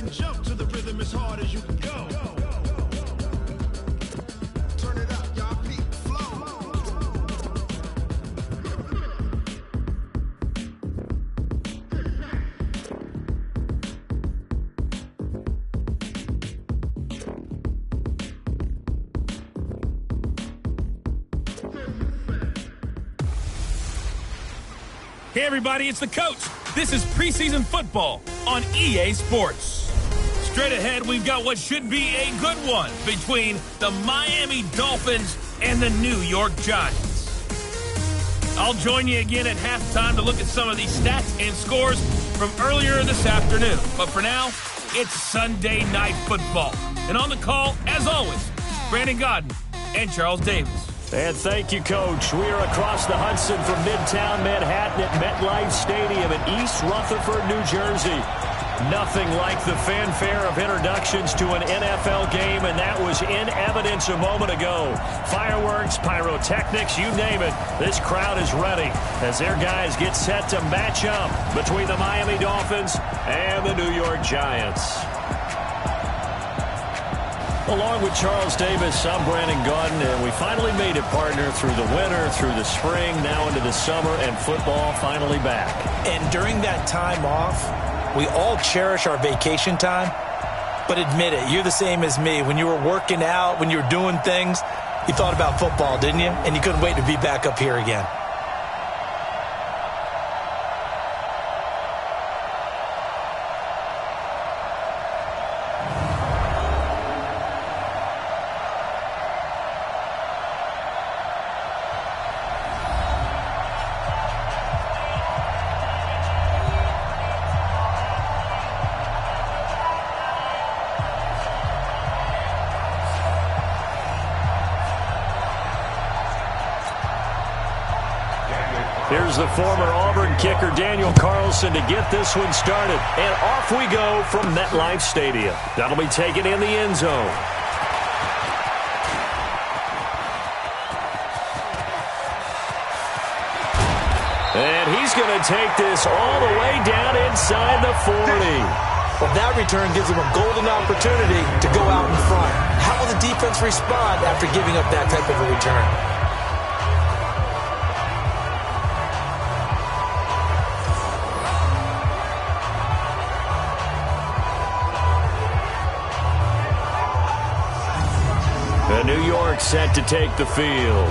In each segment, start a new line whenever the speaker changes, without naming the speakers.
and jump to the rhythm as hard as you can go. Turn it up, y'all. Peak flow.
Hey everybody, it's the coach. This is preseason football on EA Sports. Straight ahead, we've got what should be a good one between the Miami Dolphins and the New York Giants. I'll join you again at halftime to look at some of these stats and scores from earlier this afternoon. But for now, it's Sunday Night Football. And on the call, as always, Brandon Godden and Charles Davis.
And thank you, Coach. We are across the Hudson from Midtown Manhattan at MetLife Stadium in East Rutherford, New Jersey. Nothing like the fanfare of introductions to an NFL game, and that was in evidence a moment ago. Fireworks, pyrotechnics, you name it. This crowd is ready as their guys get set to match up between the Miami Dolphins and the New York Giants. Along with Charles Davis, I'm Brandon Godden, and we finally made it, partner, through the winter, through the spring, now into the summer, and football finally back.
And during that time off, we all cherish our vacation time. But admit it, you're the same as me. When you were working out, when you were doing things, you thought about football, didn't you? And you couldn't wait to be back up here again.
Here's the former Auburn kicker, Daniel Carlson, to get this one started. And off we go from MetLife Stadium. That'll be taken in the end zone. And he's going to take this all the way down inside the 40.
Well, that return gives him a golden opportunity to go out in front. How will the defense respond after giving up that type of a return?
New York set to take the field.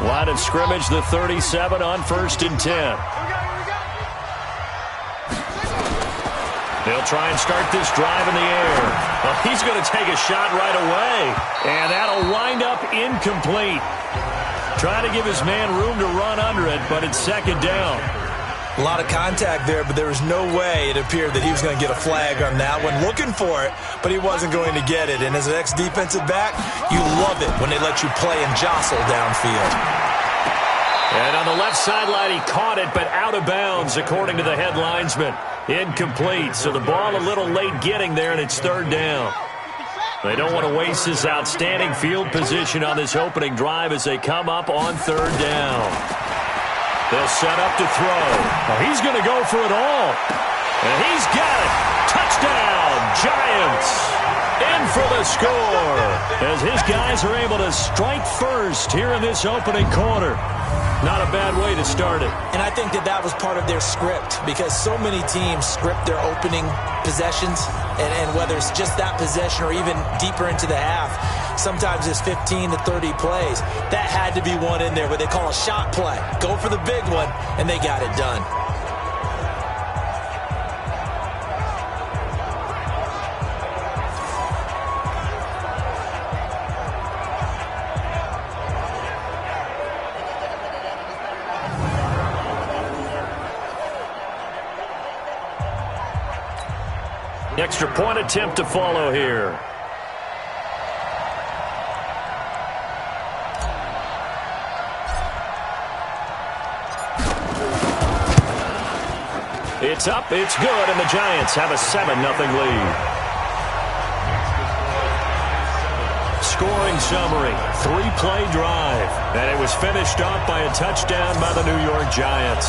Line of scrimmage, the 37 on 1st and 10. They'll try and start this drive in the air. Well, he's going to take a shot right away, and that'll wind up incomplete. Trying to give his man room to run under it, but it's second down.
A lot of contact there, but there was no way it appeared that he was going to get a flag on that one. Looking for it, but he wasn't going to get it. And as an ex-defensive back, you love it when they let you play and jostle downfield.
And on the left sideline, he caught it, but out of bounds, according to the head linesman. Incomplete, so the ball a little late getting there, and it's third down. They don't want to waste this outstanding field position on this opening drive as they come up on third down. They'll set up to throw. Well, he's going to go for it all. And he's got it. Touchdown, Giants. In for the score as his guys are able to strike first here in this opening quarter. Not a bad way to start it.
And I think that was part of their script, because so many teams script their opening possessions, and whether it's just that possession or even deeper into the half, sometimes it's 15 to 30 plays. That had to be one in there where they call a shot play. Go for the big one, and they got it done.
Extra point attempt to follow here. It's up, it's good, and the Giants have a 7-0 lead. scoring summary. 3-play drive. And it was finished off by a touchdown by the New York Giants.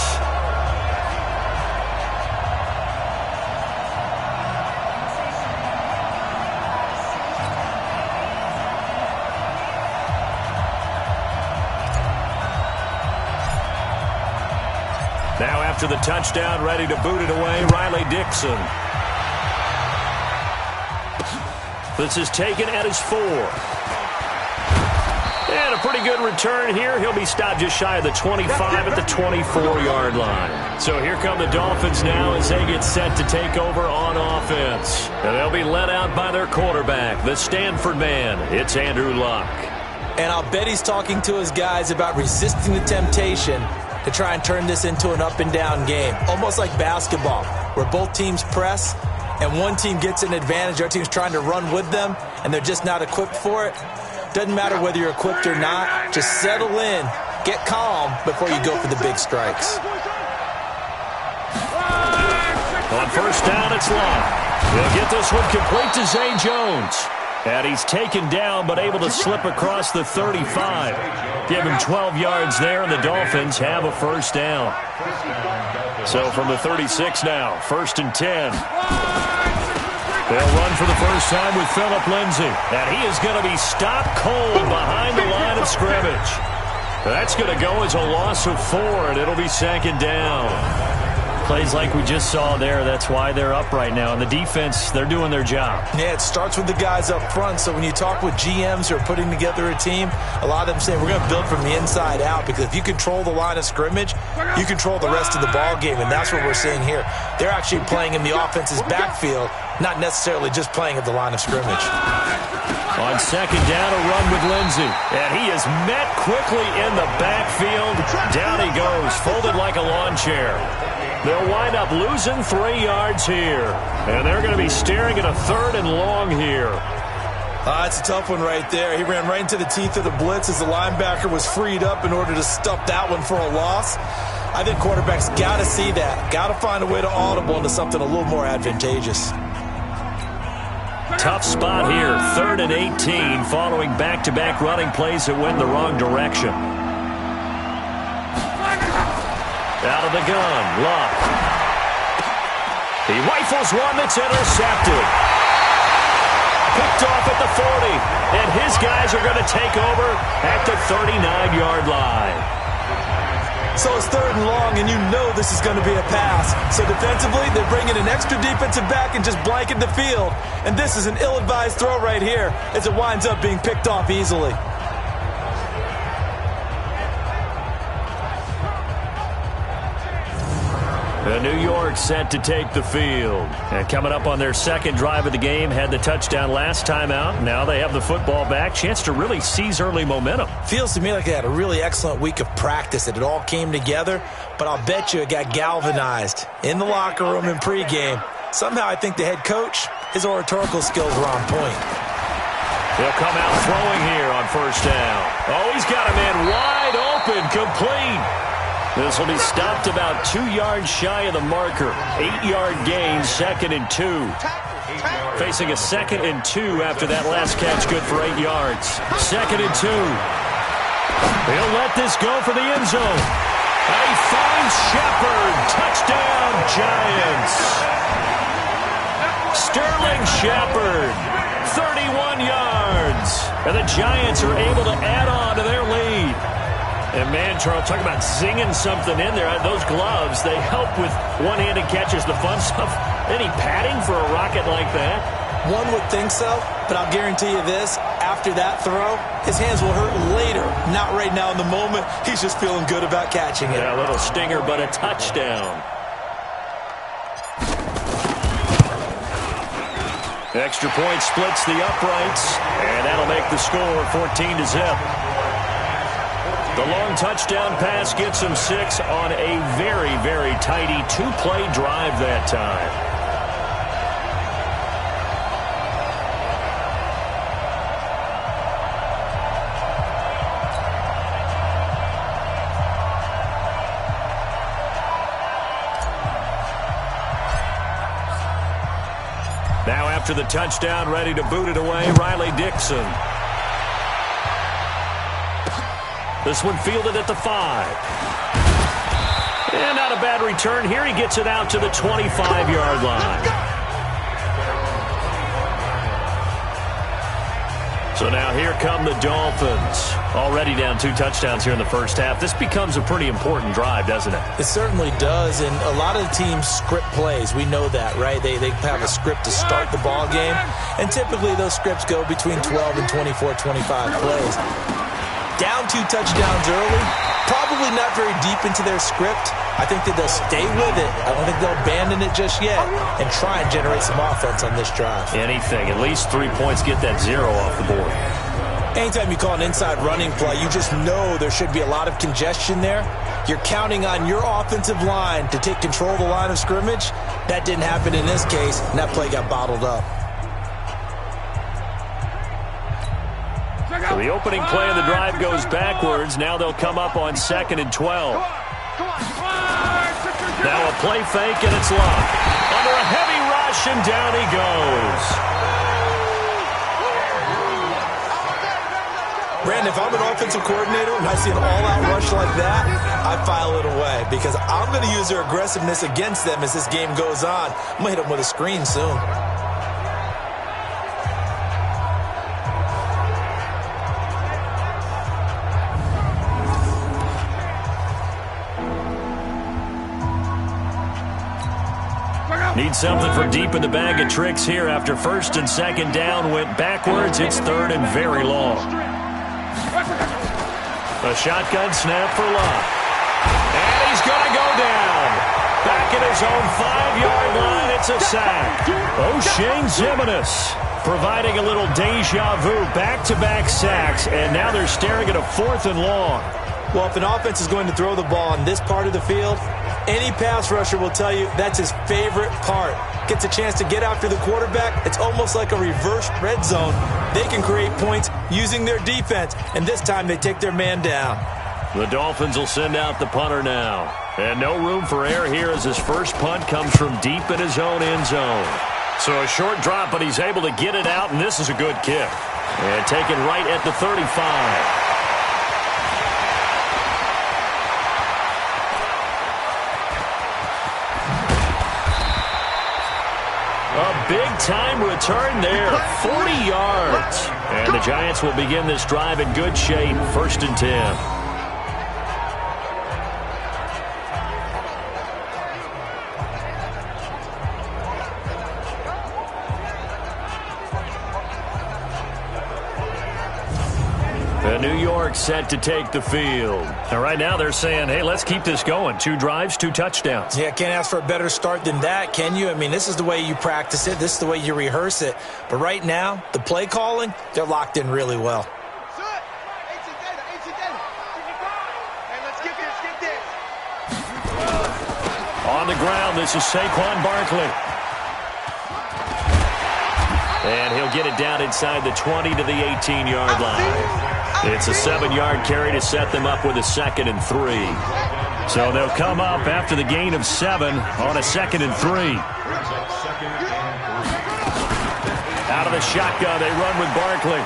Now after the touchdown, ready to boot it away, Riley Dixon. This is taken at his 4. And a pretty good return here. He'll be stopped just shy of the 25 at the 24-yard line. So here come the Dolphins now as they get set to take over on offense. And they'll be led out by their quarterback, the Stanford man. It's Andrew Luck.
And I'll bet he's talking to his guys about resisting the temptation to try and turn this into an up-and-down game. Almost like basketball, where both teams press, and one team gets an advantage, our team's trying to run with them, and they're just not equipped for it. Doesn't matter whether you're equipped or not. Just settle in, get calm before you go for the big strikes.
On first down, it's Luck. He'll get this one complete to Zay Jones. And he's taken down, but able to slip across the 35. Give him 12 yards there, and the Dolphins have a first down. So from the 36 now, 1st and 10. They'll run for the first time with Phillip Lindsay. And he is going to be stopped cold behind the line of scrimmage. That's going to go as a loss of 4, and it'll be 2nd down.
Plays like we just saw there. That's why they're up right now. And the defense, they're doing their job.
Yeah, it starts with the guys up front. So when you talk with GMs who are putting together a team, a lot of them say we're going to build from the inside out, because if you control the line of scrimmage, you control the rest of the ball game, and that's what we're seeing here. They're actually playing in the offense's backfield, not necessarily just playing at the line of scrimmage.
On 2nd down, a run with Lindsay. And he is met quickly in the backfield. Down he goes, folded like a lawn chair. They'll wind up losing 3 yards here. And they're going to be staring at a 3rd and long here.
That's a tough one right there. He ran right into the teeth of the blitz as the linebacker was freed up in order to stuff that one for a loss. I think quarterbacks got to see that. Got to find a way to audible into something a little more advantageous.
Tough spot here. 3rd and 18 following back-to-back running plays that went in the wrong direction. Out of the gun, Luck. He rifles one that's intercepted. Picked off at the 40, and his guys are going to take over at the 39-yard line.
So it's 3rd and long, and you know this is going to be a pass. So defensively, they're bringing an extra defensive back and just blanket the field. And this is an ill-advised throw right here as it winds up being picked off easily.
The New York set to take the field. And coming up on their 2nd drive of the game, had the touchdown last time out. Now they have the football back. Chance to really seize early momentum.
Feels to me like they had a really excellent week of practice. It all came together, but I'll bet you it got galvanized in the locker room in pregame. Somehow I think the head coach, his oratorical skills were on point.
He'll come out throwing here on first down. Oh, he's got a man wide open, complete. This will be stopped about 2 yards shy of the marker. 8-yard gain, 2nd and 2. Facing a 2nd and 2 after that last catch, good for 8 yards. 2nd and 2. He'll let this go for the end zone. And he finds Shepard. Touchdown, Giants. Sterling Shepard, 31 yards. And the Giants are able to add on to their lead. And, man, Charles, talk about zinging something in there. Those gloves, they help with one-handed catches, the fun stuff. Any padding for a rocket like that?
One would think so, but I'll guarantee you this. After that throw, his hands will hurt later. Not right now in the moment. He's just feeling good about catching it.
Yeah, a little stinger, but a touchdown. Extra point splits the uprights, and that'll make the score 14-0. The long touchdown pass gets him 6 on a very, very tidy 2-play drive that time. Now after the touchdown, ready to boot it away, Riley Dixon. This one fielded at the 5. And not a bad return here. He gets it out to the 25-yard line. So now here come the Dolphins. Already down 2 touchdowns here in the first half. This becomes a pretty important drive, doesn't it?
It certainly does, and a lot of the teams script plays. We know that, right? They have a script to start the ball game, and typically those scripts go between 12 and 24, 25 plays. Down 2 touchdowns early, probably not very deep into their script. I think that they'll stay with it. I don't think they'll abandon it just yet and try and generate some offense on this drive.
Anything. At least 3 points, get that 0 off the board.
Anytime you call an inside running play, you just know there should be a lot of congestion there. You're counting on your offensive line to take control of the line of scrimmage. That didn't happen in this case, and that play got bottled up.
So the opening play of the drive goes backwards. Now they'll come up on 2nd and 12. Now a play fake, and it's Love. Under a heavy rush, and down he goes.
Brandon, if I'm an offensive coordinator and I see an all-out rush like that, I file it away because I'm going to use their aggressiveness against them as this game goes on. I'm going to hit them with a screen soon.
Need something for deep in the bag of tricks here after 1st and 2nd down went backwards. It's 3rd and very long. A shotgun snap for Love. And he's going to go down. Back at his own 5-yard line, it's a sack. O'Shane Ximines providing a little deja vu. Back-to-back sacks, and now they're staring at a 4th and long.
Well, if an offense is going to throw the ball on this part of the field, any pass rusher will tell you that's his favorite part. Gets a chance to get after the quarterback. It's almost like a reverse red zone. They can create points using their defense, and this time they take their man down.
The Dolphins will send out the punter now. And no room for error here as his first punt comes from deep in his own end zone. So a short drop, but he's able to get it out, and this is a good kick. And taken right at the 35. A big-time return there, 40 yards. And the Giants will begin this drive in good shape, 1st and 10. New York set to take the field. And right now they're saying, hey, let's keep this going. 2 drives, 2 touchdowns.
Yeah, can't ask for a better start than that, can you? I mean, this is the way you practice it. This is the way you rehearse it. But right now, the play calling, they're locked in really well.
On the ground, this is Saquon Barkley. And he'll get it down inside the 20 to the 18-yard line. It's a 7-yard carry to set them up with a 2nd and 3. So they'll come up after the gain of 7 on a 2nd and 3. Out of the shotgun, they run with Barkley.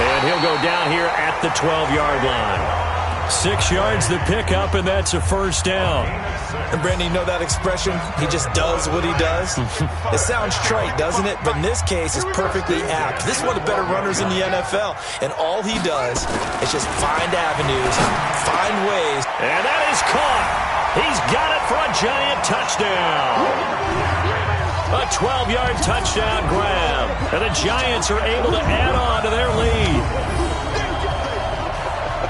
And he'll go down here at the 12-yard line. 6 yards the pickup, and that's a 1st down.
And Brandon, you know that expression? He just does what he does. It sounds trite, doesn't it? But in this case, it's perfectly apt. This is one of the better runners in the NFL. And all he does is just find avenues, find ways.
And that is caught. He's got it for a giant touchdown. A 12-yard touchdown grab. And the Giants are able to add on to their lead.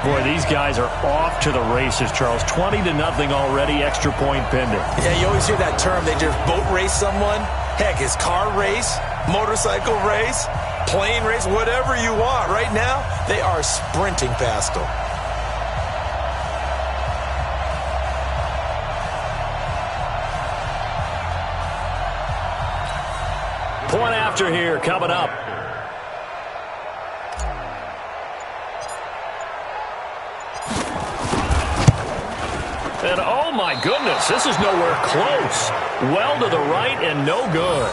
Boy, these guys are off to the races, Charles. 20-0 already, extra point pending.
Yeah, you always hear that term. They just boat race someone. Heck, it's car race, motorcycle race, plane race, whatever you want. Right now, they are sprinting past them.
Point after here coming up. And oh my goodness, this is nowhere close. Well to the right and no good.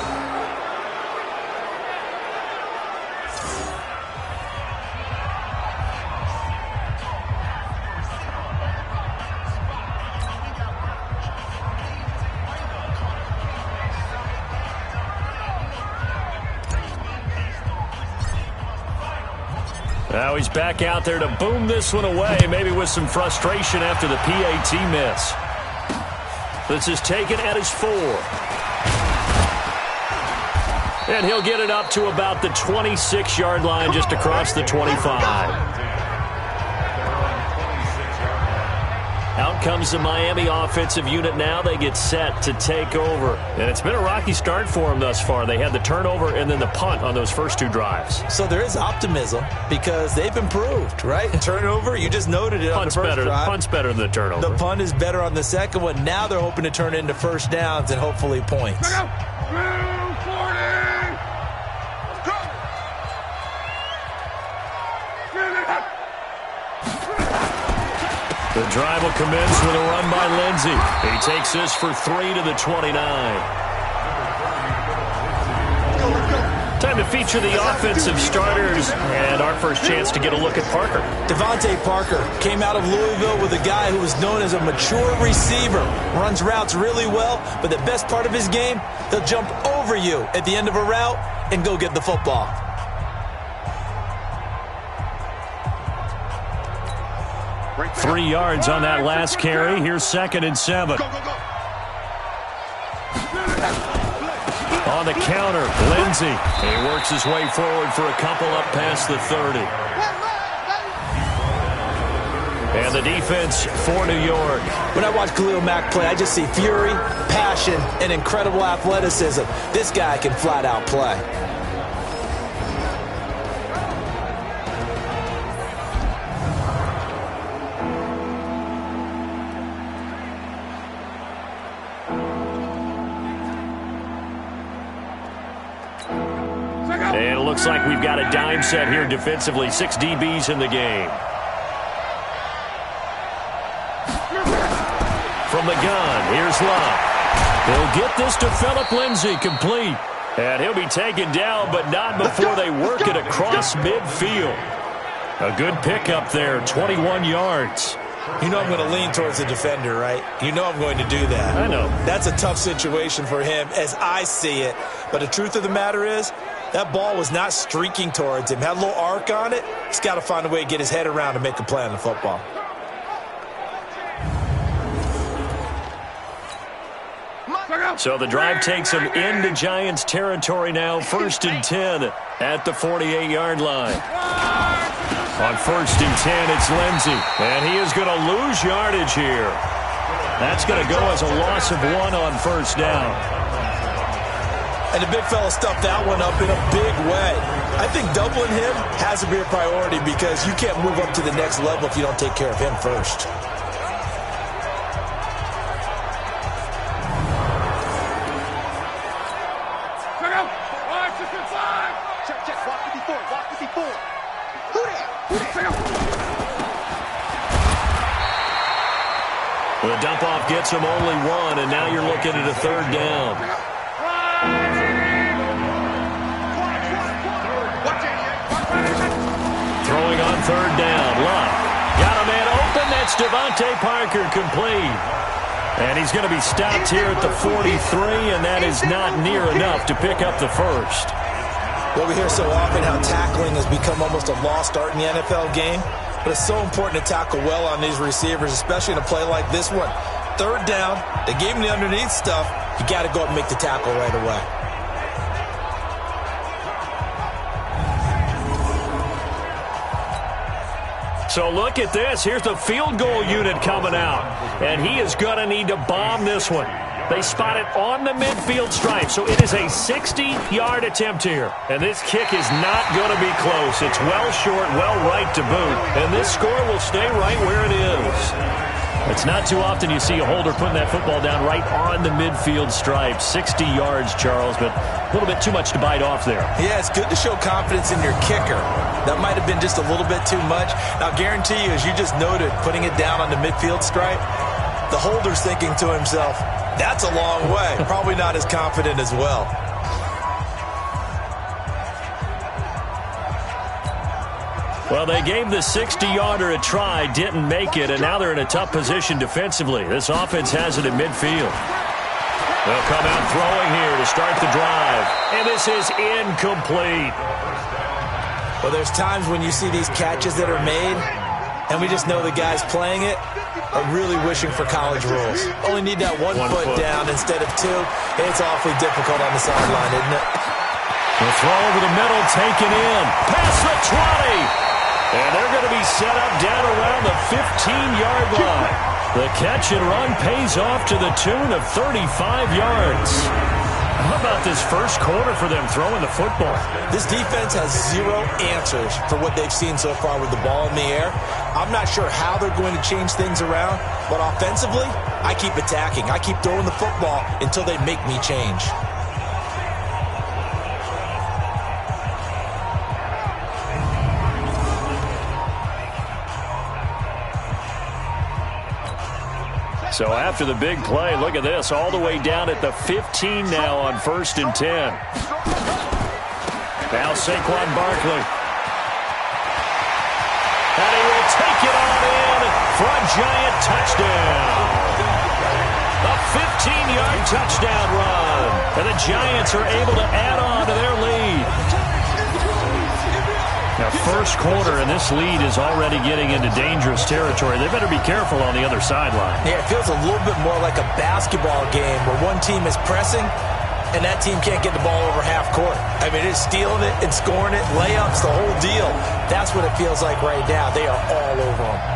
Now he's back out there to boom this one away, maybe with some frustration after the PAT miss. This is taken at his 4. And he'll get it up to about the 26-yard line, just across the 25. Out comes the Miami offensive unit now. They get set to take over. And it's been a rocky start for them thus far. They had the turnover and then the punt on those first 2 drives.
So there is optimism because they've improved, right? Turnover, you just noted it on the first drive.
Punt's better than the turnover.
The punt is better on the second one. Now they're hoping to turn it into first downs and hopefully points.
The drive will commence with a run by Lindsey. He takes this for 3 to the 29. Time to feature the offensive starters and our first chance to get a look at Parker.
Devontae Parker came out of Louisville with a guy who was known as a mature receiver. Runs routes really well, but the best part of his game, he'll jump over you at the end of a route and go get the football.
Right, 3 yards on that last carry. Here's 2nd and 7. On the counter, Lindsey. He works his way forward for a couple up past the 30. And the defense for New York.
When I watch Khalil Mack play, I just see fury, passion, and incredible athleticism. This guy can flat out play.
And it looks like we've got a dime set here defensively. 6 DBs in the game. From the gun, here's Love. He'll get this to Phillip Lindsay, complete. And he'll be taken down, but not before they work it across midfield. A good pickup there, 21 yards.
You know I'm going to lean towards the defender, right? You know I'm going to do that.
I know.
That's a tough situation for him as I see it. But the truth of the matter is, that ball was not streaking towards him. Had a little arc on it. He's got to find a way to get his head around and make a play on the football.
So the drive takes him into Giants territory now. 1st and 10 at the 48-yard line. On 1st and 10, it's Lindsey. And he is going to lose yardage here. That's going to go as a loss of 1 on 1st down.
And the big fella stuffed that one up in a big way. I think doubling him has to be a priority because you can't move up to the next level if you don't take care of him first.
The dump-off gets him only 1, and now you're looking at a 3rd down. Throwing on 3rd down. Luck. Got a man open. That's Devontae Parker, complete. And he's going to be stopped here at the 43, and that is not near enough to pick up the 1st.
Well, we hear so often how tackling has become almost a lost art in the NFL game. But it's so important to tackle well on these receivers, especially in a play like this one. 3rd down, they gave him the underneath stuff. You got to go up and make the tackle right away.
So look at this. Here's the field goal unit coming out. And he is going to need to bomb this one. They spot it on the midfield stripe, so it is a 60-yard attempt here. And this kick is not going to be close. It's well short, well right to boot. And this score will stay right where it is. It's not too often you see a holder putting that football down right on the midfield stripe. 60 yards, Charles, but a little bit too much to bite off there.
Yeah, it's good to show confidence in your kicker. That might have been just a little bit too much. Now, I guarantee you, as you just noted, putting it down on the midfield stripe, the holder's thinking to himself, that's a long way. Probably not as confident as well.
Well, they gave the 60-yarder a try, didn't make it, and now they're in a tough position defensively. This offense has it in midfield. They'll come out throwing here to start the drive, and this is incomplete.
Well, there's times when you see these catches that are made, and we just know the guys playing it are really wishing for college rules. Only need that one foot down instead of two. It's awfully difficult on the sideline, isn't it?
The throw over the middle, taken in. Past the 20. And they're going to be set up down around the 15-yard line. The catch and run pays off to the tune of 35 yards. How about this first quarter for them throwing the football?
This defense has zero answers for what they've seen so far with the ball in the air. I'm not sure how they're going to change things around, but offensively, I keep attacking. I keep throwing the football until they make me change.
So after the big play, look at this, all the way down at the 15 now on 1st and 10. Now Saquon Barkley. And he will take it on in for a giant touchdown. A 15-yard touchdown run. And the Giants are able to add on to their lead. Now, first quarter, and this lead is already getting into dangerous territory. They better be careful on the other sideline.
Yeah, it feels a little bit more like a basketball game where one team is pressing and that team can't get the ball over half court. I mean, it's stealing it and scoring it, layups, the whole deal. That's what it feels like right now. They are all over them.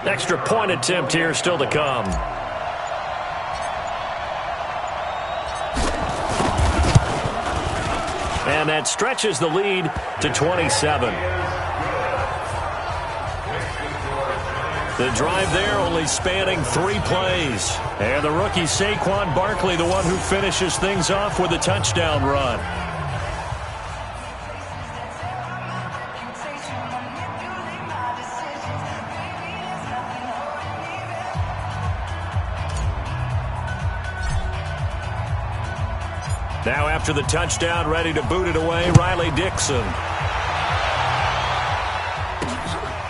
Extra point attempt here still to come. And that stretches the lead to 27. The drive there only spanning 3 plays. And the rookie Saquon Barkley, the one who finishes things off with a touchdown run. Now after the touchdown, ready to boot it away, Riley Dixon.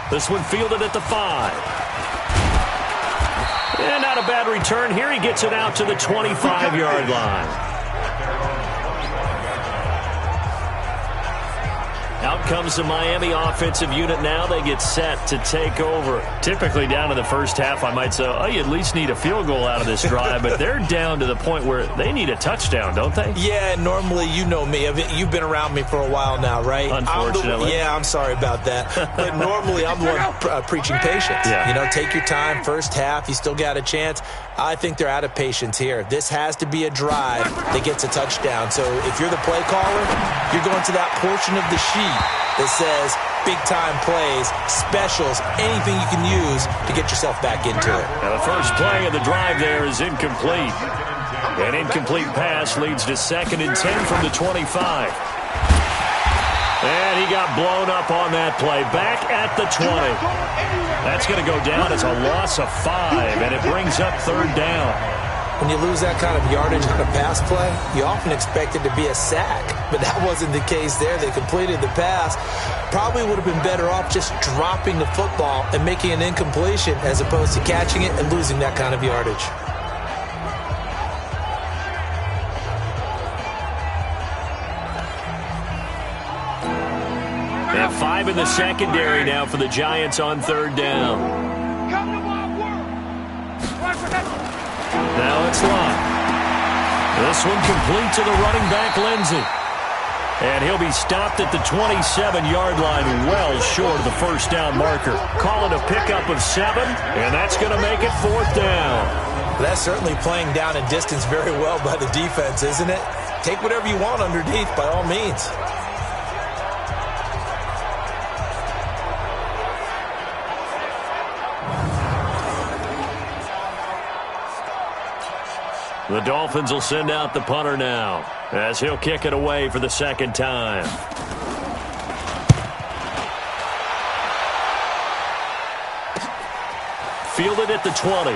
This one fielded at the 5. And not a bad return here. He gets it out to the 25-yard line. Out comes the Miami offensive unit now. They get set to take over. Typically down in the first half, I might say, oh, you at least need a field goal out of this drive. But they're down to the point where they need a touchdown, don't they?
Yeah, normally, you know me. You've been around me for a while now, right?
Unfortunately.
I'm sorry about that. But normally, I'm the one preaching patience.
Yeah.
You know, take your time. First half, you still got a chance. I think they're out of patience here. This has to be a drive that gets a touchdown. So if you're the play caller, you're going to that portion of the sheet that says big-time plays, specials, anything you can use to get yourself back into it.
Now the first play of the drive there is incomplete. An incomplete pass leads to 2nd and 10 from the 25. And he got blown up on that play. Back at the 20. That's going to go down as a loss of 5, and it brings up 3rd down.
When you lose that kind of yardage on a pass play, you often expect it to be a sack. But that wasn't the case there. They completed the pass. Probably would have been better off just dropping the football and making an incompletion as opposed to catching it and losing that kind of yardage.
And 5 in the secondary now for the Giants on 3rd down. Now it's Lott. This one complete to the running back, Lindsey. And he'll be stopped at the 27-yard line, well short of the first down marker. Call it a pickup of 7, and that's going to make it 4th down.
That's certainly playing down in distance very well by the defense, isn't it? Take whatever you want underneath, by all means.
The Dolphins will send out the punter now as he'll kick it away for the 2nd time. Fielded at the 20.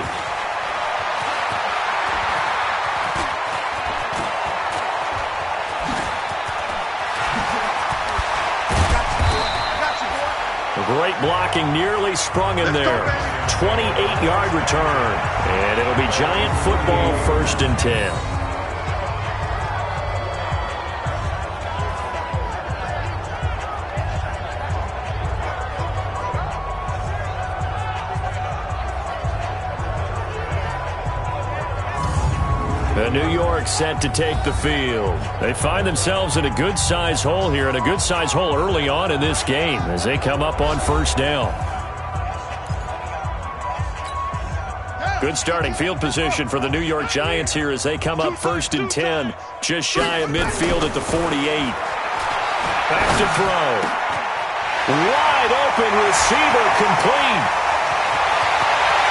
Great blocking, nearly sprung him there. 28-yard return. And it'll be Giant football, 1st and 10. New York set to take the field. They find themselves in a good-sized hole here, and a good-sized hole early on in this game as they come up on 1st down. Good starting field position for the New York Giants here as they come up 1st and 10, just shy of midfield at the 48. Back to throw. Wide open receiver, complete.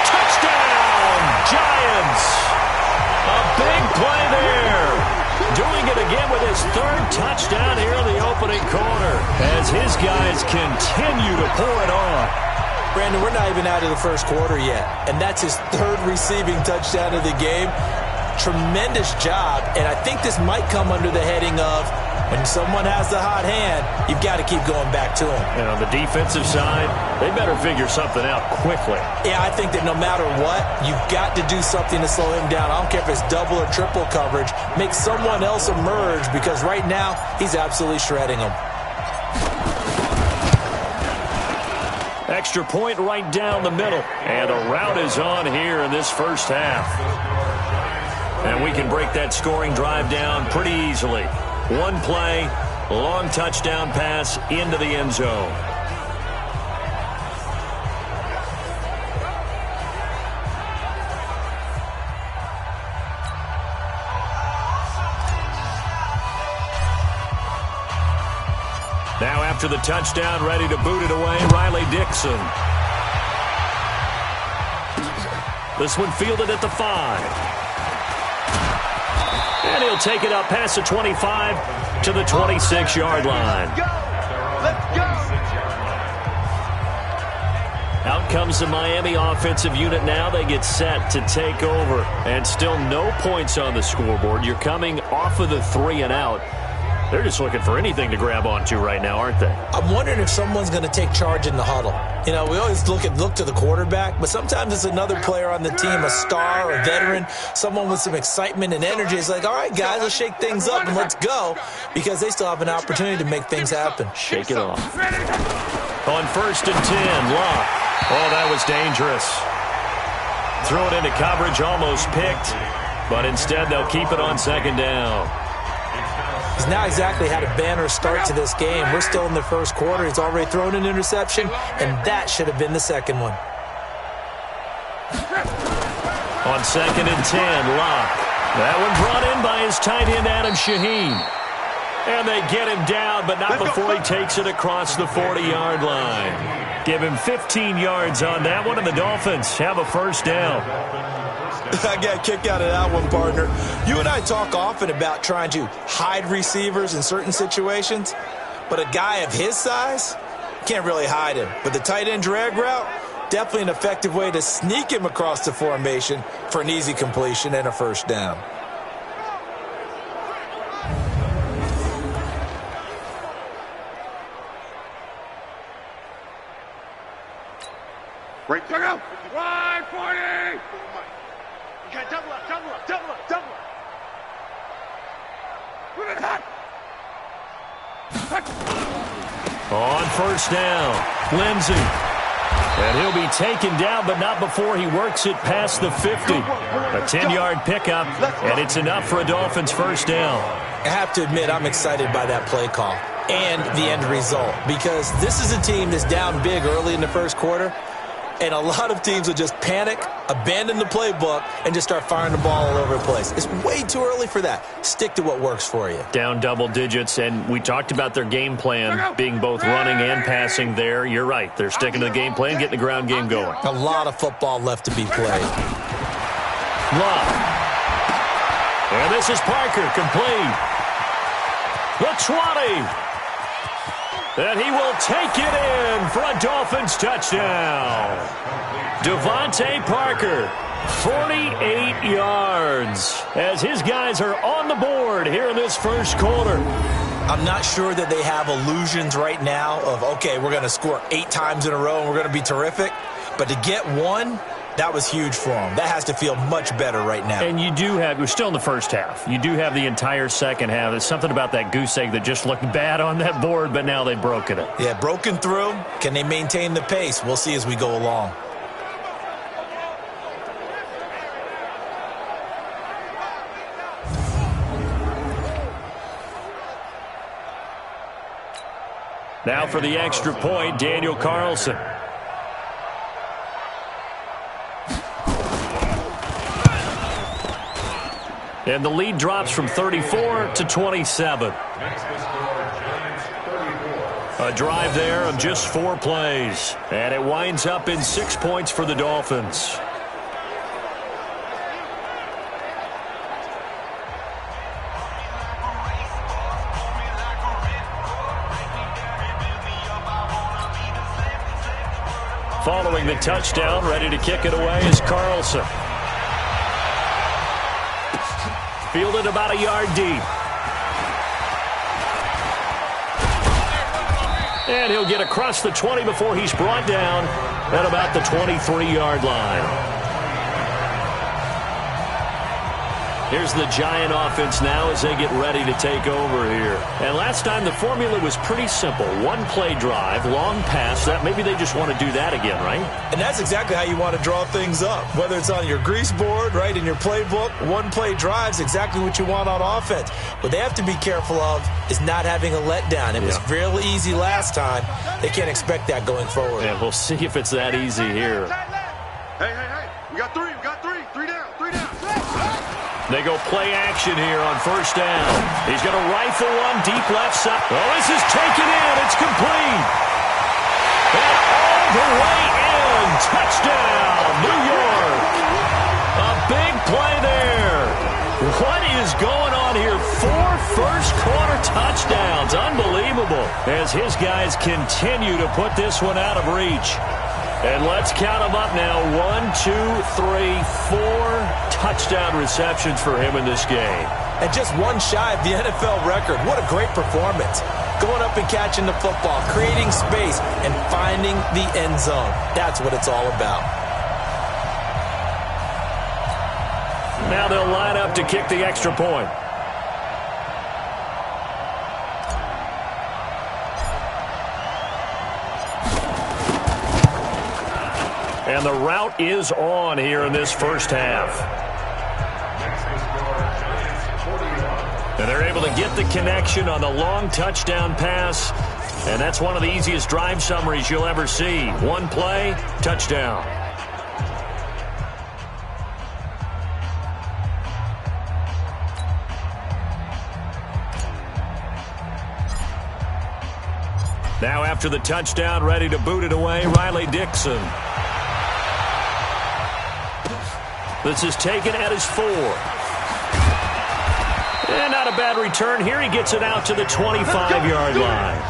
Touchdown, Giants! A big play there. Doing it again with his 3rd touchdown here in the opening quarter as his guys continue to pour it on.
Brandon, we're not even out of the 1st quarter yet, and that's his 3rd receiving touchdown of the game. Tremendous job, and I think this might come under the heading of when someone has the hot hand, you've got to keep going back to him.
And on the defensive side, they better figure something out quickly.
Yeah, I think that no matter what, you've got to do something to slow him down. I don't care if it's double or triple coverage. Make someone else emerge because right now he's absolutely shredding them.
Extra point right down the middle. And a rout is on here in this 1st half. And we can break that scoring drive down pretty easily. One play, long touchdown pass into the end zone. Now after the touchdown, ready to boot it away, Riley Dixon. This one fielded at the 5. And he'll take it up past the 25 to the 26-yard line.
Let's go!
Out comes the Miami offensive unit now. They get set to take over. And still no points on the scoreboard. You're coming off of the 3 and out. They're just looking for anything to grab onto right now, aren't they?
I'm wondering if someone's going to take charge in the huddle. You know, we always look to the quarterback, but sometimes it's another player on the team, a star, a veteran, someone with some excitement and energy. It's like, all right, guys, let's shake things up and let's go, because they still have an opportunity to make things happen.
Shake it off. On 1st and 10, Locke. Oh, that was dangerous. Throw it into coverage, almost picked, but instead they'll keep it on 2nd down.
He's not exactly had a banner start to this game. We're still in the 1st quarter. He's already thrown an interception, and that should have been the 2nd one.
On 2nd and 10, Locke. That one brought in by his tight end, Adam Shaheen. And they get him down, but not before he takes it across the 40-yard line. Give him 15 yards on that one, and the Dolphins have a 1st down.
I got a kick out of that one, partner. You and I talk often about trying to hide receivers in certain situations, but a guy of his size can't really hide him. With the tight end drag route, definitely an effective way to sneak him across the formation for an easy completion and a 1st down.
Right, check out. 140. You got double up, double up, double up, double up. Put it hot.
On 1st down, Lindsey. And he'll be taken down, but not before he works it past the 50. A 10-yard pickup, and it's enough for a Dolphins 1st down.
I have to admit, I'm excited by that play call and the end result, because this is a team that's down big early in the 1st quarter, and a lot of teams will just panic, abandon the playbook, and just start firing the ball all over the place. It's way too early for that. Stick to what works for you.
Down double digits, and we talked about their game plan being both running and passing there. You're right. They're sticking to the game plan, getting the ground game going.
A lot of football left to be played.
Love. And this is Parker, complete. The 20. And he will take it in for a Dolphins touchdown. Devontae Parker, 48 yards, as his guys are on the board here in this 1st quarter.
I'm not sure that they have illusions right now of, okay, we're going to score 8 times in a row and we're going to be terrific. But to get one, that was huge for them. That has to feel much better right now.
And you do have, we're still in the first half. You do have the entire second half. There's something about that goose egg that just looked bad on that board, but now they've broken it.
Yeah, broken through. Can they maintain the pace? We'll see as we go along.
Now for the extra point, Daniel Carlson. And the lead drops from 34 to 27. A drive there of just 4 plays. And it winds up in 6 points for the Dolphins. Following the touchdown, ready to kick it away is Carlson. Fielded about a yard deep. And he'll get across the 20 before he's brought down at about the 23-yard line. Here's the Giant offense now as they get ready to take over here. And last time the formula was pretty simple. 1-play drive, long pass. That maybe they just want to do that again, right?
And that's exactly how you want to draw things up. Whether it's on your grease board, right, in your playbook, 1-play drive's exactly what you want on offense. What they have to be careful of is not having a letdown. It was real easy last time. They can't expect that going forward.
And we'll see if it's that easy here.
Hey. We got 3. 3 down.
They go play action here on first down. He's going to rifle one deep left side. Oh, this is taken in. It's complete. And all the way in. Touchdown, New York. A big play there. What is going on here? 4 first-quarter touchdowns. Unbelievable. As his guys continue to put this one out of reach. And let's count them up now. 1, 2, 3, 4 touchdown receptions for him in this game.
And just one shy of the NFL record. What a great performance. Going up and catching the football, creating space, and finding the end zone. That's what it's all about.
Now they'll line up to kick the extra point. And the route is on here in this first half. And they're able to get the connection on the long touchdown pass. And that's one of the easiest drive summaries you'll ever see. 1 play, touchdown. Now after the touchdown, ready to boot it away, Riley Dixon. This is taken at his 4. And not a bad return here. He gets it out to the 25-yard line.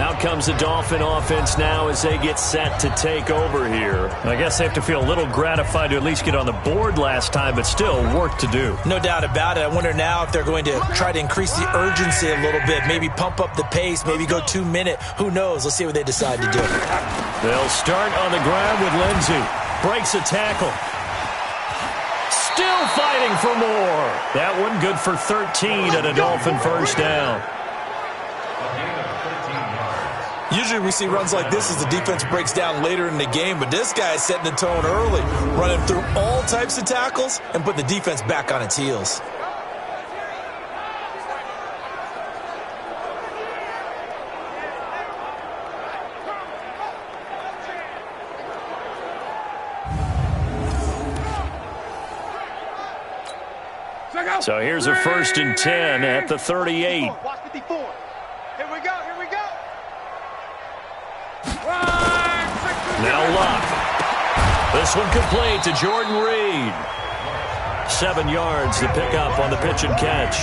Out comes the Dolphin offense now as they get set to take over here. I guess they have to feel a little gratified to at least get on the board last time, but still work to do.
No doubt about it. I wonder now if they're going to try to increase the urgency a little bit, maybe pump up the pace, maybe go 2-minute. Who knows? Let's see what they decide to do.
They'll start on the ground with Lindsey. Breaks a tackle. Still fighting for more. That one good for 13 at a Dolphin first down.
Usually we see runs like this as the defense breaks down later in the game, but this guy is setting the tone early, running through all types of tackles and putting the defense back on its heels.
So here's a 1st and 10 at the 38.
Watch 54. Here we go.
Now Luck. This one complete to Jordan Reed. 7 yards to pick up on the pitch and catch.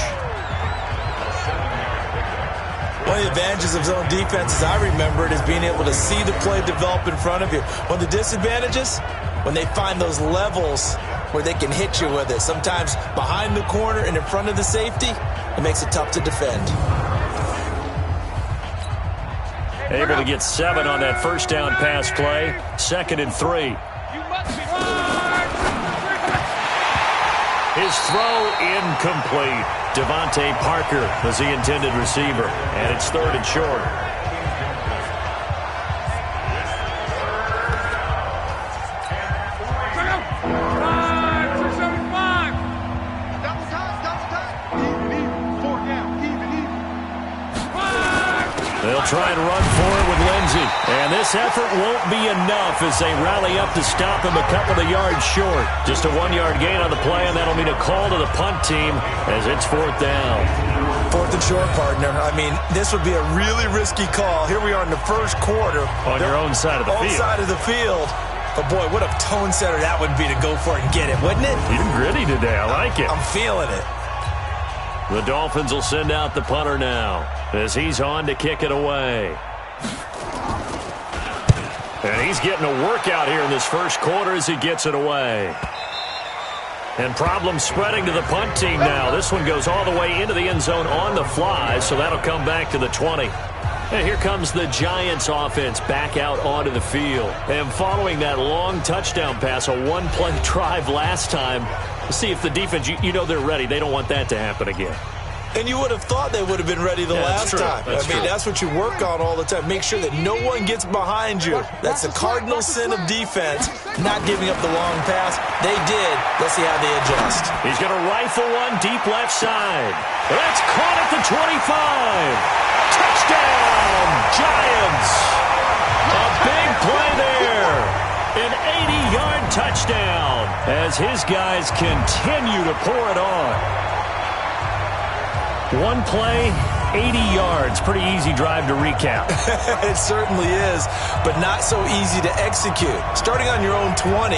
One of the advantages of zone defense, as I remember it, is being able to see the play develop in front of you. One of the disadvantages, when they find those levels where they can hit you with it. Sometimes behind the corner and in front of the safety, it makes it tough to defend.
Able to get 7 on that first down pass play. 2nd and 3. His throw incomplete. Devontae Parker was the intended receiver, and it's 3rd and short. They'll try and run for it with Lindsey. And this effort won't be enough as they rally up to stop him a couple of yards short. Just a 1-yard gain on the play, and that'll mean a call to the punt team as it's 4th down.
4th and short, partner. I mean, this would be a really risky call. Here we are in the first quarter.
On your own side of the field.
On side of the field. But, boy, what a tone setter that would be to go for it and get it, wouldn't it?
You're gritty today. I like it.
I'm feeling it.
The Dolphins will send out the punter now as he's on to kick it away. And he's getting a workout here in this first quarter as he gets it away. And problems spreading to the punt team now. This one goes all the way into the end zone on the fly, so that'll come back to the 20. And here comes the Giants offense back out onto the field. And following that long touchdown pass, a one-play drive last time, see if the defense, you know they're ready. They don't want that to happen again.
And you would have thought they would have been ready the last time. I mean, that's what you work on all the time. Make sure that no one gets behind you. That's the cardinal sin of defense, not giving up the long pass. They did. Let's see how they adjust.
He's going to rifle one deep left side. That's caught at the 25. Touchdown, Giants. A big play there. An 80-yard touchdown as his guys continue to pour it on. One play, 80 yards. Pretty easy drive to recap.
It certainly is, but not so easy to execute. Starting on your own 20,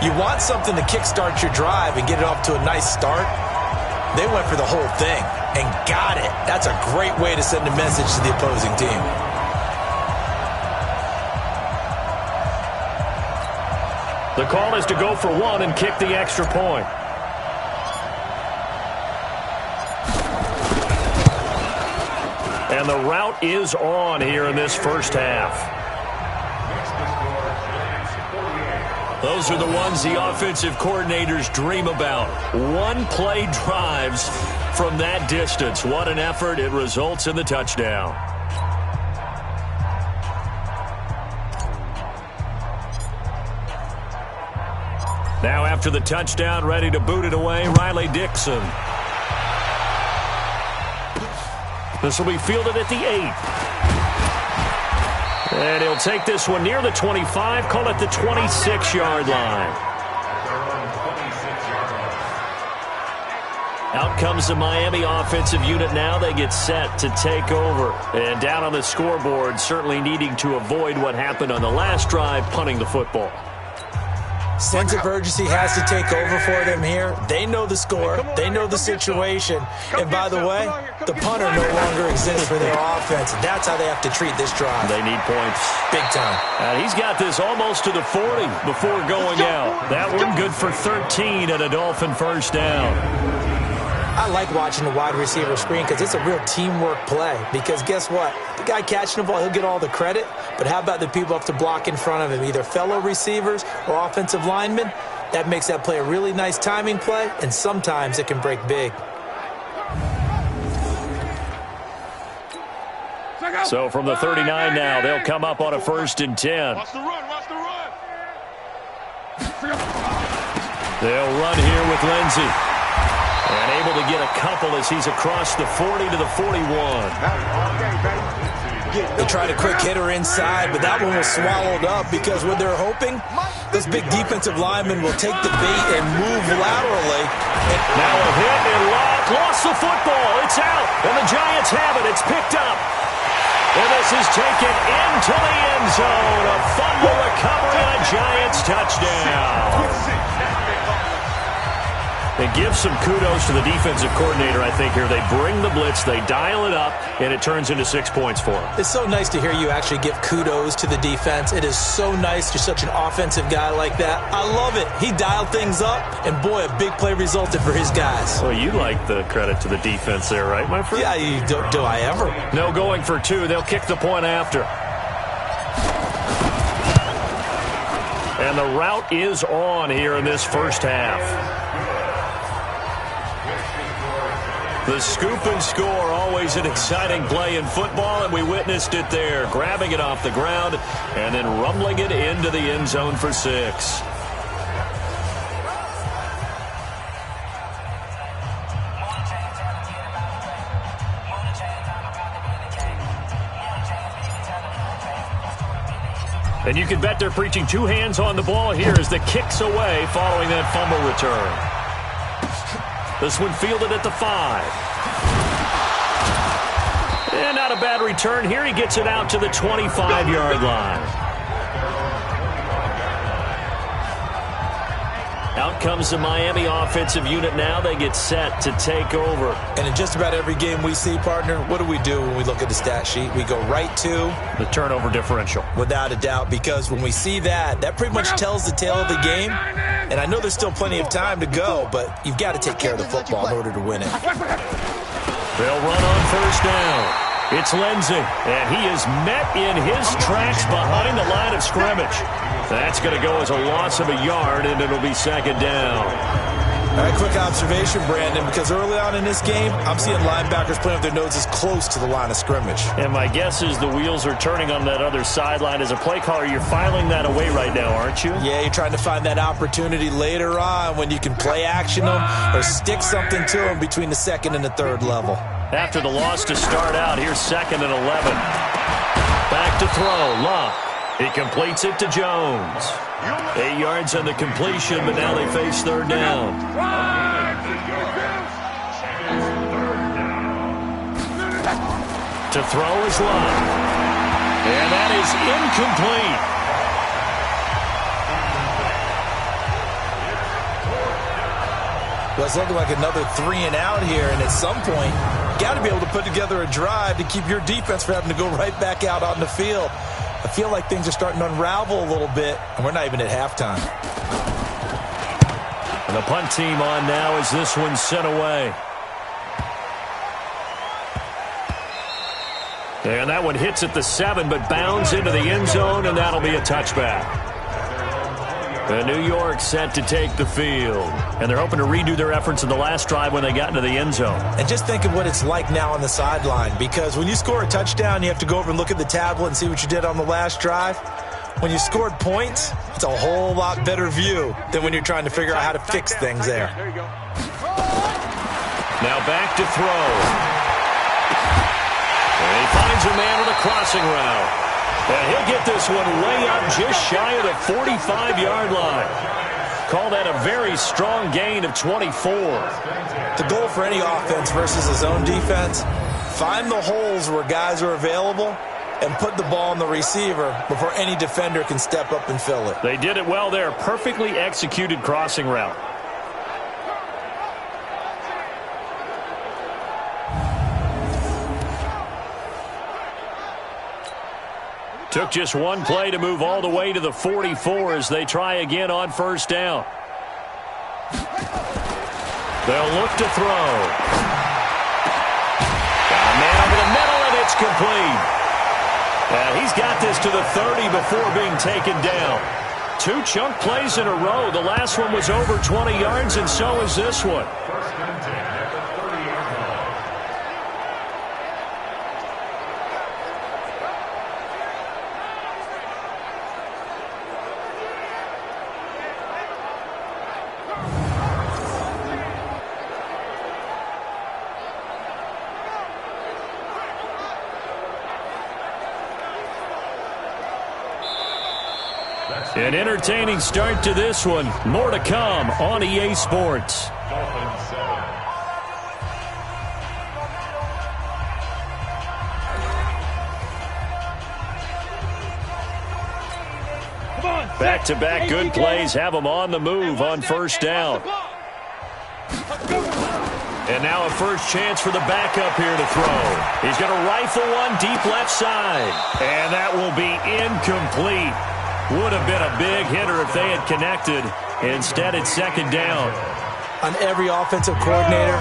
you want something to kickstart your drive and get it off to a nice start. They went for the whole thing and got it. That's a great way to send a message to the opposing team.
The call is to go for one and kick the extra point. And the route is on here in this first half. Those are the ones the offensive coordinators dream about. One-play drives from that distance. What an effort. It results in the touchdown. Now after the touchdown, ready to boot it away, Riley Dixon. This will be fielded at the 8. And he'll take this one near the 25, call it the 26-yard line. Out comes the Miami offensive unit now. They get set to take over. And down on the scoreboard, certainly needing to avoid what happened on the last drive, punting the football.
Sense of urgency has to take over for them here. They know the score. They know the situation. And by the way, the punter no longer exists for their offense. That's how they have to treat this drive.
They need points.
Big time.
And he's got this almost to the 40 before going out. That one good for 13 and a Dolphin first down.
I like watching the wide receiver screen because it's a real teamwork play. Because guess what? The guy catching the ball, he'll get all the credit. But how about the people up to block in front of him, either fellow receivers or offensive linemen? That makes that play a really nice timing play, and sometimes it can break big.
So from the 39 now, they'll come up on a 1st and 10.
Watch the run, watch the run.
They'll run here with Lindsey. And able to get a couple as he's across the 40 to the 41.
They tried a quick hitter inside, but that one was swallowed up because what they're hoping, this big defensive lineman will take the bait and move laterally.
Now a hit and lost the football. It's out, and the Giants have it. It's picked up. And this is taken into the end zone. A fumble recovery and a Giants touchdown. And give some kudos to the defensive coordinator, I think, here. They bring the blitz, they dial it up, and it turns into 6 points for them.
It's so nice to hear you actually give kudos to the defense. It is so nice. You're such an offensive guy like that. I love it. He dialed things up, and boy, a big play resulted for his guys.
Well, you like the credit to the defense there, right, my friend?
Yeah, do I ever?
No going for two. They'll kick the point after. And the route is on here in this first half. The scoop and score, always an exciting play in football, and we witnessed it there. Grabbing it off the ground and then rumbling it into the end zone for 6. And you can bet they're preaching 2 hands on the ball here as the kick's away following that fumble return. This one fielded at the 5. And not a bad return here. He gets it out to the 25-yard line. Out comes the Miami offensive unit now. They get set to take over.
And in just about every game we see, partner, what do we do when we look at the stat sheet? We go right to
the turnover differential.
Without a doubt, because when we see that pretty much tells the tale of the game. And I know there's still plenty of time to go, but you've got to take care of the football in order to win it.
They'll run on first down. It's Lindsey, and he is met in his tracks behind the line of scrimmage. That's going to go as a loss of a yard, and it'll be second down.
All right, quick observation, Brandon, because early on in this game, I'm seeing linebackers playing with their noses close to the line of scrimmage.
And my guess is the wheels are turning on that other sideline. As a play caller, you're filing that away right now, aren't you?
Yeah, you're trying to find that opportunity later on when you can play action them or stick something to them between the second and the third level.
After the loss to start out, here's 2nd and 11. Back to throw, Luck. He completes it to Jones. 8 yards on the completion, but now they face third down. To throw is Luck. And that is incomplete.
Well, it's looking like another 3 and out here, and at some point, you got to be able to put together a drive to keep your defense from having to go right back out on the field. I feel like things are starting to unravel a little bit, and we're not even at halftime.
And the punt team on now as this one's sent away. And that one hits at the 7, but bounds into the end zone, and that'll be a touchback. And New York set to take the field. And they're hoping to redo their efforts in the last drive when they got into the end zone.
And just think of what it's like now on the sideline, because when you score a touchdown, you have to go over and look at the tablet and see what you did on the last drive. When you scored points, it's a whole lot better view than when you're trying to figure out how to fix things there.
Now back to throw. And he finds a man with a crossing route. And he'll get this one way up just shy of the 45-yard line. Call that a very strong gain of 24.
The goal for any offense versus a zone defense, find the holes where guys are available and put the ball on the receiver before any defender can step up and fill it.
They did it well there. Perfectly executed crossing route. Took just one play to move all the way to the 44 as they try again on first down. They'll look to throw. Got a man over the middle, and it's complete. And he's got this to the 30 before being taken down. 2 chunk plays in a row. The last one was over 20 yards, and so is this one. An entertaining start to this one. More to come on EA Sports. Back-to-back good plays have them on the move on first down. And now a first chance for the backup here to throw. He's going to rifle one deep left side. And that will be incomplete. Would have been a big hitter if they had connected. Instead, it's second down.
On every offensive coordinator,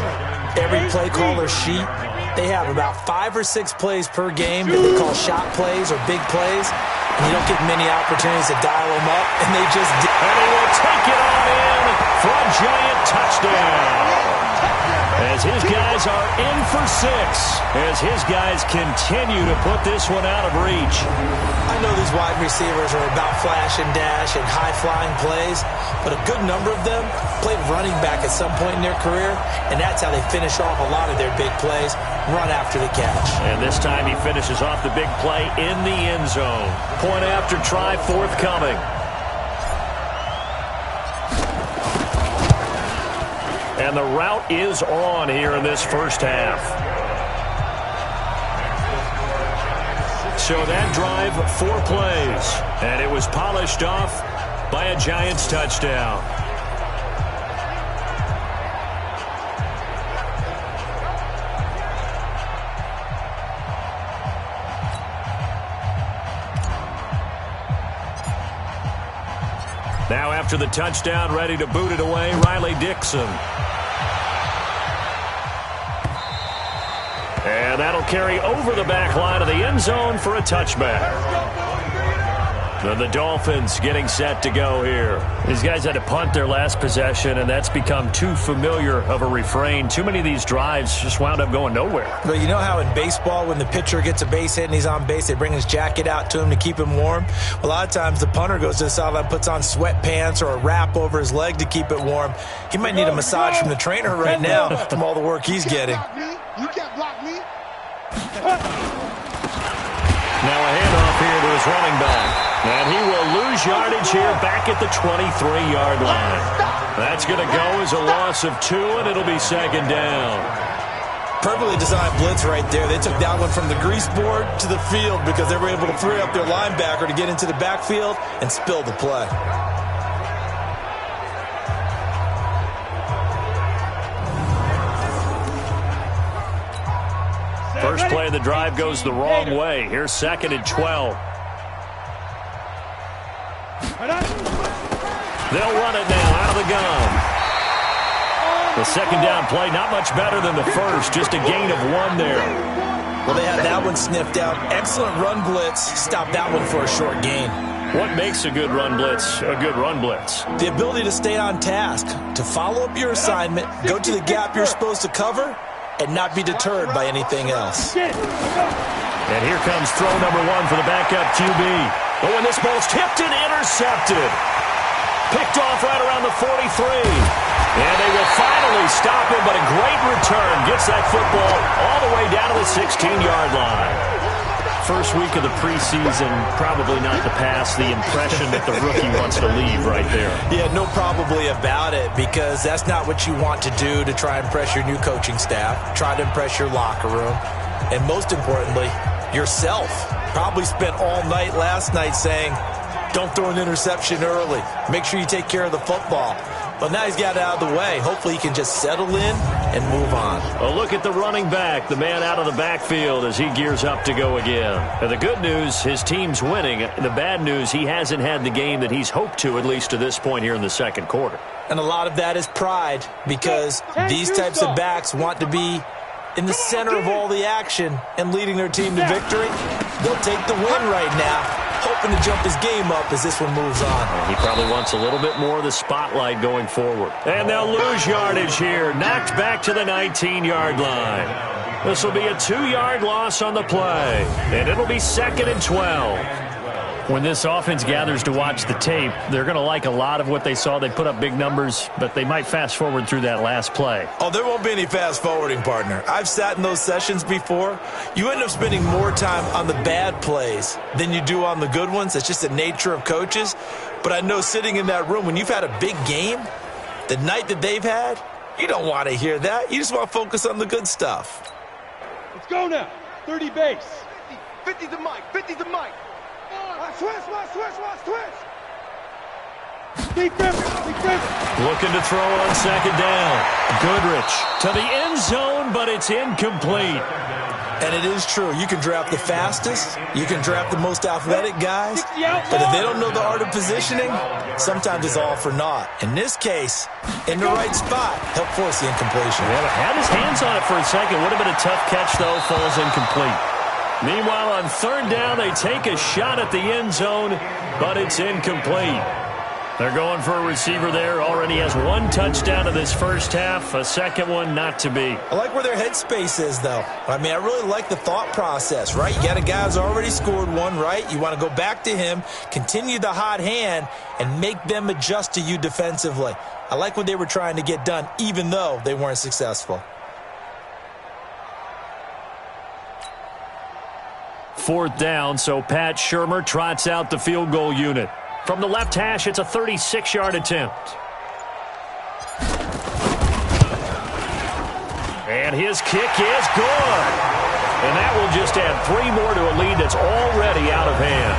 every play caller sheet, they have about 5 or 6 plays per game that they call shot plays or big plays. And you don't get many opportunities to dial them up, and they just did.
And he will take it on in for a giant touchdown. As his guys are in for 6, as his guys continue to put this one out of reach.
I know these wide receivers are about flash and dash and high-flying plays, but a good number of them played running back at some point in their career, and that's how they finish off a lot of their big plays, run after the catch. And
this time he finishes off the big play in the end zone. Point after try forthcoming. And the route is on here in this first half. So that drive, 4 plays. And it was polished off by a Giants touchdown. Now after the touchdown, ready to boot it away, Riley Dixon. And that'll carry over the back line of the end zone for a touchback. And the Dolphins getting set to go here. These guys had to punt their last possession, and that's become too familiar of a refrain. Too many of these drives just wound up going nowhere.
But you know how in baseball, when the pitcher gets a base hit and he's on base, they bring his jacket out to him to keep him warm? A lot of times the punter goes to the sideline, puts on sweatpants or a wrap over his leg to keep it warm. He might need a massage from the trainer right now from all the work he's getting.
You can't block me.
Now a handoff here to his running back. And he will lose yardage here back at the 23-yard line. That's going to go as a loss of 2, and it'll be second down.
Perfectly designed blitz right there. They took that one from the grease board to the field because they were able to free up their linebacker to get into the backfield and spill the play.
First play of the drive goes the wrong way. Here's second and 12. They'll run it now out of the gun. The second down play, not much better than the first, just a gain of 1 there.
Well, they had that one sniffed out. Excellent run blitz. Stop that one for a short gain.
What makes a good run blitz a good run blitz?
The ability to stay on task, to follow up your assignment, go to the gap you're supposed to cover, and not be deterred by anything else.
And here comes throw number 1 for the backup QB. Oh, and this ball's tipped and intercepted. Picked off right around the 43. And they will finally stop him, but a great return. Gets that football all the way down to the 16-yard line. First week of the preseason, probably not to pass the impression that the rookie wants to leave right there.
Yeah, no probably about it, because that's not what you want to do to try and impress your new coaching staff, try to impress your locker room, and most importantly, yourself. Probably spent all night last night saying, don't throw an interception early. Make sure you take care of the football. But now he's got it out of the way. Hopefully he can just settle in and move on.
A look at the running back, the man out of the backfield as he gears up to go again. And the good news, his team's winning. The bad news, he hasn't had the game that he's hoped to, at least to this point here in the second quarter.
And a lot of that is pride, because these types of backs want to be in the center of all the action and leading their team to victory. They'll take the win right now, hoping to jump his game up as this one moves on.
He probably wants a little bit more of the spotlight going forward. And they'll lose yardage here. Knocked back to the 19-yard line. This will be a 2-yard loss on the play. And it'll be second and 12. When this offense gathers to watch the tape, they're going to like a lot of what they saw. They put up big numbers, but they might fast forward through that last play.
Oh, there won't be any fast forwarding, partner. I've sat in those sessions before. You end up spending more time on the bad plays than you do on the good ones. That's just the nature of coaches. But I know sitting in that room, when you've had a big game, the night that they've had, you don't want to hear that. You just want to focus on the good stuff.
Let's go now. 30 base. 50 to Mike. 50 to Mike. Switch.
Looking to throw on second down. Goodrich to the end zone, but it's incomplete.
And it is true. You can draft the fastest. You can draft the most athletic guys. But if they don't know the art of positioning, sometimes it's all for naught. In this case, in the right spot, help force the incompletion.
Yeah, had his hands on it for a second. Would have been a tough catch, though. Falls incomplete. Meanwhile, on third down, they take a shot at the end zone, but it's incomplete. They're going for a receiver there. Already has one touchdown in this first half. A second one not to be.
I like where their headspace is, though. I mean, I really like the thought process, right? You got a guy who's already scored one, right? You want to go back to him, continue the hot hand, and make them adjust to you defensively. I like what they were trying to get done, even though they weren't successful.
Fourth down, so Pat Shurmur trots out the field goal unit. From the left hash, it's a 36-yard attempt. And his kick is good. And that will just add 3 more to a lead that's already out of hand.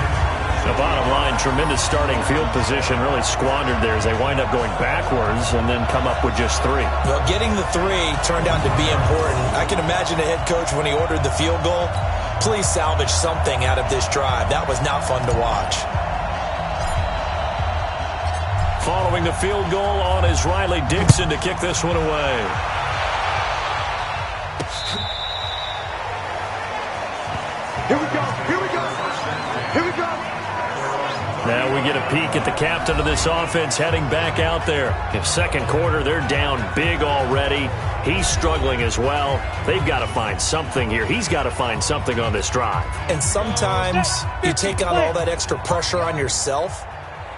The bottom line, tremendous starting field position, really squandered there as they wind up going backwards and then come up with just 3.
Well, getting the 3 turned out to be important. I can imagine the head coach when he ordered the field goal. Please salvage something out of this drive. That was not fun to watch.
Following the field goal on is Riley Dixon to kick this one away.
Here we go. Here we go. Here we go.
Now we get a peek at the captain of this offense heading back out there. In second quarter, they're down big already. He's struggling as well. They've got to find something here. He's got to find something on this drive.
And sometimes you take on all that extra pressure on yourself,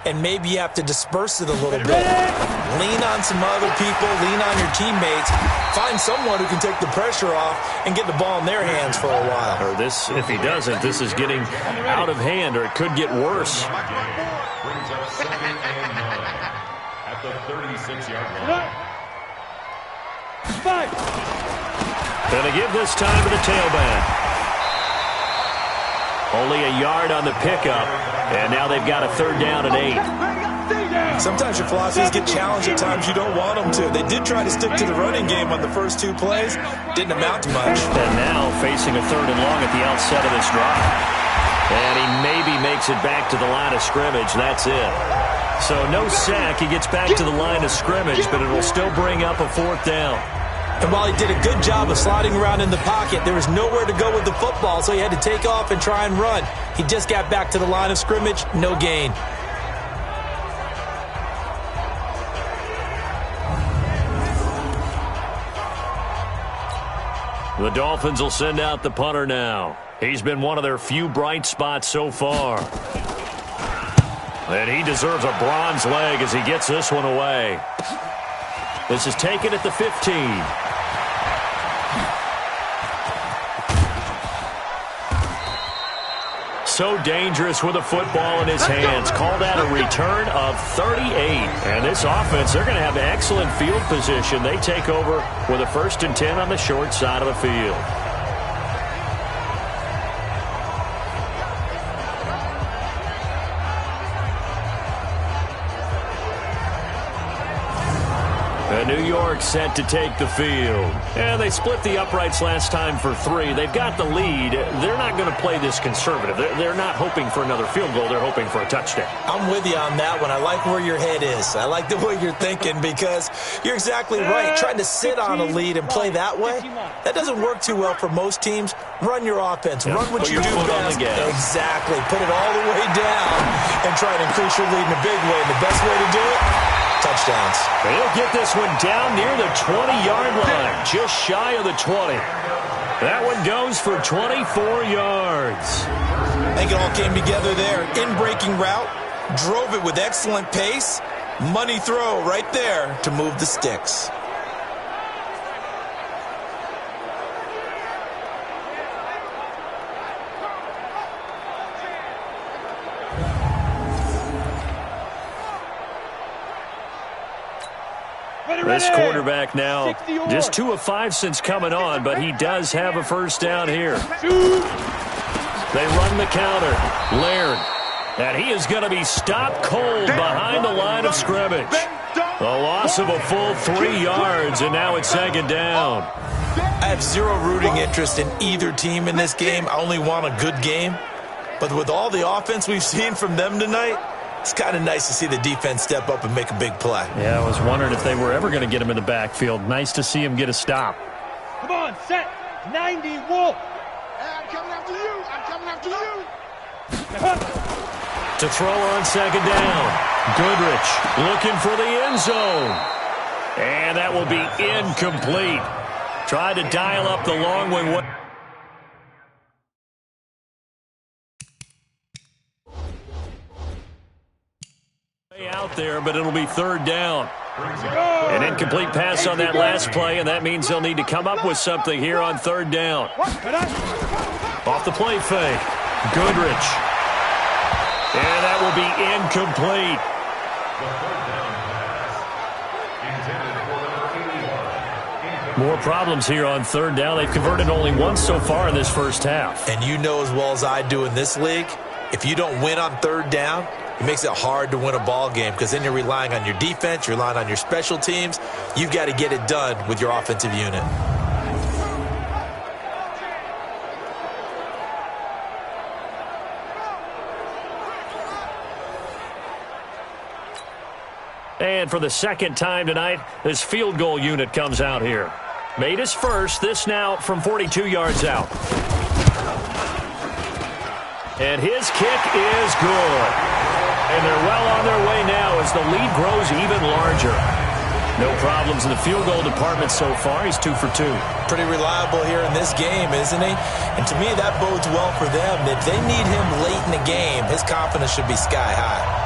and maybe you have to disperse it a little bit. Lean on some other people, lean on your teammates, find someone who can take the pressure off and get the ball in their hands for a while.
Or this, if he doesn't, this is getting out of hand, or it could get worse.
At the 36-yard line.
Gonna give this time to the tailback. Only a yard on the pickup, and now they've got a third down and 8.
Sometimes your philosophies get challenged at times you don't want them to. They did try to stick to the running game on the first 2 plays. Didn't amount to much.
And now facing a third and long at the outset of this drive. And he maybe makes it back to the line of scrimmage. That's it. So no sack. He gets back to the line of scrimmage, but it will still bring up a fourth down.
And while he did a good job of sliding around in the pocket, there was nowhere to go with the football, so he had to take off and try and run. He just got back to the line of scrimmage, no gain.
The Dolphins will send out the punter now. He's been one of their few bright spots so far. And he deserves a bronze leg as he gets this one away. This is taken at the 15. So dangerous with a football in his hands. Called out a return of 38. And this offense, they're going to have excellent field position. They take over with a 1st and 10 on the short side of the field. New York set to take the field. And they split the uprights last time for 3. They've got the lead. They're not going to play this conservative. They're not hoping for another field goal. They're hoping for a touchdown.
I'm with you on that one. I like where your head is. I like the way you're thinking because you're exactly right. Trying to sit on a lead and play that way, that doesn't work too well for most teams. Run your offense. Run what you do best. Exactly. Put it all the way down and try to increase your lead in a big way. And the best way to do it, touchdowns.
They'll get this one down near the 20-yard line, just shy of the 20. That one goes for 24 yards.
I think it all came together there. In-breaking route, drove it with excellent pace. Money throw right there to move the sticks.
This quarterback now just 2 of 5 since coming on, but he does have a first down here. They run the counter. Laird And he is going to be stopped cold behind the line of scrimmage. A loss of a full 3 yards, and now it's second down.
I have zero rooting interest in either team in this game. I only want a good game. But with all the offense we've seen from them tonight, it's kind of nice to see the defense step up and make a big play.
Yeah, I was wondering if they were ever going to get him in the backfield. Nice to see him get a stop.
Come on, set. 90, Wolf. I'm coming after you. I'm coming after you.
To throw on second down. Goodrich looking for the end zone. And that will be incomplete. Tried to dial up the long one. Out there, but it'll be third down. An incomplete pass on that last play, and that means they'll need to come up with something here on third down. Off the play fake. Goodrich. And that will be incomplete. More problems here on third down. They've converted only once so far in this first half.
And you know as well as I do in this league, if you don't win on third down, it makes it hard to win a ball game because then you're relying on your defense, you're relying on your special teams. You've got to get it done with your offensive unit.
And for the second time tonight, this field goal unit comes out here. Made his first, this now from 42 yards out. And his kick is good. And they're well on their way now as the lead grows even larger. No problems in the field goal department so far. He's 2 for 2.
Pretty reliable here in this game, isn't he? And to me, that bodes well for them. If they need him late in the game, his confidence should be sky high.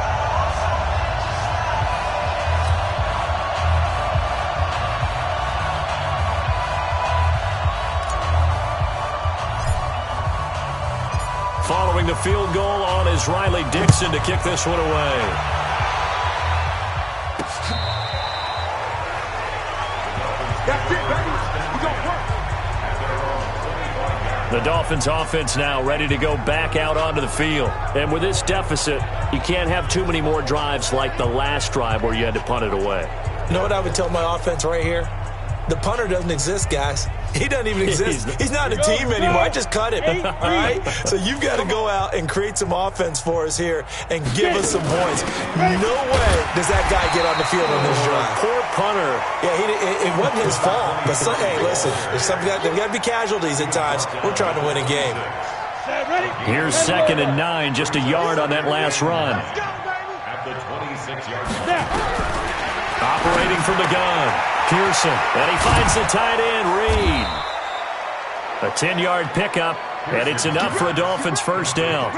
Following the field goal on is Riley Dixon to kick this one away.
That's it, baby. We gonna work.
The Dolphins offense now ready to go back out onto the field. And with this deficit, you can't have too many more drives like the last drive where you had to punt it away.
You know what I would tell my offense right here? The punter doesn't exist, guys. He doesn't even exist. He's not a team anymore. I just cut him. All right? So you've got to go out and create some offense for us here and give us some points. No way does that guy get on the field on this drive.
Poor punter.
Yeah, it wasn't his fault. But, hey, listen, there's got to be casualties at times. We're trying to win a game.
Here's 2nd and 9, just a yard on that last run.
At the 26-yard line.
Operating from the gun, Pearson, and he finds the tight end, Reed. A 10-yard pickup, and it's enough for a Dolphins first down.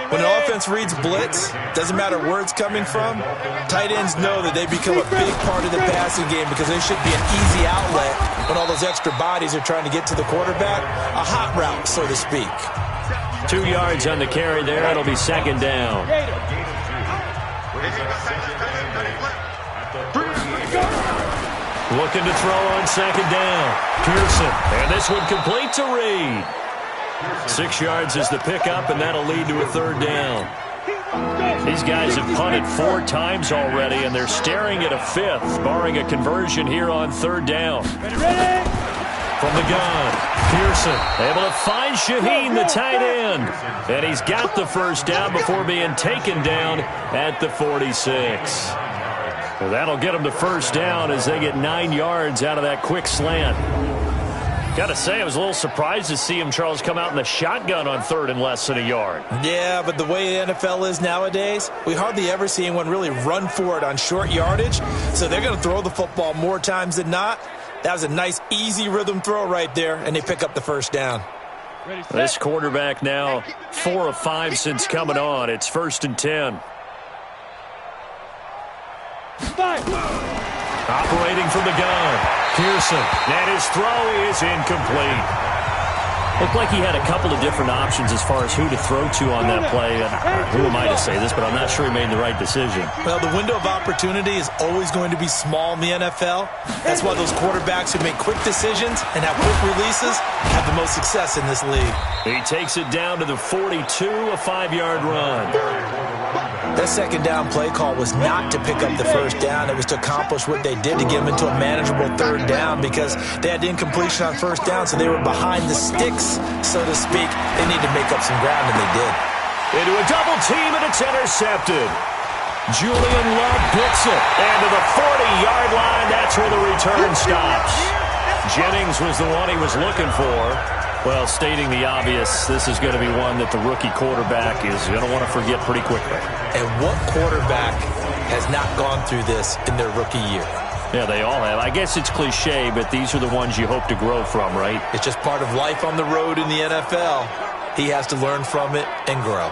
When an offense reads blitz, doesn't matter where it's coming from, tight ends know that they become a big part of the passing game because they should be an easy outlet when all those extra bodies are trying to get to the quarterback. A hot route, so to speak.
2 yards on the carry there. It'll be second down. Looking to throw on second down. Pearson. And this one complete to Reed. 6 yards is the pickup, and that'll lead to a third down. These guys have punted 4 times already, and they're staring at a 5th, barring a conversion here on third down. From the gun, Pearson able to find Shaheen, the tight end. And he's got the first down before being taken down at the 46. Well, that'll get them to first down as they get 9 yards out of that quick slant. Got to say, I was a little surprised to see him, Charles, come out in the shotgun on 3rd and less than a yard.
Yeah, but the way the NFL is nowadays, we hardly ever see anyone really run for it on short yardage. So they're going to throw the football more times than not. That was a nice, easy rhythm throw right there, and they pick up the first down.
This quarterback now 4 of 5 since coming on. It's 1st and 10. Operating from the gun, Pearson, and his throw is incomplete. Looked like he had a couple of different options as far as who to throw to on that play. Who am I to say this, but I'm not sure he made the right decision.
Well, the window of opportunity is always going to be small in the NFL. That's why those quarterbacks who make quick decisions and have quick releases have the most success in this league.
He takes it down to the 42, a 5-yard run.
That second down play call was not to pick up the first down. It was to accomplish what they did to get them into a manageable third down because they had incompletion on first down, so they were behind the sticks, so to speak. They need to make up some ground, and they did.
Into a double team, and it's intercepted. Julian Love picks it. And to the 40-yard line, that's where the return stops. Jennings was the one he was looking for. Well, stating the obvious, this is going to be one that the rookie quarterback is going to want to forget pretty quickly.
And what quarterback has not gone through this in their rookie year?
Yeah, they all have. I guess it's cliche, but these are the ones you hope to grow from, right?
It's just part of life on the road in the NFL. He has to learn from it and grow.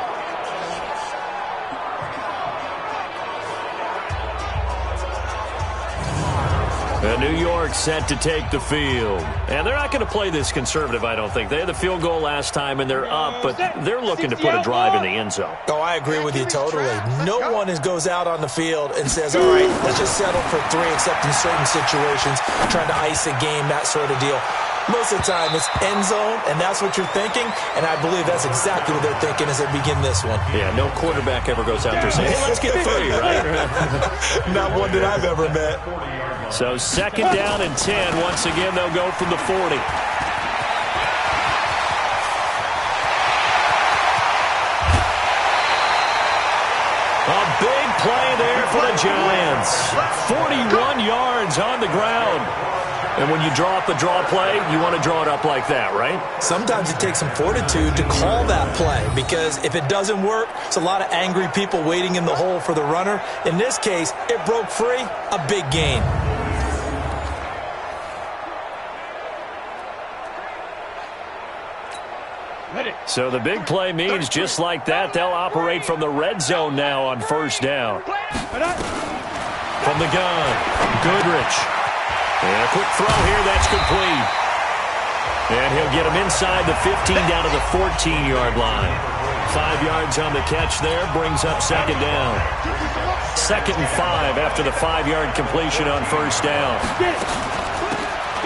New York set to take the field. And they're not going to play this conservative, I don't think. They had the field goal last time, and they're up, but they're looking to put a drive in the end zone.
Oh, I agree with you totally. No one goes out on the field and says, all right, let's just settle for 3, except in certain situations, trying to ice a game, that sort of deal. Most of the time, it's end zone, and that's what you're thinking, and I believe that's exactly what they're thinking as they begin this one.
Yeah, no quarterback ever goes out there saying, hey, let's get 3, right?
Not one that I've ever met.
So second down and 10. Once again, they'll go from the 40. A big play there for the Giants. 41 yards on the ground. And when you draw up the draw play, you want to draw it up like that, right?
Sometimes it takes some fortitude to call that play because if it doesn't work, it's a lot of angry people waiting in the hole for the runner. In this case, it broke free, a big gain.
So the big play means just like that, they'll operate from the red zone now on first down. From the gun, Goodrich. And a quick throw here, that's complete. And he'll get him inside the 15 down to the 14-yard line. 5 yards on the catch there, brings up second down. 2nd and 5 after the 5-yard completion on first down.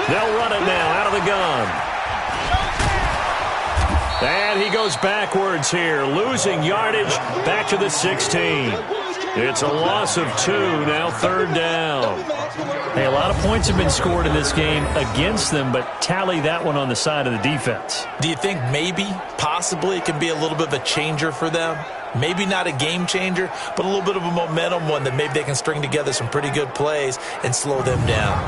They'll run it now out of the gun. And he goes backwards here, losing yardage back to the 16. It's a loss of 2, now 3rd down.
Hey, a lot of points have been scored in this game against them, but tally that one on the side of the defense.
Do you think maybe, possibly, it can be a little bit of a changer for them? Maybe not a game changer, but a little bit of a momentum one that maybe they can string together some pretty good plays and slow them down.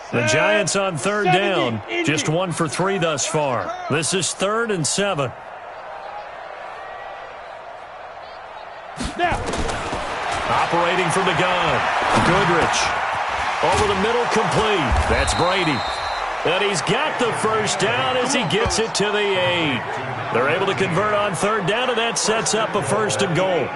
The Giants on 3rd down, just 1 for 3 thus far. This is 3rd and 7.
Operating from the gun, Goodrich. Over the middle, complete. That's Brady. And he's got the first down as he gets it to the 8. They're able to convert on 3rd down, and that sets up a 1st and goal.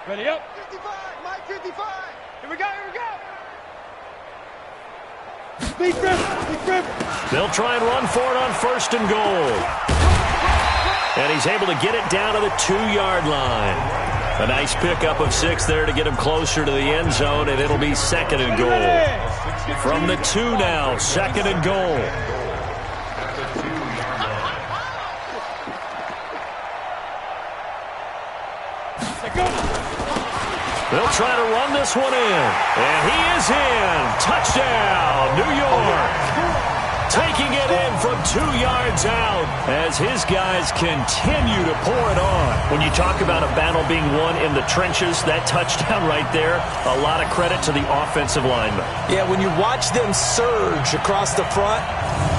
Ready up. 55, Mike 55. Here we go, here we go. Big grip.
They'll try and run for it on 1st and goal. And he's able to get it down to the 2-yard line. A nice pickup of 6 there to get him closer to the end zone, and it'll be 2nd and goal. From the 2 now, 2nd and goal. They'll try to run this one in. And he is in. Touchdown, New York. Taking it in from 2 yards out as his guys continue to pour it on. When you talk about a battle being won in the trenches, that touchdown right there, a lot of credit to the offensive linemen.
Yeah, when you watch them surge across the front,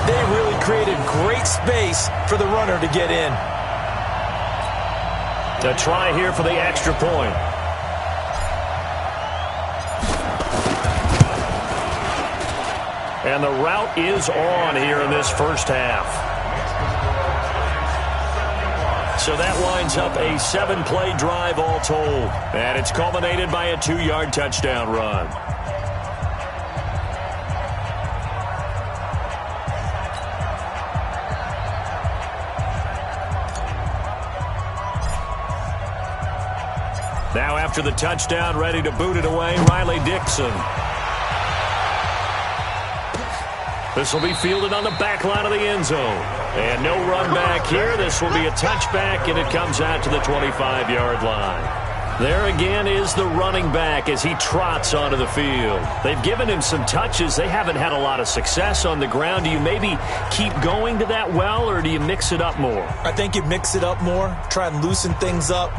they really created great space for the runner to get in.
A try here for the extra point. And the route is on here in this first half. So that lines up a 7-play drive all told. And it's culminated by a 2-yard touchdown run. Now after the touchdown, ready to boot it away, Riley Dixon. This will be fielded on the back line of the end zone. And no run back here. This will be a touchback, and it comes out to the 25-yard line. There again is the running back as he trots onto the field. They've given him some touches. They haven't had a lot of success on the ground. Do you maybe keep going to that well, or do you mix it up more?
I think you mix it up more, try and loosen things up.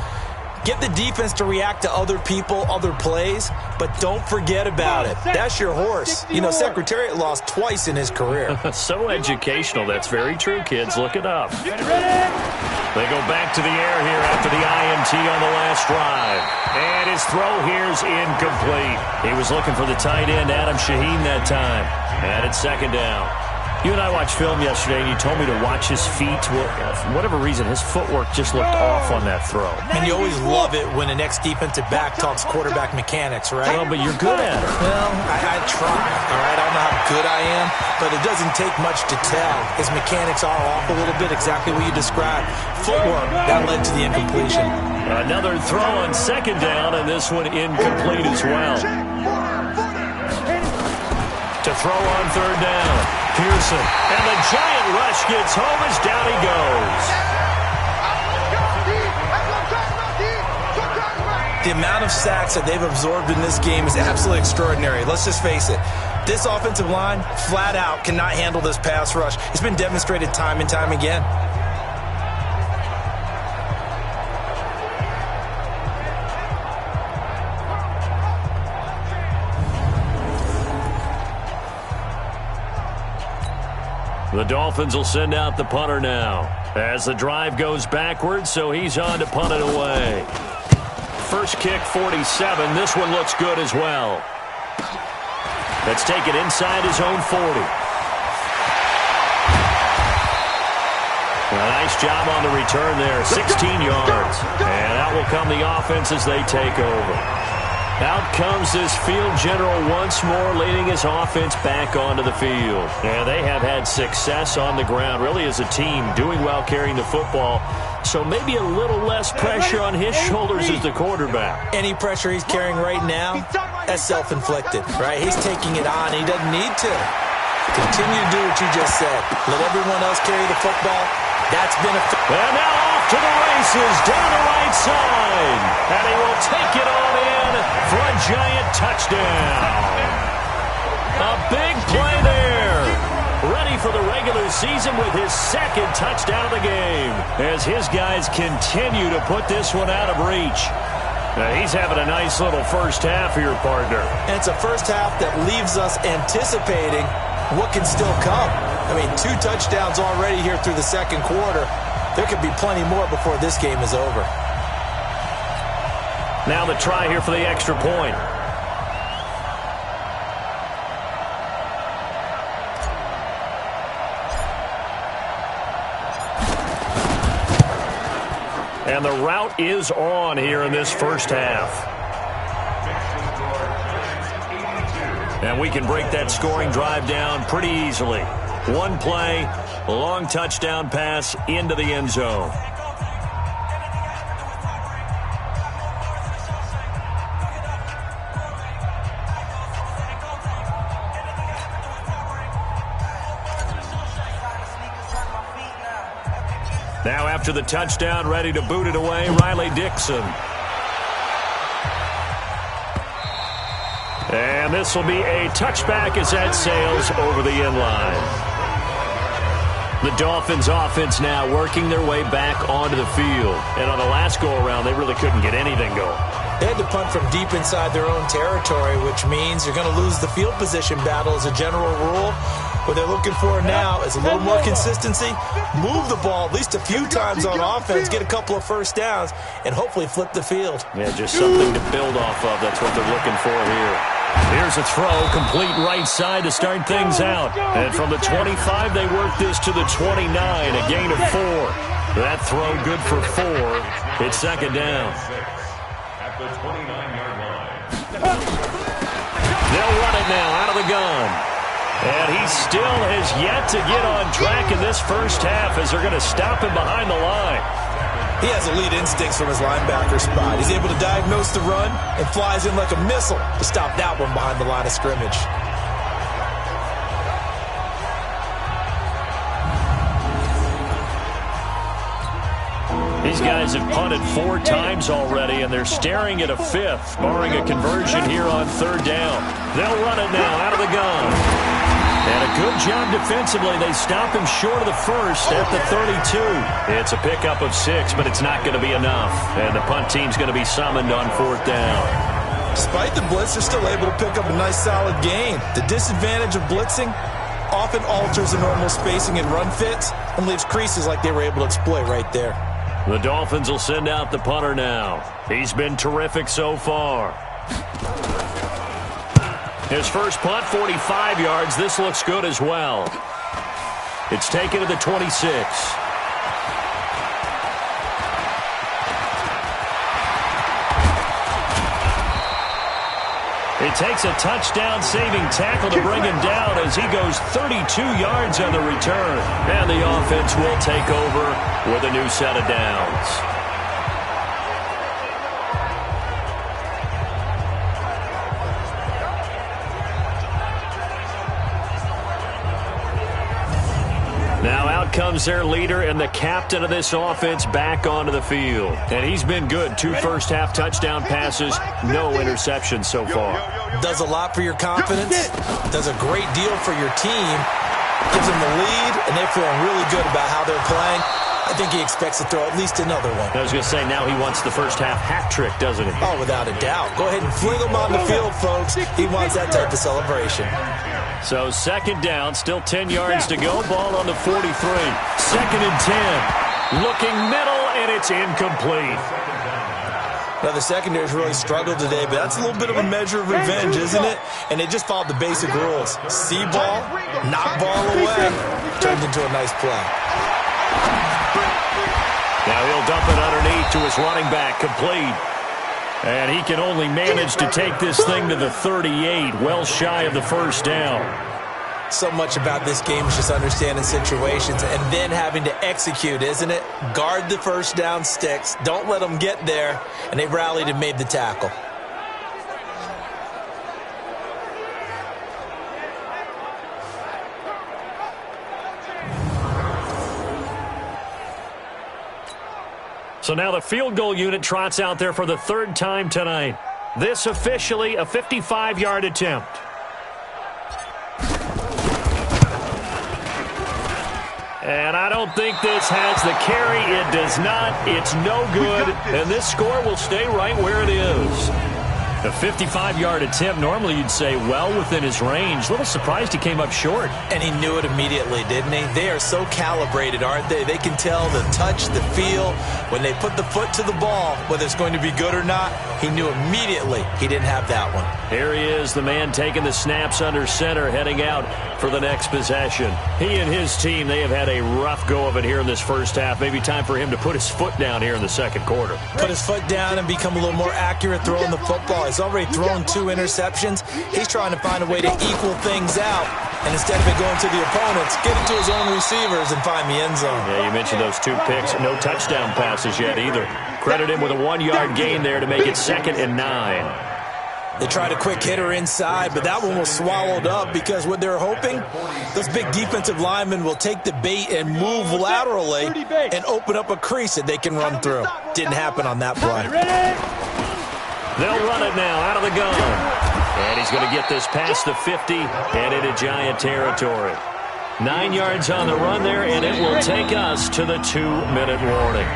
Get the defense to react to other people, other plays, but don't forget about it. That's your horse. You know, Secretariat lost twice in his career.
So educational. That's very true, kids. Look it up. They go back to the air here after the INT on the last drive. And his throw here's incomplete. He was looking for the tight end, Adam Shaheen, that time. And it's second down. You and I watched film yesterday, and you told me to watch his feet. Well, for whatever reason, his footwork just looked off on that throw.
And you always love it when an ex-defensive back talks quarterback mechanics, right?
Well, but you're good at it.
Well, I try, all right? I don't know how good I am, but it doesn't take much to tell. His mechanics are off a little bit, exactly what you described. Footwork, that led to the incompletion.
Another throw on second down, and this one incomplete as well. To throw on third down. Pearson, and the giant rush gets home as down he goes.
The amount of sacks that they've absorbed in this game is absolutely extraordinary. Let's just face it. This offensive line, flat out, cannot handle this pass rush. It's been demonstrated time and time again.
The Dolphins will send out the punter now as the drive goes backwards, so he's on to punt it away. First kick, 47. This one looks good as well. Let's take it inside his own 40. A nice job on the return there, 16 yards. And out will come the offense as they take over. Out comes this field general once more, leading his offense back onto the field. And they have had success on the ground, really as a team, doing well carrying the football. So maybe a little less pressure on his shoulders as the quarterback.
Any pressure he's carrying right now, that's self-inflicted, right? He's taking it on. He doesn't need to. Continue to do what you just said. Let everyone else carry the football. That's been a...
And now off to the races, down the right side. And he will take it on in for a giant touchdown. A big play there. Ready for the regular season with his second touchdown of the game as his guys continue to put this one out of reach. Now he's having a nice little first half here, partner.
And it's a first half that leaves us anticipating what can still come. I mean, 2 touchdowns already here through the second quarter. There could be plenty more before this game is over.
Now the try here for the extra point. And the route is on here in this first half. And we can break that scoring drive down pretty easily. One play, a long touchdown pass into the end zone. Now after the touchdown, ready to boot it away, Riley Dixon. And this will be a touchback as that sails over the end line. The Dolphins offense now working their way back onto the field. And on the last go-around, they really couldn't get anything going.
They had to punt from deep inside their own territory, which means you're going to lose the field position battle as a general rule. What they're looking for now is a little more consistency, move the ball at least a few times on offense, get a couple of first downs, and hopefully flip the field.
Yeah, just something to build off of. That's what they're looking for here. Here's a throw, complete right side to start things out. And from the 25, they work this to the 29, a gain of 4. That throw good for 4. It's second down.
At the 29-yard line.
They'll run it now out of the gun. And he still has yet to get on track in this first half as they're going to stop him behind the line.
He has elite instincts from his linebacker spot. He's able to diagnose the run and flies in like a missile to stop that one behind the line of scrimmage.
These guys have punted 4 times already, and they're staring at a 5th, barring a conversion here on third down. They'll run it now out of the gun. And a good job defensively. They stop him short of the first at the 32. It's a pickup of 6, but it's not going to be enough. And the punt team's going to be summoned on 4th down.
Despite the blitz, they're still able to pick up a nice solid gain. The disadvantage of blitzing often alters the normal spacing and run fits and leaves creases like they were able to exploit right there.
The Dolphins will send out the punter now. He's been terrific so far. His first punt, 45 yards. This looks good as well. It's taken to the 26. It takes a touchdown-saving tackle to bring him down as he goes 32 yards on the return. And the offense will take over with a new set of downs. Now out comes their leader and the captain of this offense back onto the field. And he's been good. 2 first-half touchdown passes, no interceptions so far.
Does a lot for your confidence, does a great deal for your team, gives them the lead, and they're feeling really good about how they're playing. I think he expects to throw at least another one.
I was going to say, now he wants the first-half hat trick, doesn't he?
Oh, without a doubt. Go ahead and fling him on the field, folks. He wants that type of celebration.
So second down, still 10 yards to go. Ball on the 43. Second and 10. Looking middle, and it's incomplete.
Now, the secondary's really struggled today, but that's a little bit of a measure of revenge, isn't it? And they just followed the basic rules. See ball, knock ball away. Turned into a nice play.
Now he'll dump it underneath to his running back, complete. And he can only manage to take this thing to the 38, well shy of the first down.
So much about this game is just understanding situations and then having to execute, isn't it? Guard the first down sticks. Don't let them get there. And they rallied and made the tackle.
So now the field goal unit trots out there for the 3rd time tonight. This officially a 55-yard attempt. And I don't think this has the carry. It does not. It's no good. And this score will stay right where it is. A 55-yard attempt, normally you'd say well within his range. A little surprised he came up short.
And he knew it immediately, didn't he? They are so calibrated, aren't they? They can tell the touch, the feel. When they put the foot to the ball, whether it's going to be good or not, he knew immediately he didn't have that one.
Here he is, the man taking the snaps under center, heading out for the next possession. He and his team, they have had a rough go of it here in this first half. Maybe time for him to put his foot down here in the second quarter.
Put his foot down and become a little more accurate throwing the football. He's already thrown 2 interceptions. He's trying to find a way to equal things out. And instead of it going to the opponents, get it to his own receivers and find the end zone.
Yeah, you mentioned those 2 picks. No touchdown passes yet either. Credit him with a 1-yard gain there to make it 2nd and 9.
They tried a quick hitter inside, but that one was swallowed up because what they're hoping, those big defensive linemen will take the bait and move laterally and open up a crease that they can run through. Didn't happen on that play.
They'll run it now out of the gun. And he's going to get this past the 50 and into Giant territory. 9 yards on the run there, and it will take us to the 2-minute warning.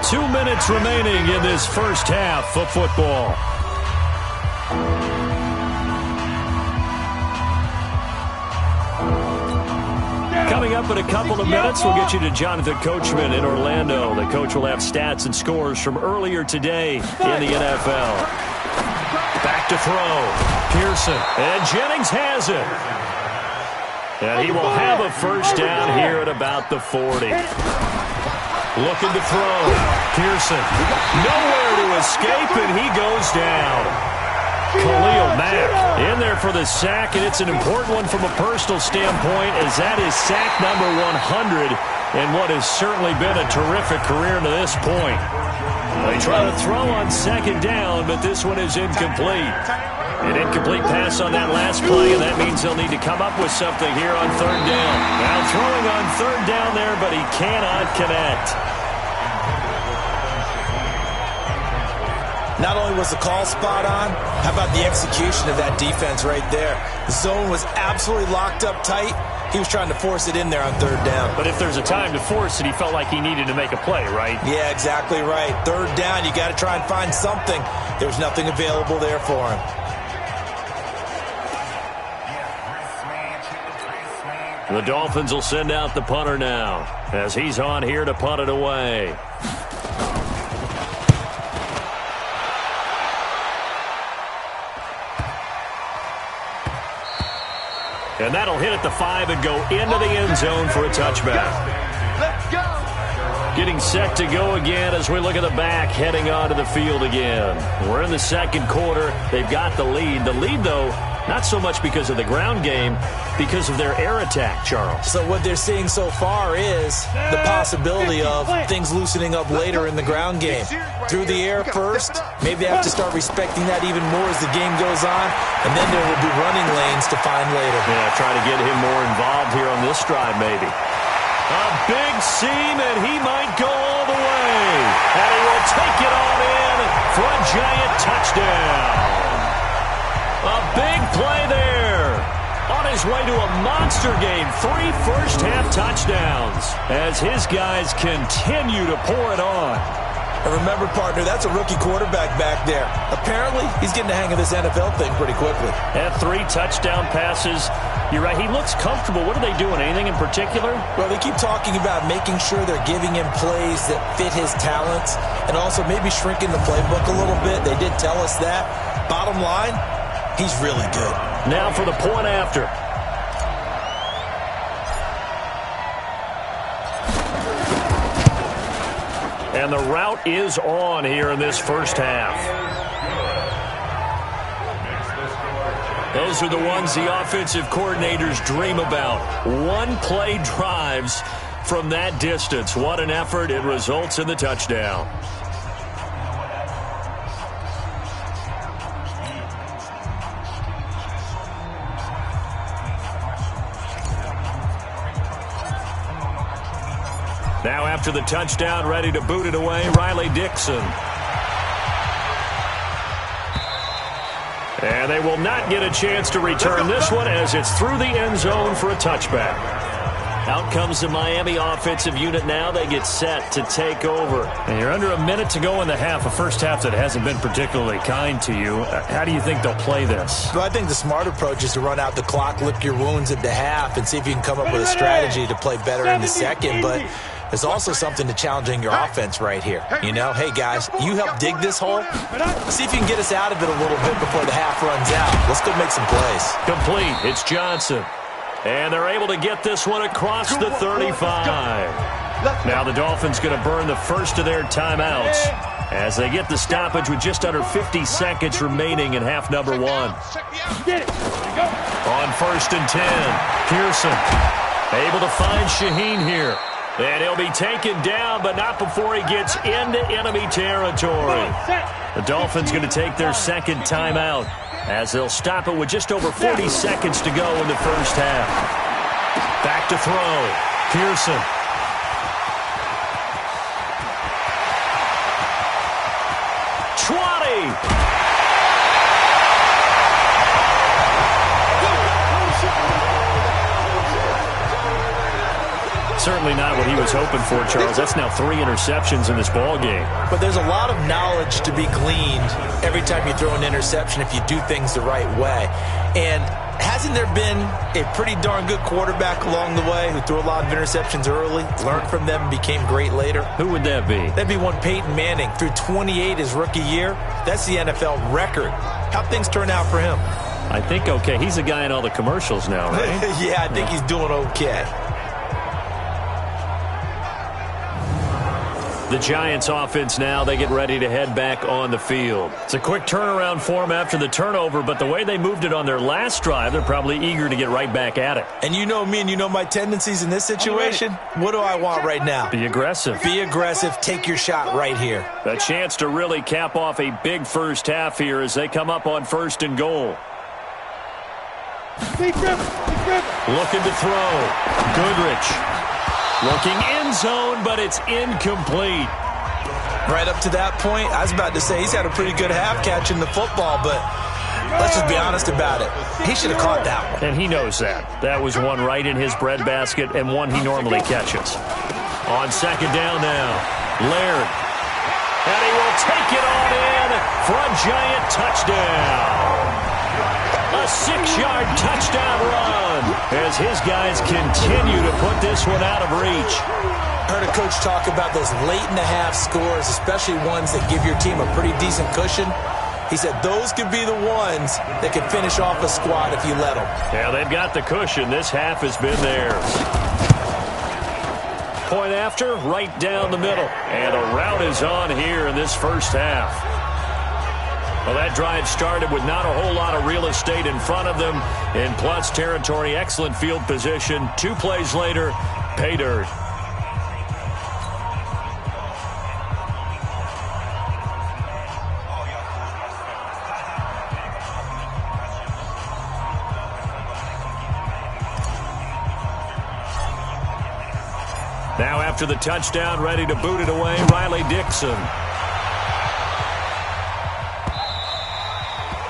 2 minutes remaining in this first half of football. Coming up in a couple of minutes, we'll get you to Jonathan Coachman in Orlando. The coach will have stats and scores from earlier today in the NFL. Back to throw. Pearson. And Jennings has it. And he will have a first down here at about the 40. Looking to throw. Pearson. Nowhere to escape, and he goes down. Khalil Mack in there for the sack, and it's an important one from a personal standpoint, as that is sack number 100 in what has certainly been a terrific career to this point. They try to throw on second down, but this one is incomplete. An incomplete pass on that last play, and that means they'll need to come up with something here on third down. Now throwing on third down there, but he cannot connect.
Not only was the call spot on, how about the execution of that defense right there? The zone was absolutely locked up tight. He was trying to force it in there on third down.
But if there's a time to force it, he felt like he needed to make a play, right?
Yeah, exactly right. Third down, you got to try and find something. There's nothing available there for him.
The Dolphins will send out the punter now, as he's on here to punt it away. And that'll hit at the 5 and go into the end zone for a touchback.
Let's go.
Getting set to go again as we look at the back, heading onto the field again. We're in the second quarter. They've got the lead. The lead, though, not so much because of the ground game, because of their air attack, Charles.
So what they're seeing so far is the possibility of things loosening up later in the ground game. Through the air first, maybe they have to start respecting that even more as the game goes on, and then there will be running lanes to find later.
Yeah, try to get him more involved here on this drive, maybe. A big seam, and he might go all the way. And he will take it on in for a giant touchdown. A big play there. On his way to a monster game, 3 first-half touchdowns as his guys continue to pour it on.
And remember, partner, that's a rookie quarterback back there. Apparently, he's getting the hang of this NFL thing pretty quickly.
Had 3 touchdown passes. You're right, he looks comfortable. What are they doing? Anything in particular?
Well, they keep talking about making sure they're giving him plays that fit his talents and also maybe shrinking the playbook a little bit. They did tell us that. Bottom line, he's really good.
Now for the point after. And the route is on here in this first half. Those are the ones the offensive coordinators dream about. One-play drives from that distance. What an effort. It results in the touchdown. Now after the touchdown, ready to boot it away, Riley Dixon. And they will not get a chance to return this one as it's through the end zone for a touchback. Out comes the Miami offensive unit now. They get set to take over.
And you're under a minute to go in the half, a first half that hasn't been particularly kind to you. How do you think they'll play this?
Well, I think the smart approach is to run out the clock, lick your wounds at the half, and see if you can come up with a strategy to play better in the second. But there's also something to challenging your offense right here. You know, hey, guys, you help dig this hole. See if you can get us out of it a little bit before the half runs out. Let's go make some plays.
Complete. It's Johnson. And they're able to get this one across the 35. Now the Dolphins going to burn the first of their timeouts as they get the stoppage with just under 50 seconds remaining in half number 1. On first and 10, Pearson able to find Shaheen here. And he'll be taken down, but not before he gets into enemy territory. The Dolphins going to take their second timeout as they'll stop it with just over 40 seconds to go in the first half. Back to throw. Pearson. certainly not what he was hoping for, Charles. That's now 3 interceptions in this ball game.
But there's a lot of knowledge to be gleaned every time you throw an interception if you do things the right way. And hasn't there been a pretty darn good quarterback along the way who threw a lot of interceptions early, learned from them, and became great later?
Who would that be?
That'd be one Peyton Manning. Threw 28 his rookie year. That's the NFL record. How'd things turn out for him?
I think okay. He's a guy in all the commercials now, right?
Yeah, I think he's doing okay.
The Giants offense now, they get ready to head back on the field. It's a quick turnaround for them after the turnover, but the way they moved it on their last drive, they're probably eager to get right back at it.
And you know me and you know my tendencies in this situation. What do I want right now?
Be aggressive.
Be aggressive. Take your shot right here.
A chance to really cap off a big first half here as they come up on 1st and goal.
Looking
to throw. Goodrich. Looking end zone, but it's incomplete.
Right up to that point, I was about to say he's had a pretty good half catching the football, but let's just be honest about it. He should have caught that one.
And he knows that. That was one right in his breadbasket and one he normally catches. On 2nd down now, Laird. And he will take it on in for a Giant touchdown. A 6-yard touchdown run as his guys continue to put this one out of reach.
Heard a coach talk about those late-in-the-half scores, especially ones that give your team a pretty decent cushion. He said those could be the ones that could finish off a squad if you let them.
Yeah, they've got the cushion. This half has been theirs. Point after, right down the middle. And a rout is on here in this first half. Well, that drive started with not a whole lot of real estate in front of them. In plus territory, excellent field position. 2 plays later, pay dirt. Now after the touchdown, ready to boot it away, Riley Dixon.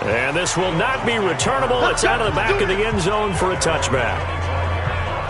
And this will not be returnable. It's out of the back of the end zone for a touchback.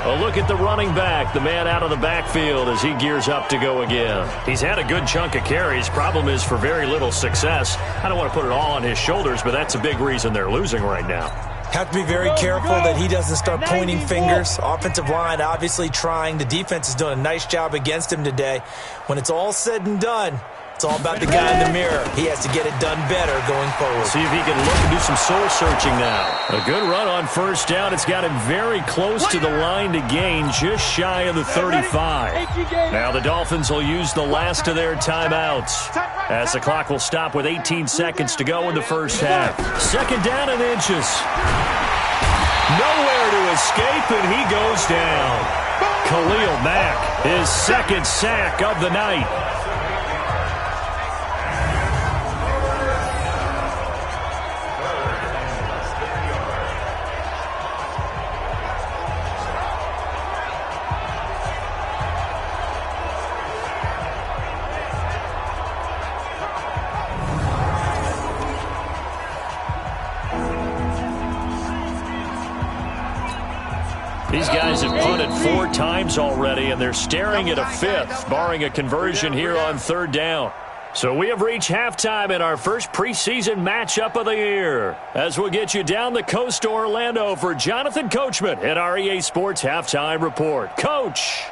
A look at the running back, the man out of the backfield as he gears up to go again. He's had a good chunk of carries. Problem is for very little success. I don't want to put it all on his shoulders, but that's a big reason they're losing right now.
Have to be very careful that he doesn't start pointing fingers. Offensive line obviously trying. The defense is doing a nice job against him today. When it's all said and done, it's all about the guy in the mirror. He has to get it done better going forward.
See if he can look and do some soul-searching now. A good run on 1st down. It's got him very close to the line to gain, just shy of the 35. Now the Dolphins will use the last of their timeouts as the clock will stop with 18 seconds to go in the first half. 2nd down and inches. Nowhere to escape, and he goes down. Khalil Mack, his 2nd sack of the night. These guys have punted 4 times already, and they're staring at a 5th, barring a conversion here on 3rd down. So we have reached halftime in our first preseason matchup of the year. As we'll get you down the coast to Orlando for Jonathan Coachman at our EA Sports Halftime Report. Coach!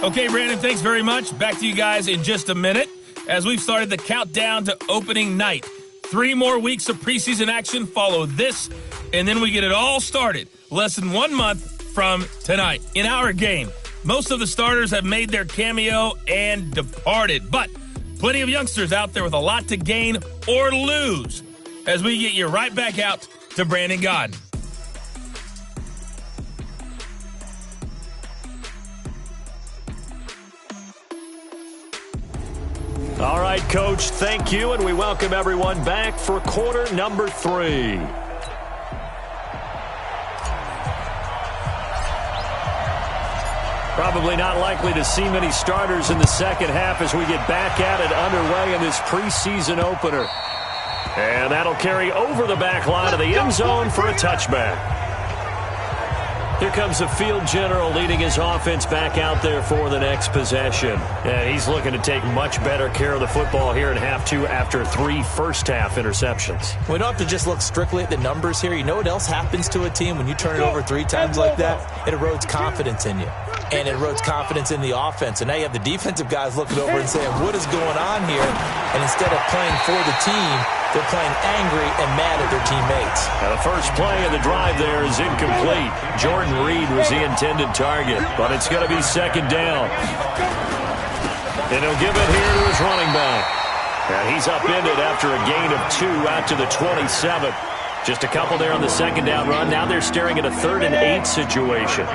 Okay, Brandon, thanks very much. Back to you guys in just a minute as we've started the countdown to opening night. 3 more weeks of preseason action follow this, and then we get it all started. Less than 1 month from tonight. In our game, most of the starters have made their cameo and departed, but plenty of youngsters out there with a lot to gain or lose as we get you right back out to Brandon Godden.
All right, Coach, thank you, and we welcome everyone back for quarter number 3. Probably not likely to see many starters in the second half as we get back at it underway in this preseason opener. And that'll carry over the back line of the end zone for a touchback. Here comes the field general leading his offense back out there for the next possession. And he's looking to take much better care of the football here in half two after 3 first-half interceptions.
We don't have to just look strictly at the numbers here. You know what else happens to a team when you turn it over 3 times like that? It erodes confidence in you. And it erodes confidence in the offense. And now you have the defensive guys looking over and saying, what is going on here? And instead of playing for the team, they're playing angry and mad at their teammates.
Now the first play of the drive there is incomplete. Jordan Reed was the intended target, but it's going to be second down. And he'll give it here to his running back. And he's upended after a gain of 2 out to the 27. Just a couple there on the second down run. Now they're staring at a 3rd and 8 situation.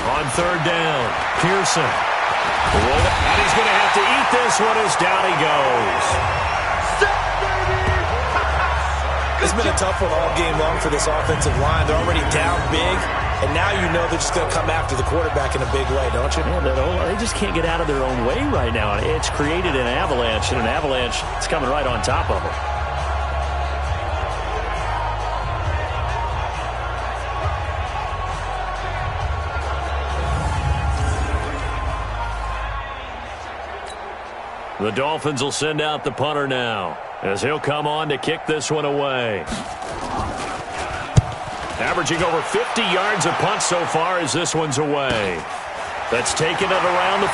On 3rd down, Pearson. And he's going to have to eat this one as down he goes.
It's been a tough one all game long for this offensive line. They're already down big, and now you know they're just going to come after the quarterback in a big way, don't you?
Yeah, they just can't get out of their own way right now. It's created an avalanche, and an avalanche is coming right on top of them. The Dolphins will send out the punter now, as he'll come on to kick this one away. Averaging over 50 yards a punt so far as this one's away. That's taken at around the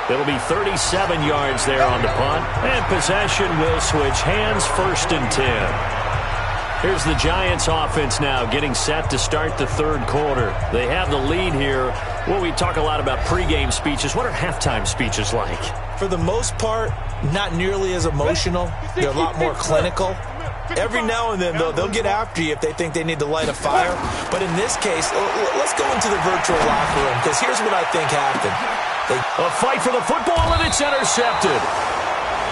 40. It'll be 37 yards there on the punt, and possession will switch hands, 1st and 10. Here's the Giants offense now getting set to start the 3rd quarter. They have the lead here. Well, we talk a lot about pregame speeches. What are halftime speeches like?
For the most part, not nearly as emotional. They're a lot more clinical. Every now and then, though, they'll get after you if they think they need to light a fire. But in this case, let's go into the virtual locker room, because here's what I think happened.
A fight for the football, and it's intercepted.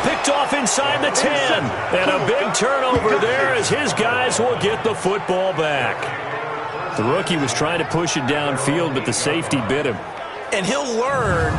Picked off inside the 10. And a big turnover there as his guys will get the football back. The rookie was trying to push it downfield, but the safety bit him.
And he'll learn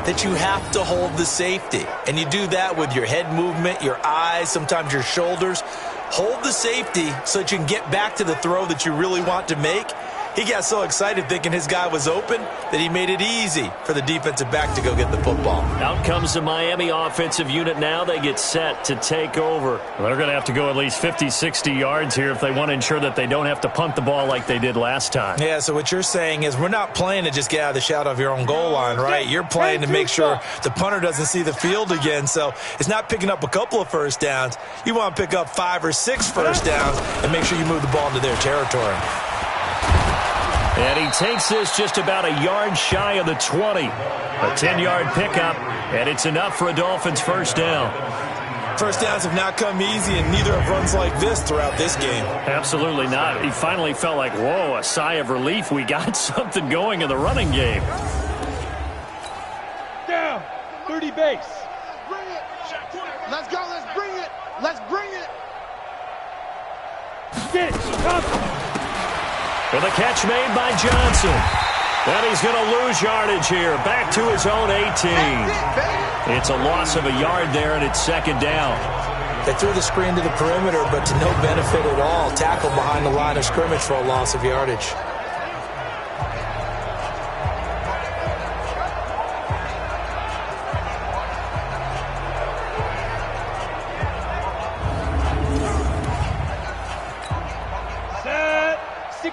that you have to hold the safety. And you do that with your head movement, your eyes, sometimes your shoulders. Hold the safety so that you can get back to the throw that you really want to make. He got so excited thinking his guy was open that he made it easy for the defensive back to go get the football.
Out comes the Miami offensive unit now. They get set to take over. Well, they're going to have to go at least 50, 60 yards here if they want to ensure that they don't have to punt the ball like they did last time.
Yeah, so what you're saying is we're not playing to just get out of the shadow of your own goal line, right? You're playing to make sure the punter doesn't see the field again. So it's not picking up a couple of first downs. You want to pick up 5 or 6 first downs and make sure you move the ball into their territory.
And he takes this just about a yard shy of the 20. A 10-yard pickup, and it's enough for a Dolphins first down.
First downs have not come easy, and neither have runs like this throughout this game.
Absolutely not. He finally felt like, whoa, a sigh of relief. We got something going in the running game.
Down, 30 base. Bring it. Let's go. Let's bring it. Let's bring it. Get it. Come.
With a catch made by Johnson. And he's going to lose yardage here. Back to his own 18. It's a loss of a yard there, and it's second down.
They threw the screen to the perimeter, but to no benefit at all. Tackle behind the line of scrimmage for a loss of yardage.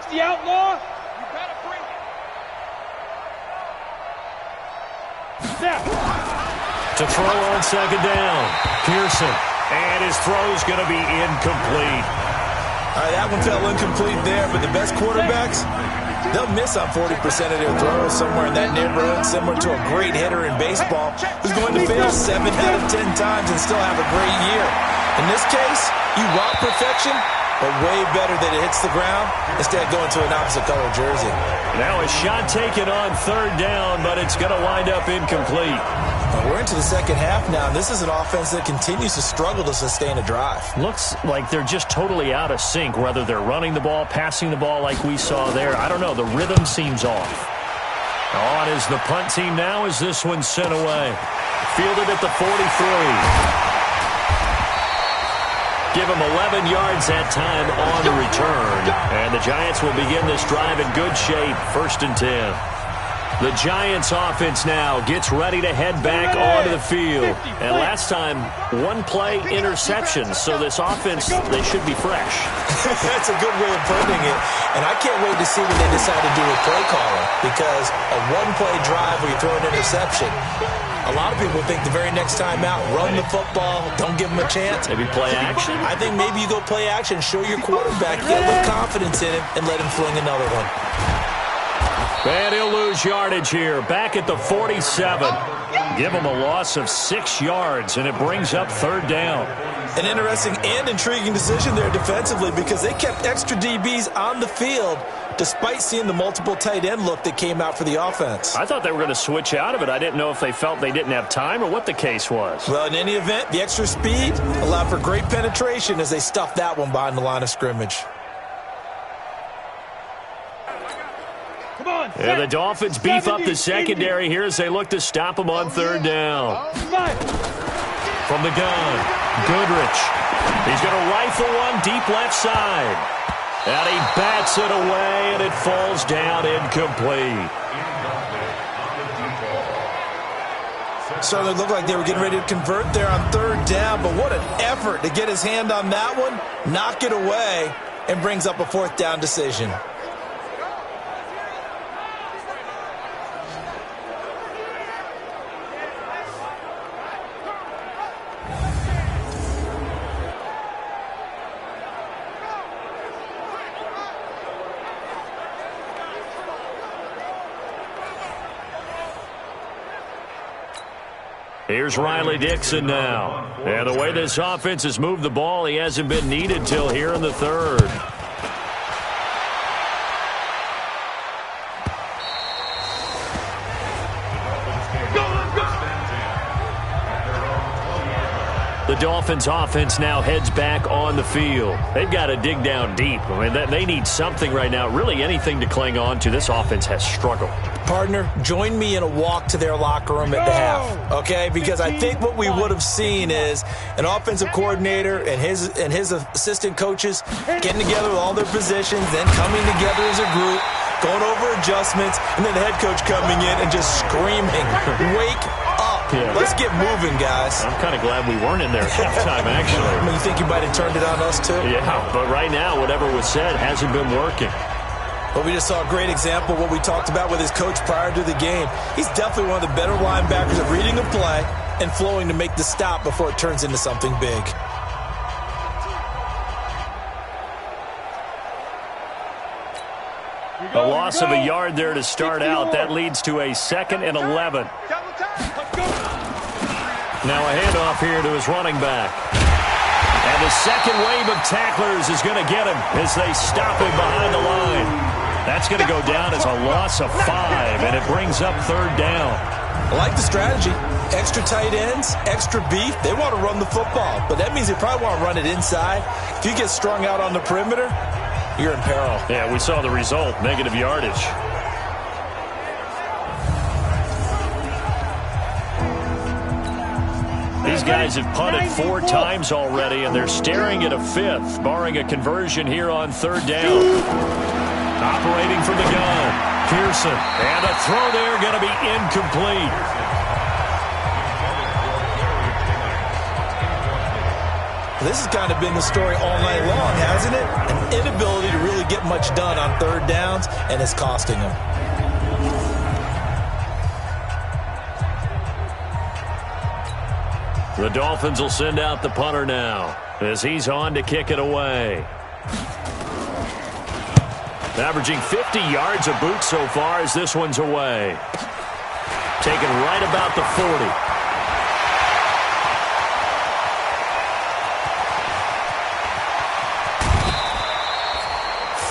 The outlaw. You gotta bring it. Snap.
To throw on second down. Pearson. And his throw's going to be incomplete.
All right, that one fell incomplete there, but the best quarterbacks, they'll miss on 40% of their throws somewhere in that neighborhood, similar to a great hitter in baseball who's going to fail 7 out of 10 times and still have a great year. In this case, you want perfection, but way better that it hits the ground instead of going to an opposite color jersey.
Now a shot taken on third down, but it's going to wind up incomplete.
Well, we're into the second half now, and this is an offense that continues to struggle to sustain a drive.
Looks like they're just totally out of sync, whether they're running the ball, passing the ball like we saw there. I don't know. The rhythm seems off. On is the punt team now as this one's sent away. Fielded at the 43. Give him 11 yards that time on the return. And the Giants will begin this drive in good shape. 1st and 10. The Giants offense now gets ready to head back onto the field. And last time, one-play interception. So this offense, they should be fresh.
That's a good way of putting it. And I can't wait to see what they decide to do with play calling. Because a one-play drive where you throw an interception, a lot of people think the very next time out, run the football, don't give them a chance.
Maybe play action?
I think maybe you go play action, show your quarterback, get a little confidence in him, and let him fling another one.
And he'll lose yardage here. Back at the 47. Give him a loss of 6 yards, and it brings up 3rd down.
An interesting and intriguing decision there defensively because they kept extra DBs on the field despite seeing the multiple tight end look that came out for the offense.
I thought they were going to switch out of it. I didn't know if they felt they didn't have time or what the case was.
Well, in any event, the extra speed allowed for great penetration as they stuffed that one behind the line of scrimmage.
And the Dolphins beef up the secondary here as they look to stop him on 3rd down. From the gun, Goodrich. He's going to rifle one deep left side. And he bats it away, and it falls down incomplete.
Certainly looked like they were getting ready to convert there on 3rd down, but what an effort to get his hand on that one, knock it away, and brings up a 4th down decision.
Here's Riley Dixon now. And the way this offense has moved the ball, he hasn't been needed till here in the 3rd. The Dolphins offense now heads back on the field. They've got to dig down deep. I mean, they need something right now, really anything to cling on to. This offense has struggled.
Partner, join me in a walk to their locker room at the half, okay? Because I think what we would have seen is an offensive coordinator and his assistant coaches getting together with all their positions, then coming together as a group, going over adjustments, and then the head coach coming in and just screaming, wake up. Yeah. Let's get moving, guys.
I'm kind of glad we weren't in there at halftime, actually.
I mean, you think you might have turned it on us, too?
Yeah, but right now, whatever was said hasn't been working.
But we just saw a great example of what we talked about with his coach prior to the game. He's definitely one of the better linebackers at reading a play and flowing to make the stop before it turns into something big.
A loss of a yard there to start out. That leads to a 2nd and 11. Now a handoff here to his running back. And the second wave of tacklers is going to get him as they stop him behind the line. That's going to go down as a loss of 5, and it brings up 3rd down.
I like the strategy. Extra tight ends, extra beef. They want to run the football, but that means they probably want to run it inside. If you get strung out on the perimeter, you're in peril.
Yeah, we saw the result, negative yardage. These guys have punted 4 times already, and they're staring at a 5th, barring a conversion here on 3rd down. Operating from the gun, Pearson. And a throw there going to be incomplete.
This has kind of been the story all night long, hasn't it? An inability to really get much done on 3rd downs, and it's costing them.
The Dolphins will send out the punter now as he's on to kick it away. Averaging 50 yards a boot so far as this one's away. Taken right about the 40.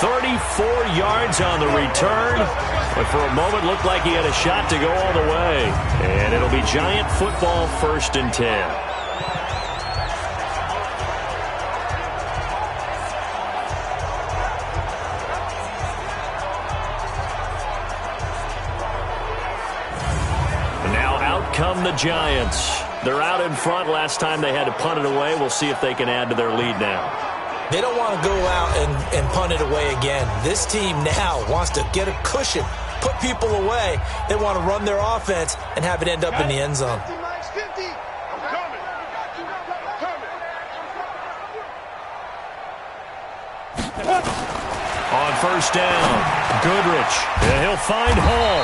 34 yards on the return, but for a moment looked like he had a shot to go all the way. And it'll be Giant football, 1st and 10. come the Giants. They're out in front. Last time they had to punt it away. We'll see if they can add to their lead now.
They don't want to go out and punt it away again. This team now wants to get a cushion, put people away. They want to run their offense and have it end up in the end zone.
On first down, Goodrich, and he'll find Hall.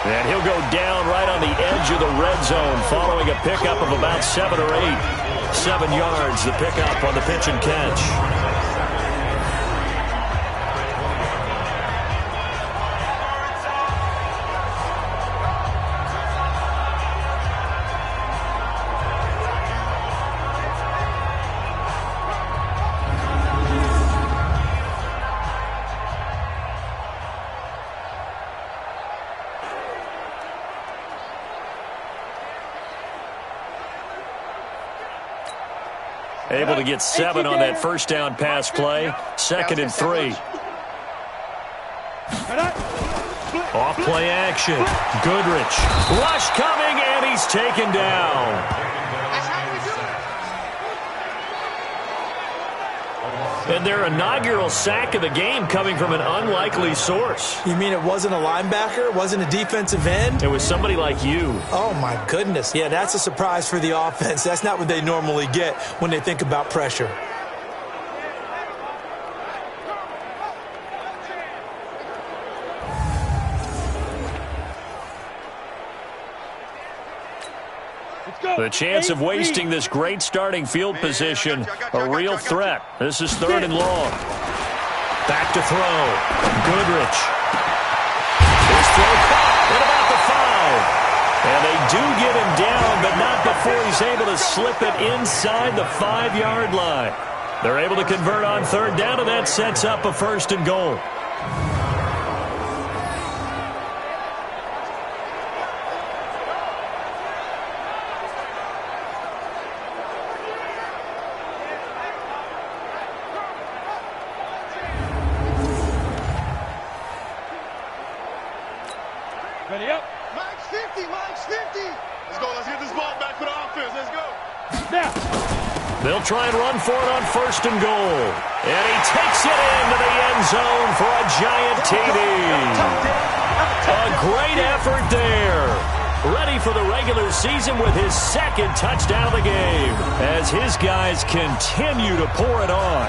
And he'll go down right on the edge of the red zone following a pickup of about 7 or 8. 7 yards, the pickup on the pitch and catch. Able to get 7 on that first down pass play. 2nd and 3. Off play action. Goodrich. Rush coming, and he's taken down. And their inaugural sack of the game coming from an unlikely source.
You mean it wasn't a linebacker? It wasn't a defensive end?
It was somebody like you.
Oh, my goodness. Yeah, that's a surprise for the offense. That's not what they normally get when they think about pressure.
The chance of wasting this great starting field position, a real threat. This is 3rd and long. Back to throw. Goodrich. His throw caught at about the 5. And they do get him down, but not before he's able to slip it inside the 5-yard line. They're able to convert on 3rd down, and that sets up a 1st and goal.
Ready up. Mike's 50. Mike's 50. Let's go. Let's get this ball back for the offense. Let's go. Now.
They'll try and run for it on 1st and goal. And he takes it into the end zone for a giant TD. A great effort there. Ready for the regular season with his 2nd touchdown of the game as his guys continue to pour it on.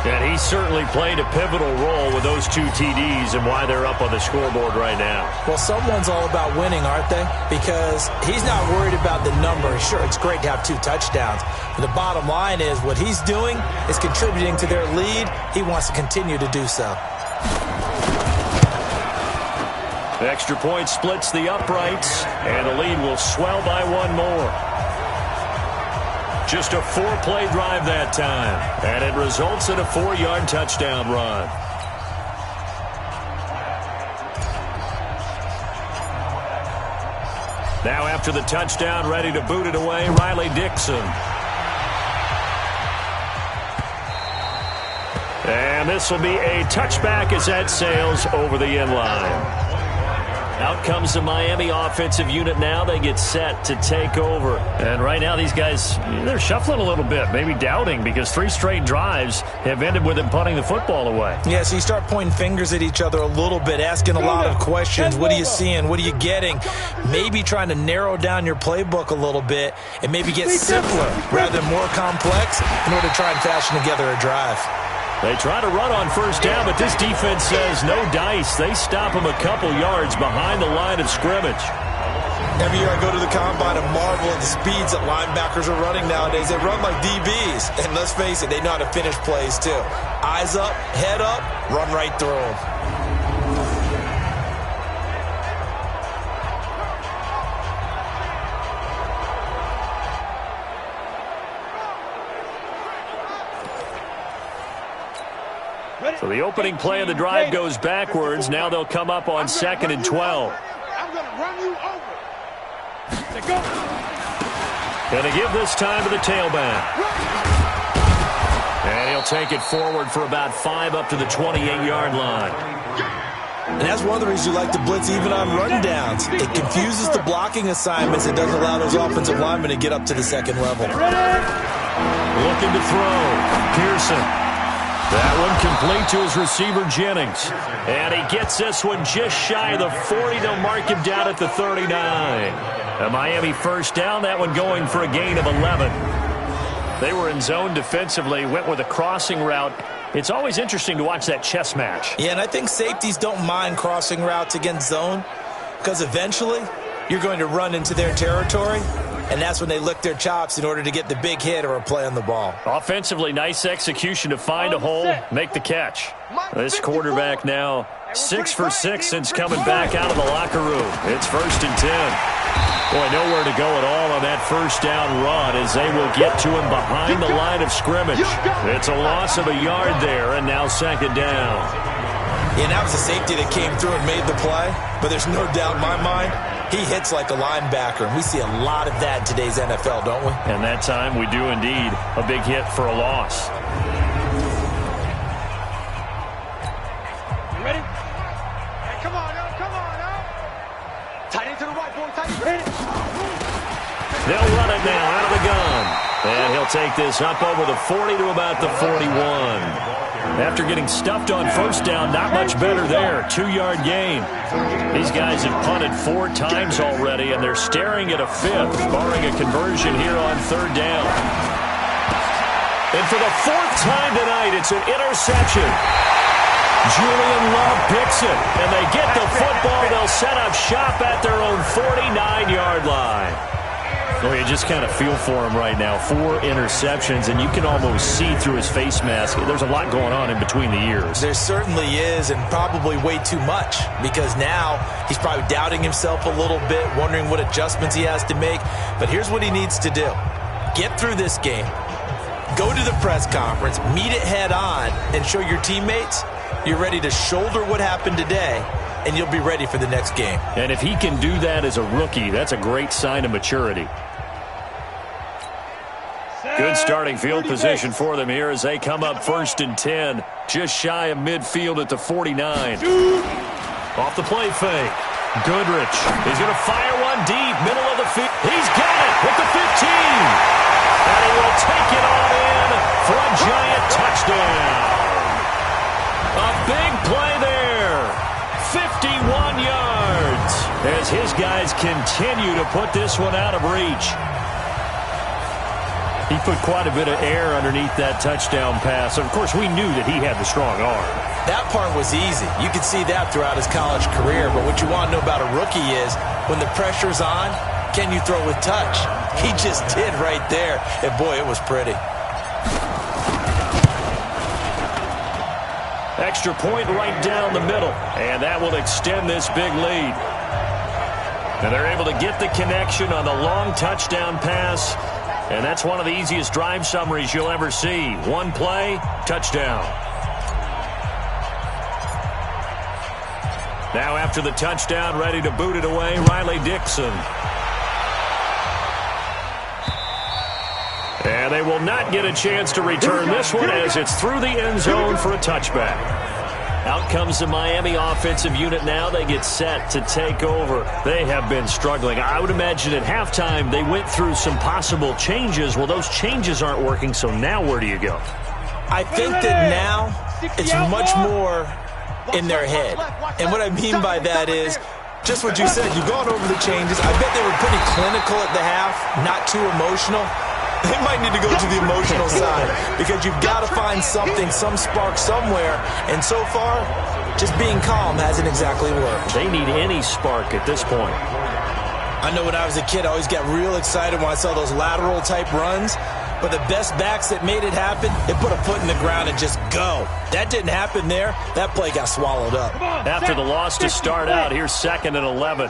And he certainly played a pivotal role with those 2 TDs and why they're up on the scoreboard right now.
Well, someone's all about winning, aren't they? Because he's not worried about the number. Sure, it's great to have 2 touchdowns. But the bottom line is what he's doing is contributing to their lead. He wants to continue to do so.
The extra point splits the uprights, and the lead will swell by 1 more. Just a 4-play drive that time, and it results in a 4-yard touchdown run. Now after the touchdown, ready to boot it away, Riley Dixon. And this will be a touchback as that sails over the end line. Out comes the Miami offensive unit now. They get set to take over. And right now these guys, they're shuffling a little bit, maybe doubting, because 3 straight drives have ended with them punting the football away.
Yeah, so you start pointing fingers at each other a little bit, asking a lot of questions. What are you seeing? What are you getting? Maybe trying to narrow down your playbook a little bit and maybe get simpler rather than more complex in order to try and fashion together a drive.
They try to run on 1st down, but this defense says no dice. They stop them a couple yards behind the line of scrimmage.
Every year I go to the combine and marvel at the speeds that linebackers are running nowadays. They run like DBs. And let's face it, they know how to finish plays too. Eyes up, head up, run right through them.
So the opening play of the drive goes backwards. Now they'll come up on 2nd and 12.
I'm going to run you over. Let's go.
Going to give this time to the tailback. And he'll take it forward for about 5 up to the 28-yard line.
And that's one of the reasons you like to blitz even on rundowns. It confuses the blocking assignments. It doesn't allow those offensive linemen to get up to the second level.
Looking to throw. Pearson. That one complete to his receiver, Jennings. And he gets this one just shy of the 40. They'll mark him down at the 39. A Miami first down. That one going for a gain of 11. They were in zone defensively, went with a crossing route. It's always interesting to watch that chess match.
Yeah, and I think safeties don't mind crossing routes against zone because eventually you're going to run into their territory, and that's when they lick their chops in order to get the big hit or a play on the ball.
Offensively, nice execution to find a hole, make the catch. This quarterback now 6 for 6 since coming back out of the locker room. It's 1st and 10. Boy, nowhere to go at all on that first down run as they will get to him behind the line of scrimmage. It's a loss of a yard there, and now 2nd down.
Yeah, and that was a safety that came through and made the play, but there's no doubt in my mind he hits like a linebacker, and we see a lot of that in today's NFL, don't we?
And that time we do indeed. A big hit for a loss.
You ready? Hey, come on now, come on now. Tight end to the right, boy, tight end.
They'll run it now out of the gun. And he'll take this up over the 40 to about the 41. After getting stuffed on first down, not much better there. 2-yard gain. These guys have punted 4 times already, and they're staring at a 5th, barring a conversion here on 3rd down. And for the 4th time tonight, it's an interception. Julian Love picks it, and they get the football. They'll set up shop at their own 49-yard line. Well, you just kind of feel for him right now. 4 interceptions, and you can almost see through his face mask. There's a lot going on in between the ears.
There certainly is, and probably way too much, because now he's probably doubting himself a little bit, wondering what adjustments he has to make. But here's what he needs to do. Get through this game. Go to the press conference, meet it head on, and show your teammates you're ready to shoulder what happened today, and you'll be ready for the next game.
And if he can do that as a rookie, that's a great sign of maturity. Good starting field position for them here as they come up 1st and 10, just shy of midfield at the 49. Off the play fake. Goodrich. He's going to fire one deep, middle of the field. He's got it with the 15. And he will take it on in for a giant touchdown. A big play there. 51 yards as his guys continue to put this one out of reach. He put quite a bit of air underneath that touchdown pass. Of course, we knew that he had the strong arm.
That part was easy. You could see that throughout his college career. But what you want to know about a rookie is when the pressure's on, can you throw with touch? He just did right there. And, boy, it was pretty.
Extra point right down the middle. And that will extend this big lead. And they're able to get the connection on the long touchdown pass. And that's one of the easiest drive summaries you'll ever see. One play, touchdown. Now after the touchdown, ready to boot it away, Riley Dixon. And they will not get a chance to return this one as it's through the end zone for a touchback. Out comes the Miami offensive unit now. They get set to take over. They have been struggling. I would imagine at halftime they went through some possible changes. Well, those changes aren't working, so now where do you go?
I think that now it's much more in their head. And what I mean by that is just what you said. You've gone over the changes. I bet they were pretty clinical at the half, not too emotional. They might need to go to the emotional side because you've got to find something, some spark somewhere. And so far, just being calm hasn't exactly worked.
They need any spark at this point.
I know when I was a kid, I always got real excited when I saw those lateral type runs. But the best backs that made it happen, they put a foot in the ground and just go. That didn't happen there. That play got swallowed up.
After the loss to start out, here's 2nd and 11.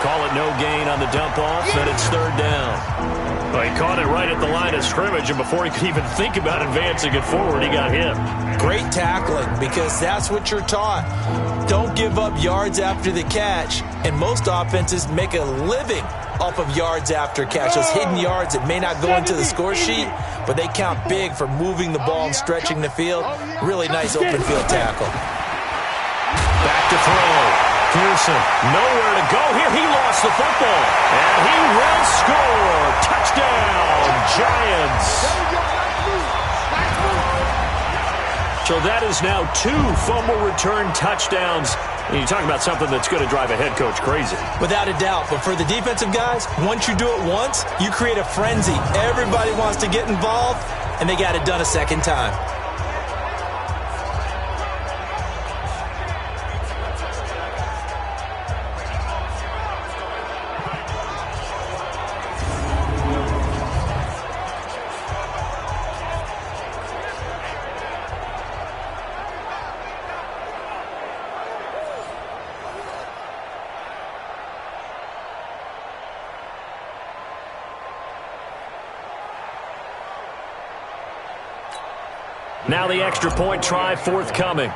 Call it no gain on the dump off, and it's 3rd down. Well, he caught it right at the line of scrimmage, and before he could even think about advancing it forward, he got hit.
Great tackling, because that's what you're taught. Don't give up yards after the catch, and most offenses make a living off of yards after catch. Those hidden yards that may not go into the score sheet, but they count big for moving the ball and stretching the field. Really nice open field tackle.
Back to throw. Pearson, nowhere to go here. He lost the football, and he will score. Touchdown, Giants. So that is now 2 fumble return touchdowns. And you talk about something that's going to drive a head coach crazy.
Without a doubt. But for the defensive guys, once you do it once, you create a frenzy. Everybody wants to get involved, and they got it done a second time.
Now the extra point try forthcoming.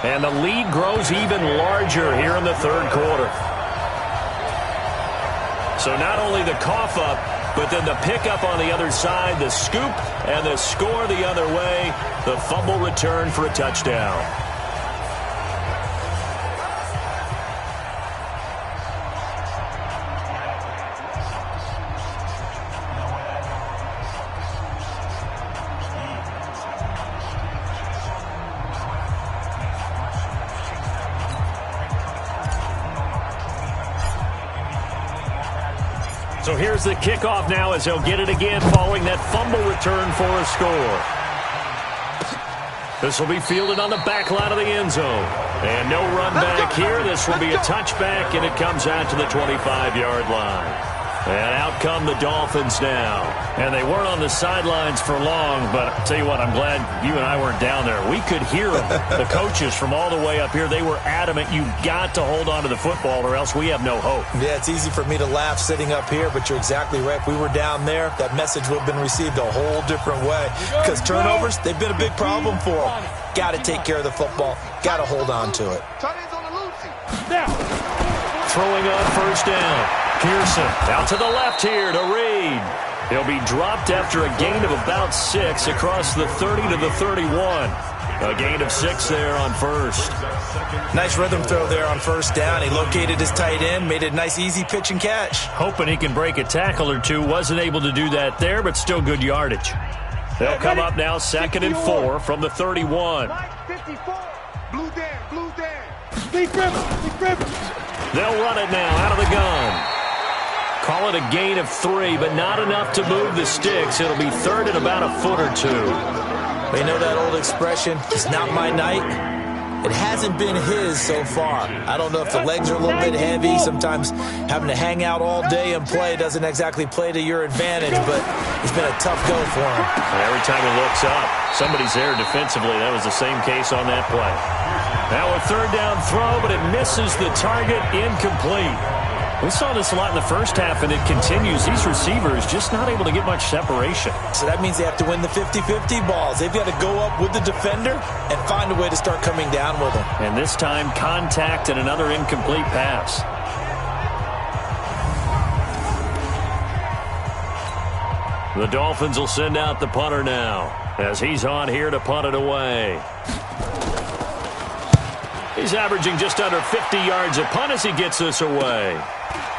And the lead grows even larger here in the third quarter. So not only the cough up, but then the pickup on the other side, the scoop, and the score the other way. The fumble return for a touchdown. So here's the kickoff now as they'll get it again following that fumble return for a score. This will be fielded on the back line of the end zone. And no run back here. This will be a touchback, and it comes out to the 25-yard line. And out come the Dolphins now. And they weren't on the sidelines for long, but I'll tell you what, I'm glad you and I weren't down there. We could hear them, the coaches from all the way up here. They were adamant, you've got to hold on to the football or else we have no hope.
Yeah, it's easy for me to laugh sitting up here, but you're exactly right. If we were down there, that message would have been received a whole different way. Because turnovers, they've been a big problem for them. Got to take care of the football. Got to hold on to it.
Throwing on first down. Pearson out to the left here to Reed. He'll be dropped after a gain of about 6 across the 30 to the 31. A gain of 6 there on first.
Nice rhythm throw there on first down. He located his tight end, made a nice easy pitch and catch.
Hoping he can break a tackle or two. Wasn't able to do that there, but still good yardage. They'll come up now 2nd and 4 from the 31.
Blue Dan.
Big Rivers.
They'll run it now out of the gun. Call it a gain of 3, but not enough to move the sticks. It'll be third and about a foot or 2.
You know that old expression, it's not my night? It hasn't been his so far. I don't know if the legs are a little bit heavy. Sometimes having to hang out all day and play doesn't exactly play to your advantage, but it's been a tough go for him.
And every time he looks up, somebody's there defensively. That was the same case on that play. Now a third down throw, but it misses the target, incomplete. We saw this a lot in the first half, and it continues. These receivers just not able to get much separation.
So that means they have to win the 50-50 balls. They've got to go up with the defender and find a way to start coming down with them.
And this time, contact and another incomplete pass. The Dolphins will send out the punter now as he's on here to punt it away. He's averaging just under 50 yards a punt as he gets this away.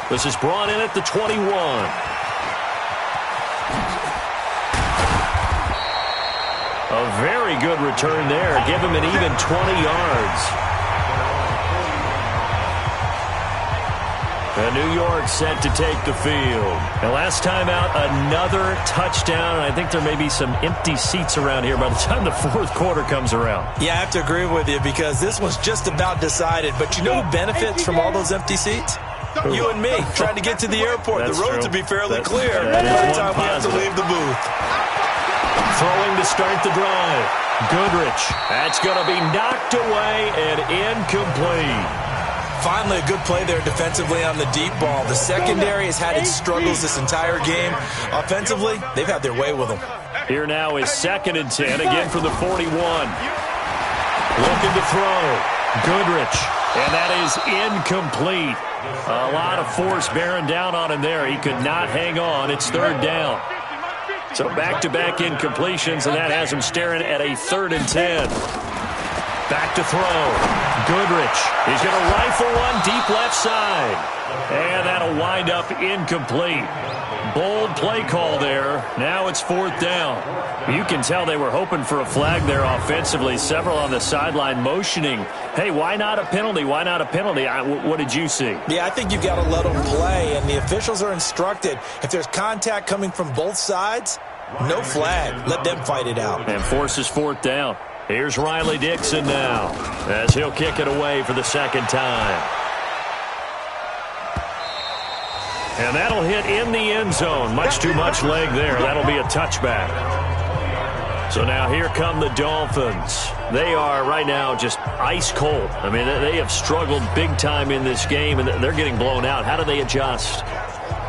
This is brought in at the 21. A very good return there. Give him an even 20 yards. And New York set to take the field. And last time out, another touchdown. And I think there may be some empty seats around here by the time the fourth quarter comes around.
Yeah, I have to agree with you because this one's just about decided. But you know who benefits from all those empty seats? You and me, trying to get to the airport.
That's
the roads
true.
will be fairly
That's
clear by the time we have to leave the booth.
Throwing to start the drive. Goodrich. That's going to be knocked away and incomplete.
Finally, a good play there defensively on the deep ball. The secondary has had its struggles this entire game. Offensively, they've had their way with them.
Here now is 2nd and 10, again from the 41. Looking to throw. Goodrich And that is incomplete. A lot of force bearing down on him there. He could not hang on. It's third down. So back-to-back incompletions, and that has him staring at a 3rd and 10. Back to throw. Goodrich. He's going to rifle one deep left side. And that'll wind up incomplete. Bold play call there. Now it's 4th down. You can tell they were hoping for a flag there offensively. Several on the sideline motioning. Hey, why not a penalty? Why not a penalty? What did you see?
Yeah, I think you've got to let them play, and the officials are instructed. If there's contact coming from both sides, no flag. Let them fight it out.
And forces 4th down. Here's Riley Dixon now as he'll kick it away for the 2nd time. And that'll hit in the end zone. Much too much leg there. That'll be a touchback. So now here come the Dolphins. They are right now just ice cold. I mean, they have struggled big time in this game, and they're getting blown out. How do they adjust?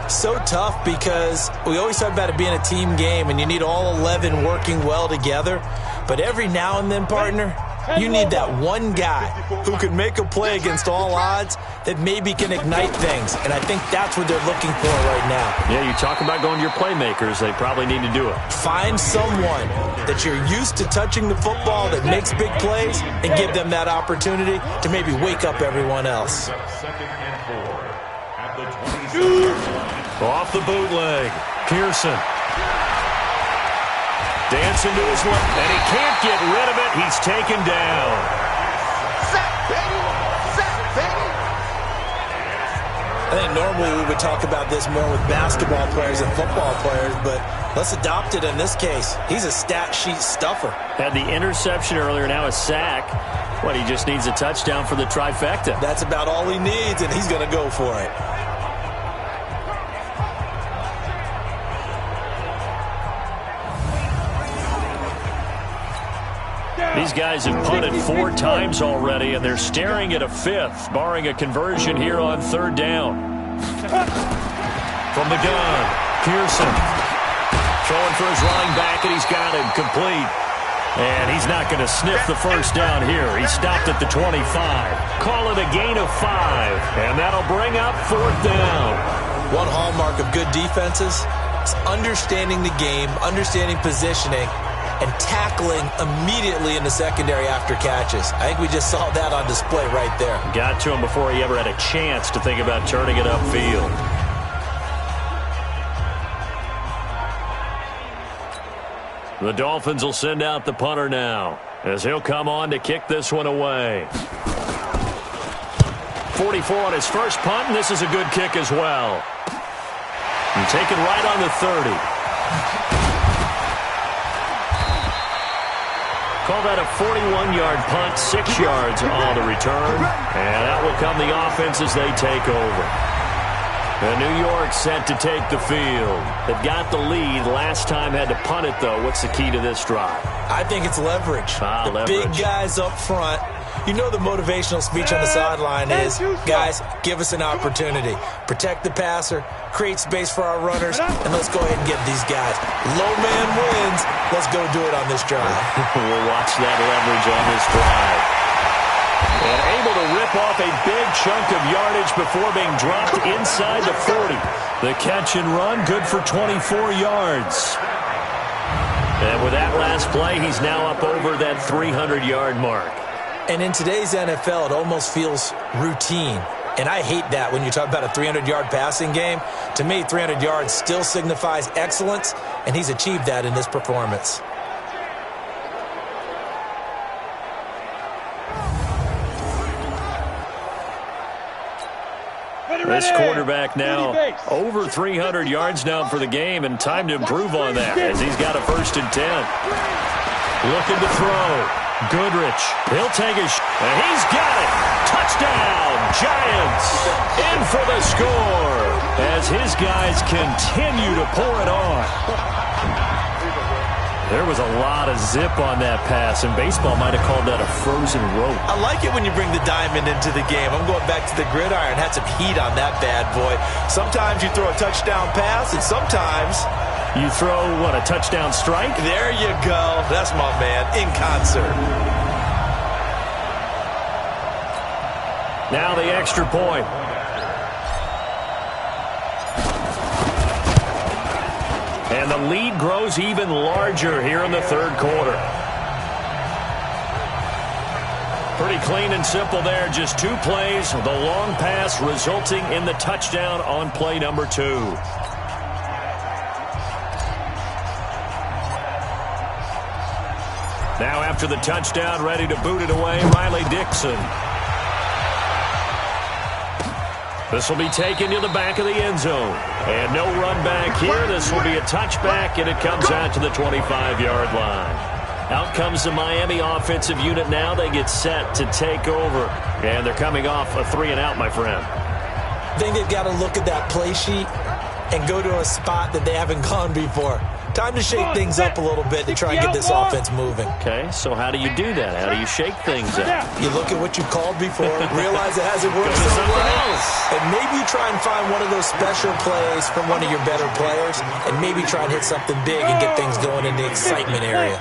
So tough because we always talk about it being a team game, and you need all 11 working well together. But every now and then, partner, you need that one guy who can make a play against all odds that maybe can ignite things. And I think that's what they're looking for right now.
Yeah, you talk about going to your playmakers. They probably need to do it.
Find someone that you're used to touching the football that makes big plays and give them that opportunity to maybe wake up everyone else.
2nd and 4 at the 27.
Off the bootleg. Pearson. Dancing to his left, and he can't get rid of it. He's taken down.
Sack, baby! Sack, baby!
I think normally we would talk about this more with basketball players and football players, but let's adopt it in this case. He's a stat sheet stuffer.
Had the interception earlier, now a sack. What, he just needs a touchdown for the trifecta.
That's about all he needs, and he's going to go for it.
These guys have punted 4 times already, and they're staring at a 5th, barring a conversion here on 3rd down. From the gun, Pearson. Throwing for his running back, and he's got him complete. And he's not going to sniff the first down here. He stopped at the 25. Call it a gain of 5, and that'll bring up 4th down.
One hallmark of good defenses is understanding the game, understanding positioning, and tackling immediately in the secondary after catches. I think we just saw that on display right there.
Got to him before he ever had a chance to think about turning it upfield. The Dolphins will send out the punter now as he'll come on to kick this one away. 44 on his first punt, and this is a good kick as well. And taken right on the 30. Call that a 41-yard punt, 6 yards on the return. And out will come the offense as they take over. And New York set to take the field. They've got the lead. Last time had to punt it, though. What's the key to this drive?
I think it's leverage.
Leverage.
Big guys up front. You know the motivational speech on the sideline is, guys, give us an opportunity. Protect the passer, create space for our runners, and let's go ahead and get these guys. Low man wins. Let's go do it on this drive.
We'll watch that leverage on this drive. And able to rip off a big chunk of yardage before being dropped inside the 40. The catch and run, good for 24 yards. And with that last play, he's now up over that 300-yard mark.
And in today's NFL, it almost feels routine. And I hate that when you talk about a 300-yard passing game. To me, 300 yards still signifies excellence, and he's achieved that in this performance.
This quarterback now over 300 yards now for the game, and time to improve on that as he's got a 1st and 10. Looking to throw. Goodrich, he'll take a and he's got it. Touchdown, Giants. In for the score as his guys continue to pour it on. There was a lot of zip on that pass, and baseball might have called that a frozen rope.
I like it when you bring the diamond into the game. I'm going back to the gridiron. Had some heat on that bad boy. Sometimes you throw a touchdown pass, and sometimes
you throw, what, a touchdown strike?
There you go. That's my man, in concert.
Now the extra point. And the lead grows even larger here in the third quarter. Pretty clean and simple there. Just 2 plays. The long pass resulting in the touchdown on play number 2. Now after the touchdown, ready to boot it away, Riley Dixon. This will be taken to the back of the end zone. And no run back here. This will be a touchback, and it comes out to the 25-yard line. Out comes the Miami offensive unit now. They get set to take over. And they're coming off a 3-and-out, my friend.
I think they've got to look at that play sheet and go to a spot that they haven't gone before. Time to shake things up a little bit to try and get this offense moving.
Okay, so how do you do that? How do you shake things up?
You look at what you called before, realize it hasn't worked so well, and maybe you try and find one of those special plays from one of your better players, and maybe try and hit something big and get things going in the excitement area.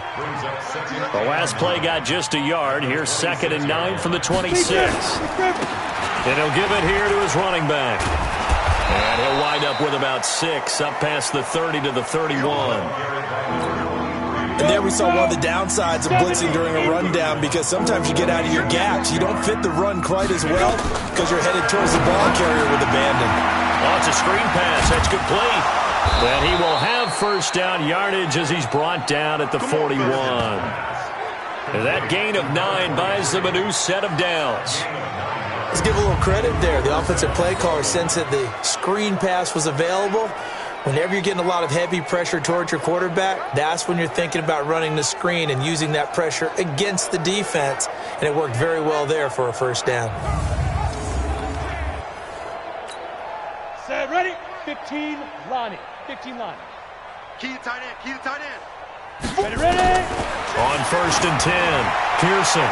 The last play got just a yard. Here's 2nd and 9 from the 26. And he'll give it here to his running back. And he'll wind up with about 6, up past the 30 to the 31.
And there we saw one of the downsides of blitzing during a rundown, because sometimes you get out of your gaps. You don't fit the run quite as well because you're headed towards the ball carrier with abandon.
Oh, it's a screen pass. That's complete. And he will have first down yardage as he's brought down at the 41. And that gain of 9 buys them a new set of downs.
Let's give a little credit there. The offensive play caller sensed that the screen pass was available. Whenever you're getting a lot of heavy pressure towards your quarterback, that's when you're thinking about running the screen and using that pressure against the defense. And it worked very well there for a first down.
Set, ready? 15, Lonnie. 15, Lonnie.
Key to tight end. Key to tight end.
Ready, ready.
On 1st and 10, Pearson.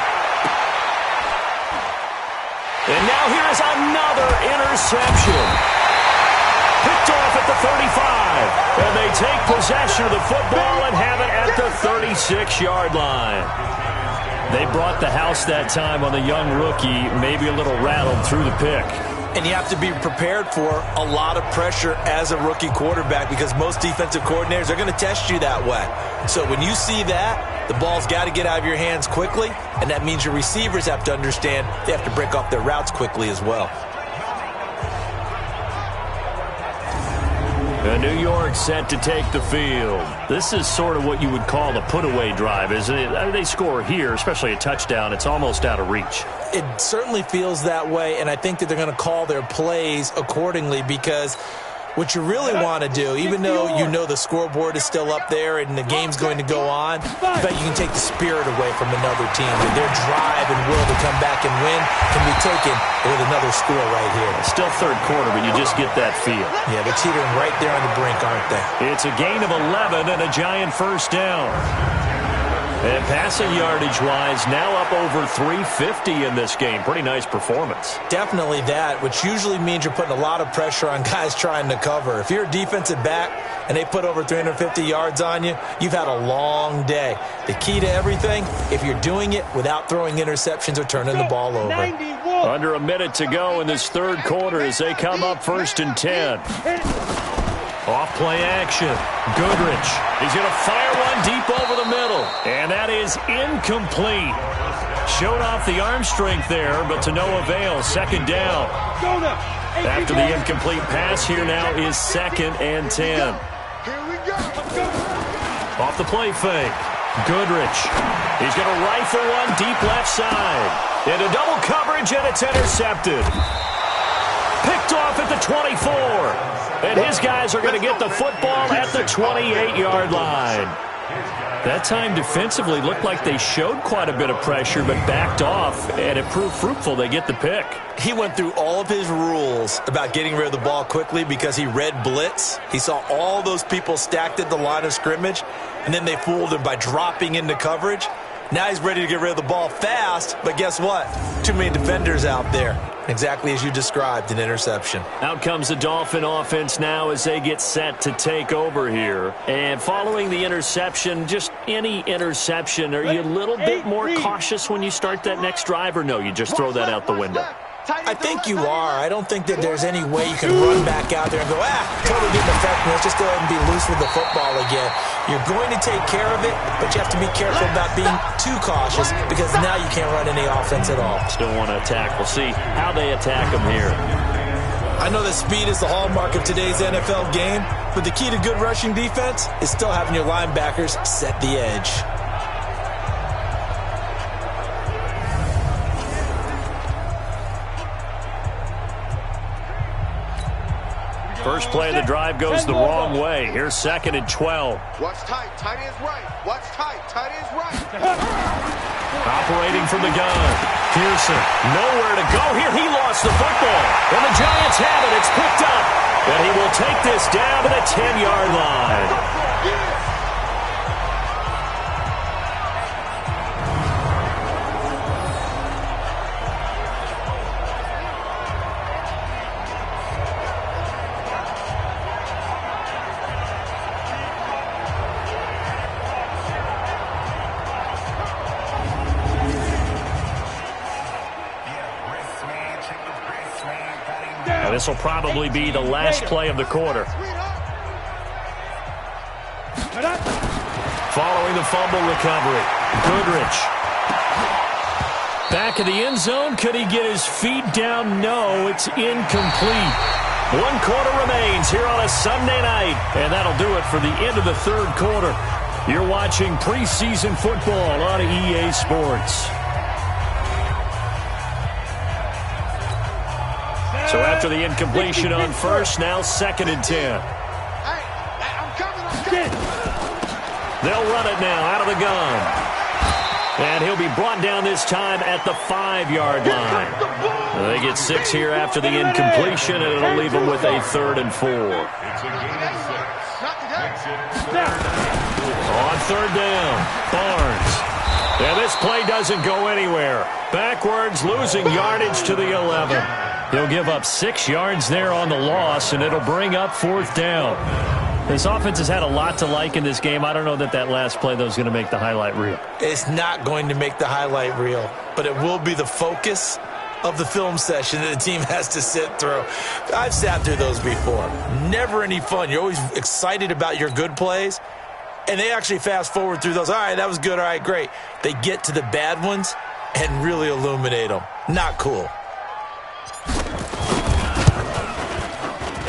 And now here is another interception. Picked off at the 35. And they take possession of the football and have it at the 36-yard line. They brought the house that time on the young rookie, maybe a little rattled through the pick.
And you have to be prepared for a lot of pressure as a rookie quarterback, because most defensive coordinators are going to test you that way. So when you see that, the ball's got to get out of your hands quickly, and that means your receivers have to understand they have to break off their routes quickly as well.
New York set to take the field. This is sort of what you would call a put-away drive, isn't it? They score here, especially a touchdown. It's almost out of reach.
It certainly feels that way, and I think that they're going to call their plays accordingly, because what you really want to do, even though you know the scoreboard is still up there and the game's going to go on, but you can take the spirit away from another team. And their drive and will to come back and win can be taken with another score right here.
It's still third quarter, but you just get that feel.
Yeah, they're teetering right there on the brink, aren't they?
It's a gain of 11 and a giant first down. And passing yardage-wise, now up over 350 in this game. Pretty nice performance.
Definitely that, which usually means you're putting a lot of pressure on guys trying to cover. If you're a defensive back and they put over 350 yards on you, you've had a long day. The key to everything, if you're doing it without throwing interceptions or turning the ball over.
Under a minute to go in this third quarter as they come up 1st and 10. Off play action. Goodrich. He's going to fire one deep over the middle. And that is incomplete. Showed off the arm strength there, but to no avail. 2nd down. After the incomplete pass, here now is 2nd and 10. Off the play fake. Goodrich. He's going to rifle one deep left side. Into double coverage, and it's intercepted. Picked off at the 24. And his guys are going to get the football at the 28-yard line. That time defensively looked like they showed quite a bit of pressure, but backed off, and it proved fruitful. They get the pick.
He went through all of his rules about getting rid of the ball quickly because he read blitz. He saw all those people stacked at the line of scrimmage, and then they fooled him by dropping into coverage. Now he's ready to get rid of the ball fast, but guess what? Too many defenders out there. Exactly as you described, an interception.
Out comes the Dolphin offense now as they get set to take over here. And following the interception, just any interception, are you a little bit more cautious when you start that next drive, or no, you just throw that out the window?
I think you are. I don't think that there's any way you can run back out there and go, totally didn't affect me. Let's just go ahead and be loose with the football again. You're going to take care of it, but you have to be careful about being too cautious because now you can't run any offense at all.
Still want to attack. We'll see how they attack them here.
I know that speed is the hallmark of today's NFL game, but the key to good rushing defense is still having your linebackers set the edge.
First play of the drive goes the wrong way. Here's 2nd and 12.
Watch tight. Tight ends right. Watch tight. Tight ends right.
Operating from the gun. Pearson, nowhere to go here. He lost the football. And the Giants have it. It's picked up. And he will take this down to the 10-yard line. This will probably be the last play of the quarter. Following the fumble recovery, Goodrich. Back in the end zone. Could he get his feet down? No, it's incomplete. 1 quarter remains here on a Sunday night. And that'll do it for the end of the 3rd quarter. You're watching preseason football on EA Sports. So after the incompletion on first, now 2nd and 10. They'll run it now out of the gun. And he'll be brought down this time at the 5-yard line. They get 6 here after the incompletion, and it'll leave them with a 3rd and 4. On 3rd down, Barnes. And this play doesn't go anywhere. Backwards, losing yardage to the 11. He'll give up 6 yards there on the loss, and it'll bring up 4th down. This offense has had a lot to like in this game. I don't know that last play, though, is going to make the highlight reel.
It's not going to make the highlight reel, but it will be the focus of the film session that the team has to sit through. I've sat through those before. Never any fun. You're always excited about your good plays, and they actually fast forward through those. All right, that was good. All right, great. They get to the bad ones and really illuminate them. Not cool.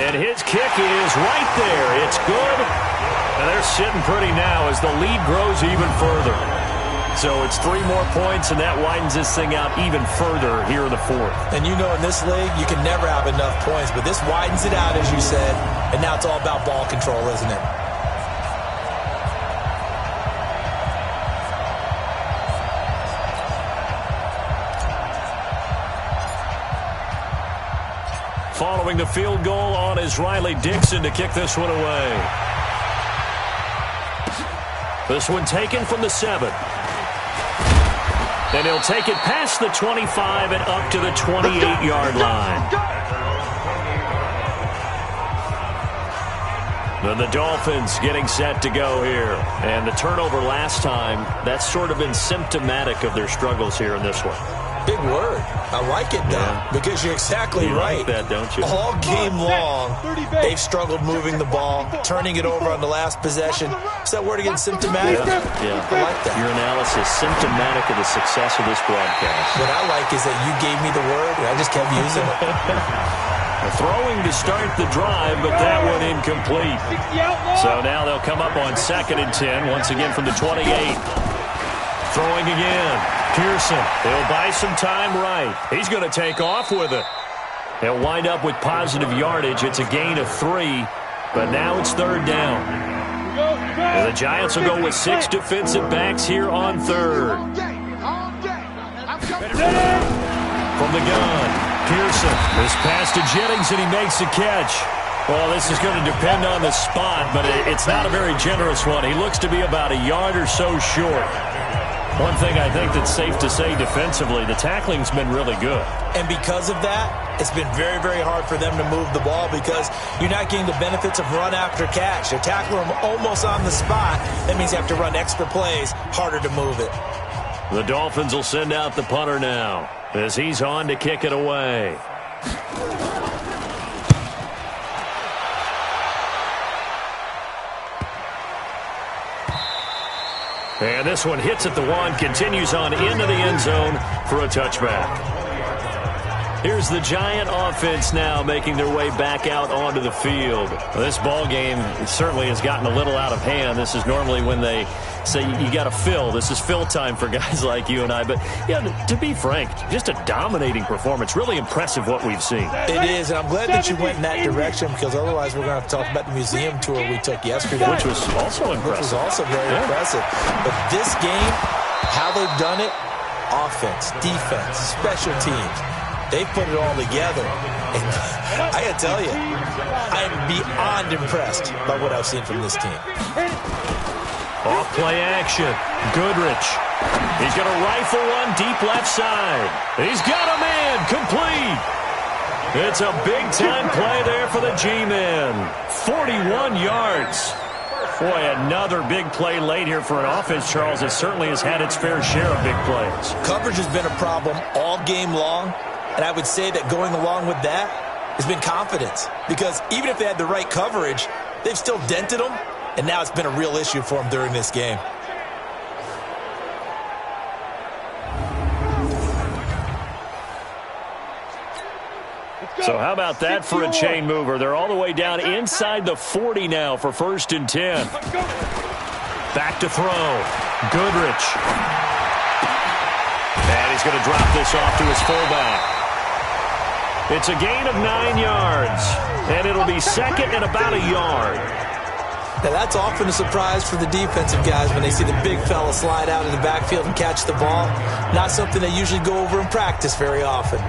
And his kick is right there. It's good. And they're sitting pretty now as the lead grows even further. So it's 3 more points, and that widens this thing out even further here in the 4th.
And you know in this league, you can never have enough points, but this widens it out, as you said, and now it's all about ball control, isn't it?
Following the field goal on is Riley Dixon to kick this one away. This one taken from the 7. And he'll take it past the 25 and up to the 28-yard line. Then the Dolphins getting set to go here. And the turnover last time, that's sort of been symptomatic of their struggles here in this one.
Big word. I like it, though, because you're exactly right.
You like that, don't you?
All game long, they've struggled moving the ball, turning it over on the last possession. Is that word again, symptomatic?
Yeah.
I like that.
Your analysis, symptomatic of the success of this broadcast.
What I like is that you gave me the word, and I just kept using it.
Throwing to start the drive, but that one incomplete. So now they'll come up on 2nd and 10, once again from the 28. Throwing again. Pearson, he'll buy some time right. He's going to take off with it. He'll wind up with positive yardage. It's a gain of 3, but now it's 3rd down. And the Giants will go with 6 defensive backs here on 3rd. From the gun, Pearson. This pass to Jennings, and he makes the catch. Well, this is going to depend on the spot, but it's not a very generous one. He looks to be about a yard or so short. One thing I think that's safe to say defensively, the tackling's been really good.
And because of that, it's been very, very hard for them to move the ball because you're not getting the benefits of run after catch. They're tackling them almost on the spot. That means you have to run extra plays, harder to move it.
The Dolphins will send out the punter now as he's on to kick it away. And this one hits at the 1, continues on into the end zone for a touchback. Here's the Giant offense now making their way back out onto the field. This ball game certainly has gotten a little out of hand. This is normally when they say you got to fill. This is fill time for guys like you and I. But, yeah, to be frank, just a dominating performance. Really impressive what we've seen.
It is, and I'm glad that you went in that direction because otherwise we're going to have to talk about the museum tour we took yesterday.
Which was also impressive.
Which was also very impressive. But this game, how they've done it, offense, defense, special teams, they put it all together. And I got to tell you, I'm beyond impressed by what I've seen from this team.
Off play action. Goodrich. He's going to rifle one deep left side. He's got a man. Complete. It's a big-time play there for the G-men. 41 yards. Boy, another big play late here for an offense, Charles, that certainly has had its fair share of big plays.
Coverage has been a problem all game long. And I would say that going along with that has been confidence. Because even if they had the right coverage, they've still dented them. And now it's been a real issue for them during this game.
So how about that for a chain mover? They're all the way down inside the 40 now for 1st and 10. Back to throw. Goodrich. And he's going to drop this off to his fullback. It's a gain of 9 yards, and it'll be second and about a yard.
Now, that's often a surprise for the defensive guys when they see the big fella slide out in the backfield and catch the ball. Not something they usually go over in practice very often.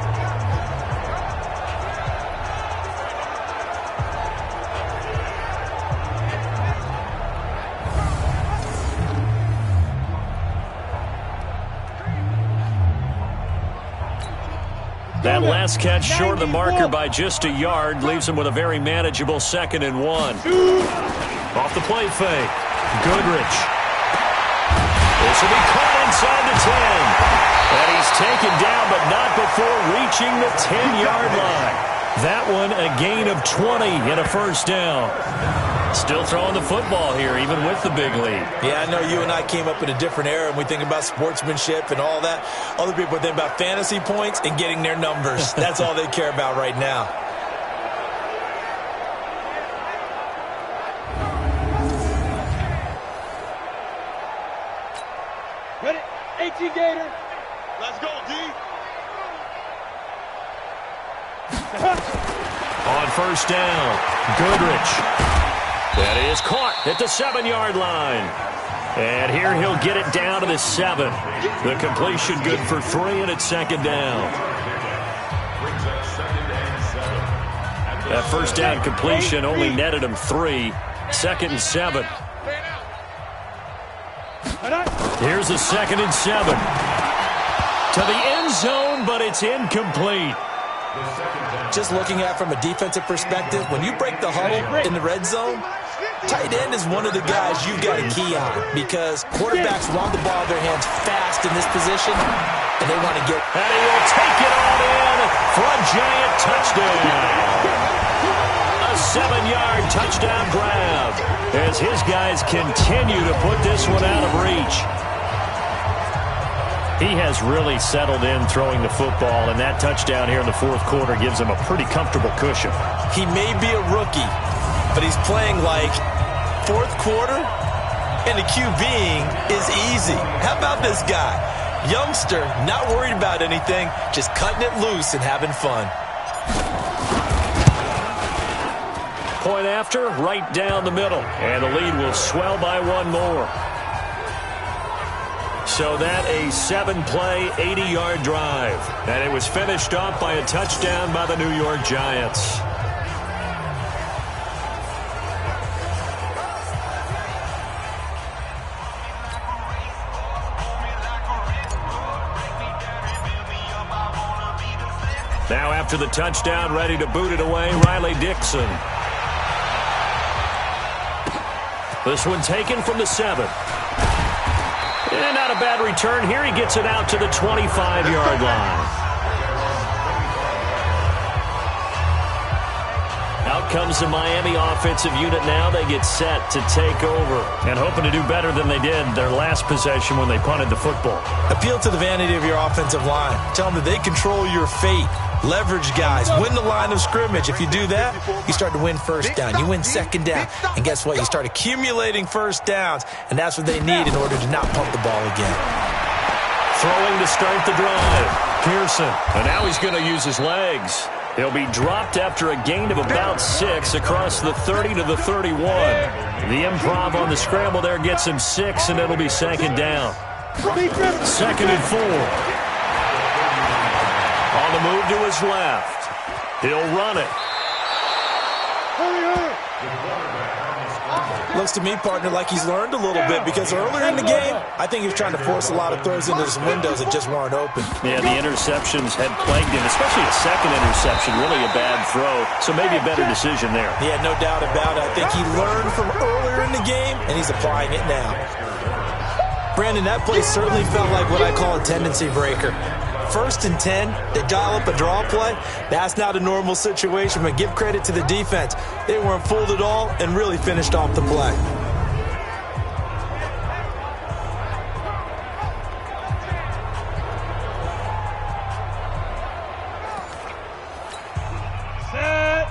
That last catch short of the marker by just a yard leaves him with a very manageable 2nd and 1. Off the play fake. Goodrich. This will be caught inside the 10. And he's taken down, but not before reaching the 10-yard line. That one a gain of 20 and a 1st down. Still throwing the football here, even with the big lead.
Yeah, I know you and I came up in a different era, and we think about sportsmanship and all that. Other people think about fantasy points and getting their numbers. That's all they care about right now.
Ready? 18 Gator.
Let's go, D.
On 1st down, Goodrich. That is caught at the 7-yard line. And here he'll get it down to the 7. The completion good for 3, and it's 2nd down. That 1st down completion only netted him 3. 2nd and 7. Here's a 2nd and 7. To the end zone, but it's incomplete.
Just looking at it from a defensive perspective, when you break the huddle in the red zone, tight end is one of the guys you've got to key on because quarterbacks want the ball in their hands fast in this position, and they want to get...
And he will take it all in for a Giant touchdown. A 7-yard touchdown grab as his guys continue to put this one out of reach. He has really settled in throwing the football, and that touchdown here in the 4th quarter gives him a pretty comfortable cushion.
He may be a rookie, but he's playing like 4th quarter, and the QBing is easy. How about this guy? Youngster, not worried about anything, just cutting it loose and having fun.
Point after, right down the middle, and the lead will swell by 1 more. So that a 7-play, 80-yard drive. And it was finished off by a touchdown by the New York Giants. Now after the touchdown, ready to boot it away, Riley Dixon. This one taken from the 7. And not a bad return here. He gets it out to the 25-yard line. Out comes the Miami offensive unit now. They get set to take over. And hoping to do better than they did their last possession when they punted the football.
Appeal to the vanity of your offensive line. Tell them that they control your fate. Leverage guys. Win the line of scrimmage. If you do that, you start to win first down. You win second down. And guess what? You start accumulating first downs. And that's what they need in order to not pump the ball again.
Throwing to start the drive. Pearson. And now he's going to use his legs. He'll be dropped after a gain of about 6 across the 30 to the 31. The improv on the scramble there gets him 6, and it'll be second down. 2nd and 4. On the move to his left. He'll run it.
Looks to me, partner, like he's learned a little bit because earlier in the game, I think he was trying to force a lot of throws into some windows that just weren't open.
Yeah, the interceptions had plagued him, especially a second interception. Really a bad throw, so maybe a better decision there.
Yeah, no doubt about it. I think he learned from earlier in the game, and he's applying it now. Brandon, that play certainly felt like what I call a tendency breaker. 1st and 10, they dial up a draw play. That's not a normal situation, but give credit to the defense. They weren't fooled at all and really finished off the play.
Set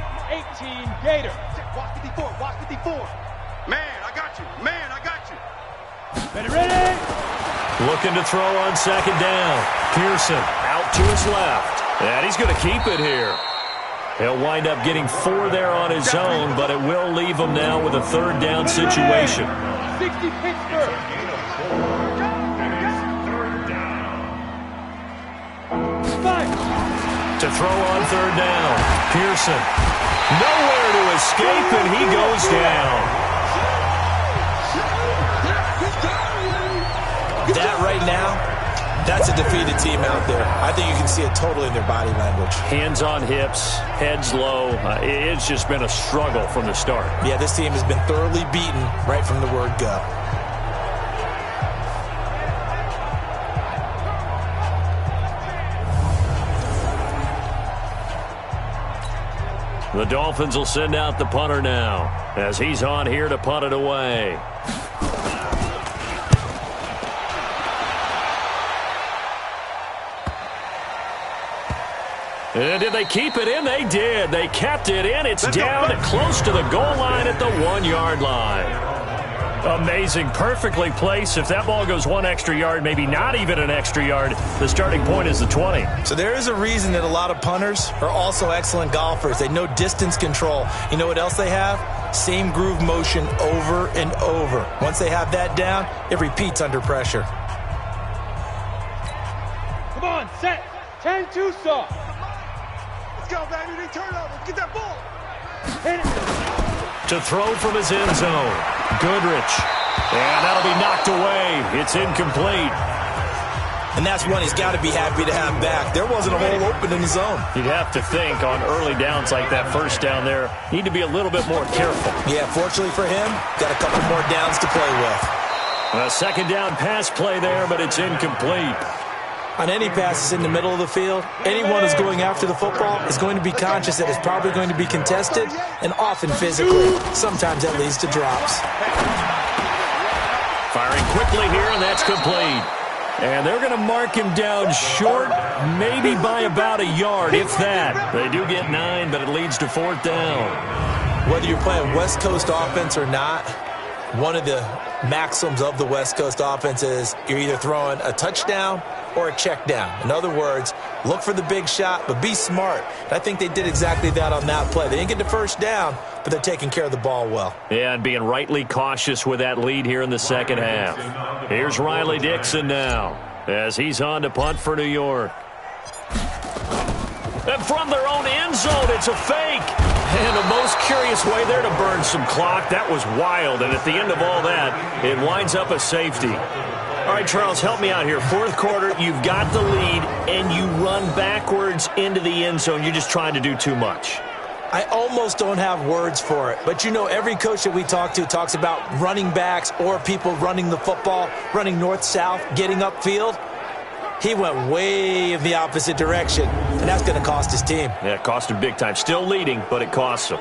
18, Gator.
Watch 54, watch 54. Man, I got you. Man, I got you.
Ready?
Looking to throw on second down. Pearson out to his left. And he's going to keep it here. He'll wind up getting 4 there on his own, but it will leave him now with a 3rd down situation.
60 Pittsburgh.
To throw on 3rd down. Pearson nowhere to escape, and he goes down.
That right now, that's a defeated team out there. I think you can see it totally in their body language.
Hands on hips, heads low. It's just been a struggle from the start.
Yeah, this team has been thoroughly beaten right from the word go.
The Dolphins will send out the punter now as he's on here to punt it away. And did they keep it in? They did. They kept it in. It's down close to the goal line at the 1-yard line. Amazing. Perfectly placed. If that ball goes 1 extra yard, maybe not even an extra yard, the starting point is the 20.
So there is a reason that a lot of punters are also excellent golfers. They know distance control. You know what else they have? Same groove motion over and over. Once they have that down, it repeats under pressure.
Come on, set. 10-2 soft.
Let's go, baby. They turn over. Get that ball.
Hit it.
To throw from his end zone. Goodrich. And that'll be knocked away. It's incomplete.
And that's one he's got to be happy to have back. There wasn't a hole open in the zone.
You'd have to think on early downs like that first down there, need to be a little bit more careful.
Yeah, fortunately for him, got a couple more downs to play with.
A second down pass play there, but it's incomplete.
On any passes in the middle of the field, anyone who's going after the football is going to be conscious that it's probably going to be contested and often physically. Sometimes that leads to drops.
Firing quickly here, and that's complete. And they're going to mark him down short, maybe by about a yard, if that. They do get 9, but it leads to 4th down.
Whether you're playing West Coast offense or not, one of the maxims of the West Coast offense is you're either throwing a touchdown or a check down. In other words, look for the big shot, but be smart. And I think they did exactly that on that play. They didn't get the first down, but they're taking care of the ball well.
Yeah, and being rightly cautious with that lead here in the second half. Here's Riley Dixon now as he's on to punt for New York. And from their own end zone, it's a fake. And the most curious way there to burn some clock. That was wild. And at the end of all that, it winds up a safety. All right, Charles, help me out here. 4th quarter, you've got the lead, and you run backwards into the end zone. You're just trying to do too much.
I almost don't have words for it. But, you know, every coach that we talk to talks about running backs or people running the football, running north-south, getting upfield. He went way in the opposite direction, and that's going to cost his team.
Yeah, it cost him big time. Still leading, but it costs him.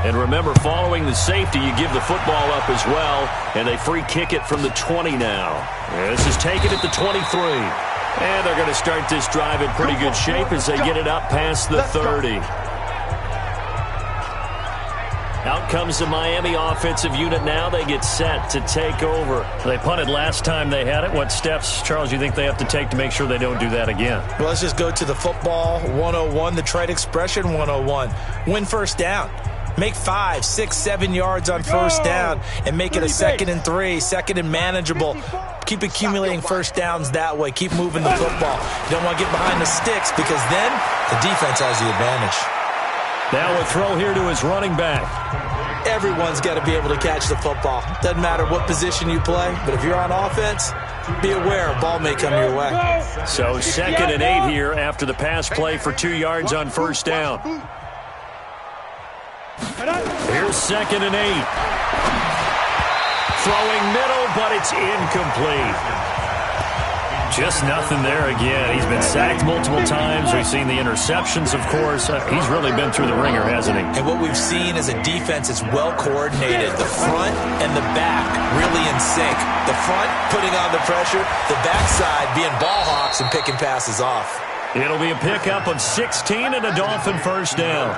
And remember, following the safety, you give the football up as well, and they free kick it from the 20 now. This is taken at the 23. And they're going to start this drive in pretty good shape as they get it up past the 30. Out comes the Miami offensive unit now. They get set to take over. They punted last time they had it. What steps, Charles, do you think they have to take to make sure they don't do that again?
Well, let's just go to the football 101, the trite expression 101. Win first down. Make 5, 6, 7 yards on first down and make it a 2nd and 3, 2nd and manageable. Keep accumulating first downs that way. Keep moving the football. You don't want to get behind the sticks because then the defense has the advantage.
Now a throw here to his running back.
Everyone's got to be able to catch the football. Doesn't matter what position you play, but if you're on offense, be aware a ball may come your way.
So 2nd and 8 here after the pass play for 2 yards on first down. Here's 2nd and 8. Throwing middle, but it's incomplete. Just nothing there again. He's been sacked multiple times. We've seen the interceptions, of course. He's really been through the ringer, hasn't he?
And what we've seen is a defense that's well coordinated. The front and the back really in sync. The front putting on the pressure. The backside being ball hawks and picking passes off.
It'll be a pickup of 16 and a Dolphin first down.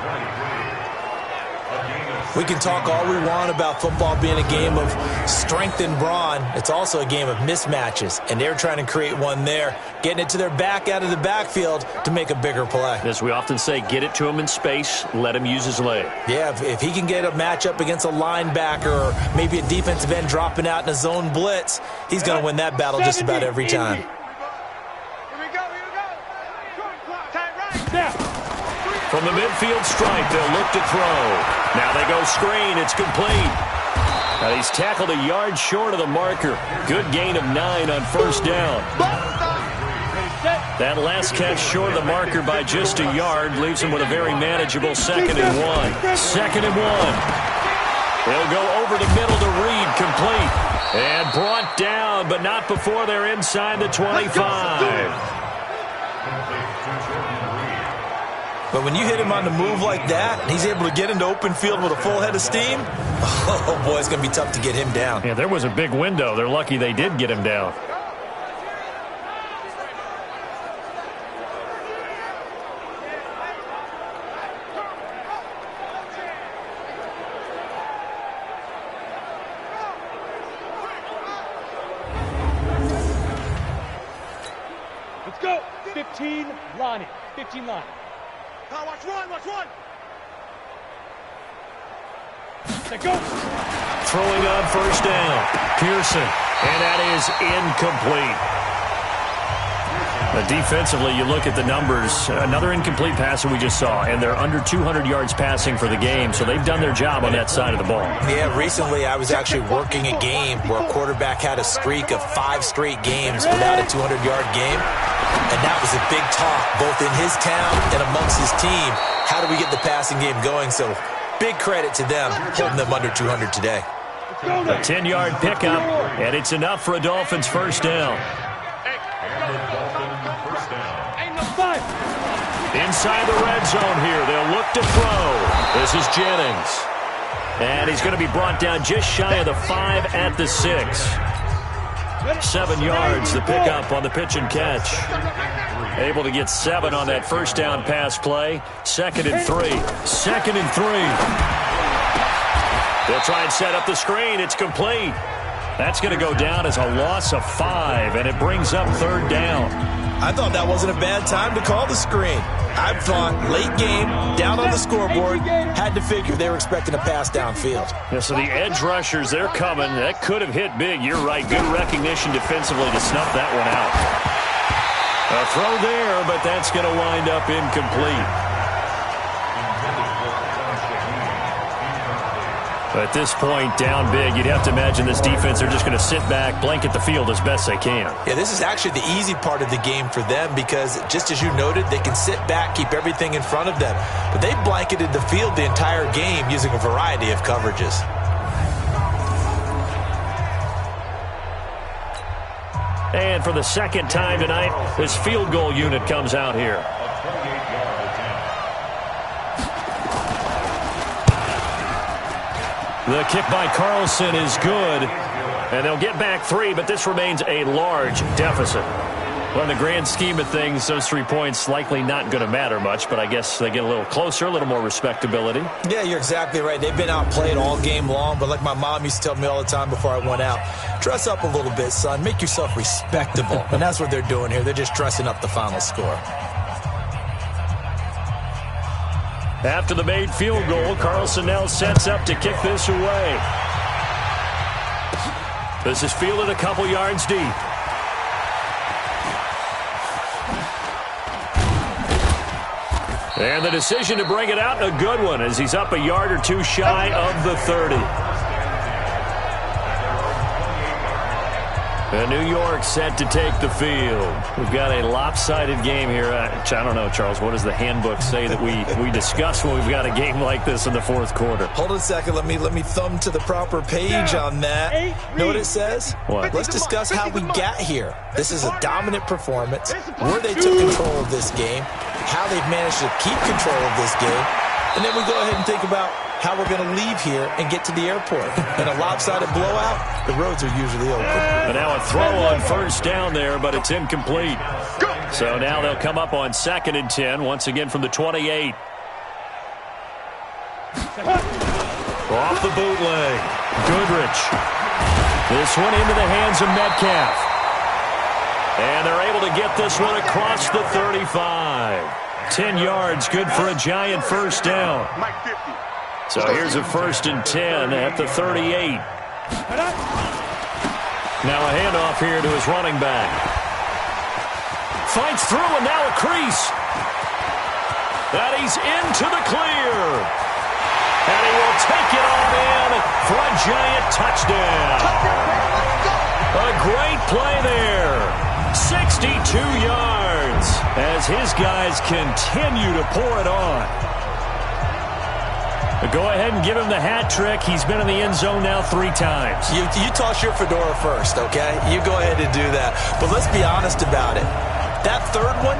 We can talk all we want about football being a game of strength and brawn. It's also a game of mismatches, and they're trying to create one there, getting it to their back out of the backfield to make a bigger play.
As we often say, get it to him in space, let him use his leg.
Yeah, if he can get a matchup against a linebacker or maybe a defensive end dropping out in a zone blitz, he's going to win that battle just about every time.
From the midfield stripe, they'll look to throw. Now they go screen. It's complete. Now he's tackled a yard short of the marker. Good gain of 9 on first down. That last catch short of the marker by just a yard leaves him with a very manageable 2nd and 1. 2nd and 1. They'll go over the middle to Reed, complete. And brought down, but not before they're inside the 25.
But when you hit him on the move like that, and he's able to get into open field with a full head of steam, oh boy, it's going to be tough to get him down.
Yeah, there was a big window. They're lucky they did get him down.
Let's go. 15 Lonnie. 15 Lonnie.
Now watch one, watch one.
Let's go.
Throwing on first down. Pearson. And that is incomplete. Defensively, you look at the numbers. Another incomplete pass that we just saw, and they're under 200 yards passing for the game, so they've done their job on that side of the ball.
Yeah, recently I was actually working a game where a quarterback had a streak of 5 straight games without a 200-yard game, and that was a big talk both in his town and amongst his team. How do we get the passing game going? So big credit to them holding them under 200 today.
A 10-yard pickup, and it's enough for a Dolphins first down. Inside the red zone here. They'll look to throw. This is Jennings. And he's going to be brought down just shy of the 5 at the 6. 7 yards, the pickup on the pitch and catch. Able to get 7 on that first down pass play. 2nd and 3. 2nd and 3. They'll try and set up the screen. It's complete. That's going to go down as a loss of 5, and it brings up 3rd down.
I thought that wasn't a bad time to call the screen. I thought late game, down on the scoreboard, had to figure they were expecting a pass downfield.
Yeah, so the edge rushers, they're coming. That could have hit big. You're right. Good recognition defensively to snuff that one out. A throw there, but that's going to wind up incomplete. At this point, down big, you'd have to imagine this defense, they're just going to sit back, blanket the field as best they can.
Yeah, this is actually the easy part of the game for them because, just as you noted, they can sit back, keep everything in front of them. But they blanketed the field the entire game using a variety of coverages.
And for the second time tonight, this field goal unit comes out here. The kick by Carlson is good, and they'll get back 3, but this remains a large deficit. Well, in the grand scheme of things, those 3 points likely not going to matter much, but I guess they get a little closer, a little more respectability.
Yeah, you're exactly right. They've been outplayed all game long, but like my mom used to tell me all the time before I went out, dress up a little bit, son. Make yourself respectable. And that's what they're doing here. They're just dressing up the final score.
After the made field goal, Carlson now sets up to kick this away. This is fielded a couple yards deep. And the decision to bring it out, a good one, as he's up a yard or 2 shy of the 30. And New York set to take the field. We've got a lopsided game here. I don't know, Charles, what does the handbook say that we discuss when we've got a game like this in the fourth quarter?
Hold on a second. Let me thumb to the proper page on that. Know what it says?
What?
Let's discuss how we got here. This is a dominant performance, where they took control of this game, how they've managed to keep control of this game, and then we go ahead and think about how we're going to leave here and get to the airport. In a lopsided blowout, the roads are usually open.
And now a throw on first down there, but it's incomplete. So now they'll come up on 2nd and 10, once again from the 28. Off the bootleg. Goodrich. This one into the hands of Metcalf. And they're able to get this one across the 35. 10 yards, good for a giant first down. So here's a 1st and 10 at the 38. Now a handoff here to his running back. Fights through and now a crease. And he's into the clear. And he will take it on in for a giant touchdown. A great play there. 62 yards as his guys continue to pour it on. Go ahead and give him the hat trick. He's been in the end zone now 3 times.
You toss your fedora first, okay? You go ahead and do that. But let's be honest about it. That third one,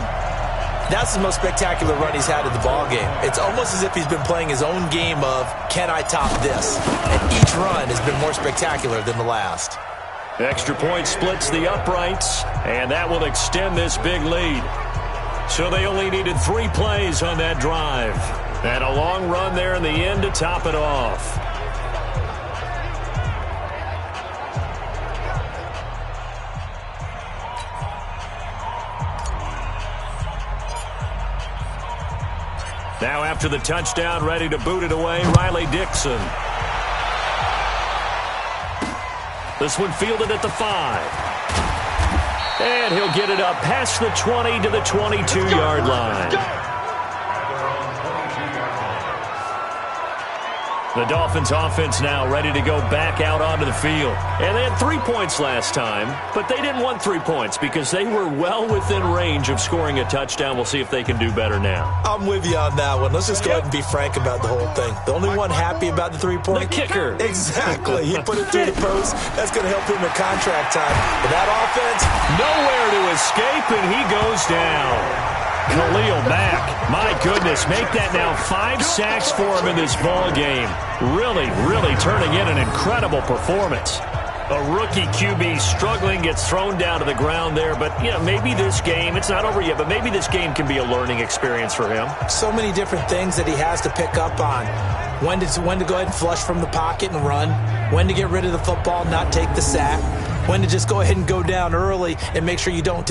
that's the most spectacular run he's had in the ballgame. It's almost as if he's been playing his own game of, can I top this? And each run has been more spectacular than the last.
Extra point splits the uprights, and that will extend this big lead. So they only needed 3 plays on that drive. And a long run there in the end to top it off. Now after the touchdown, ready to boot it away, Riley Dixon. This one fielded at the 5. And he'll get it up past the 20 to the 22-yard line. The Dolphins offense now ready to go back out onto the field. And they had 3 points last time, but they didn't want 3 points because they were well within range of scoring a touchdown. We'll see if they can do better now.
I'm with you on that one. Let's just go ahead and be frank about the whole thing. The only one happy about the 3-point?
The kicker.
Exactly. He put it through the post. That's going to help him in contract time. But that offense,
nowhere to escape, and he goes down. Khalil Mack, my goodness, make that now 5 sacks for him in this ball game. Really turning in an incredible performance. A rookie QB struggling, gets thrown down to the ground there, but maybe this game, it's not over yet, but maybe this game can be a learning experience for him.
So many different things that he has to pick up on. When to go ahead and flush from the pocket and run, when to get rid of the football, not take the sack, when to just go ahead and go down early and make sure you don't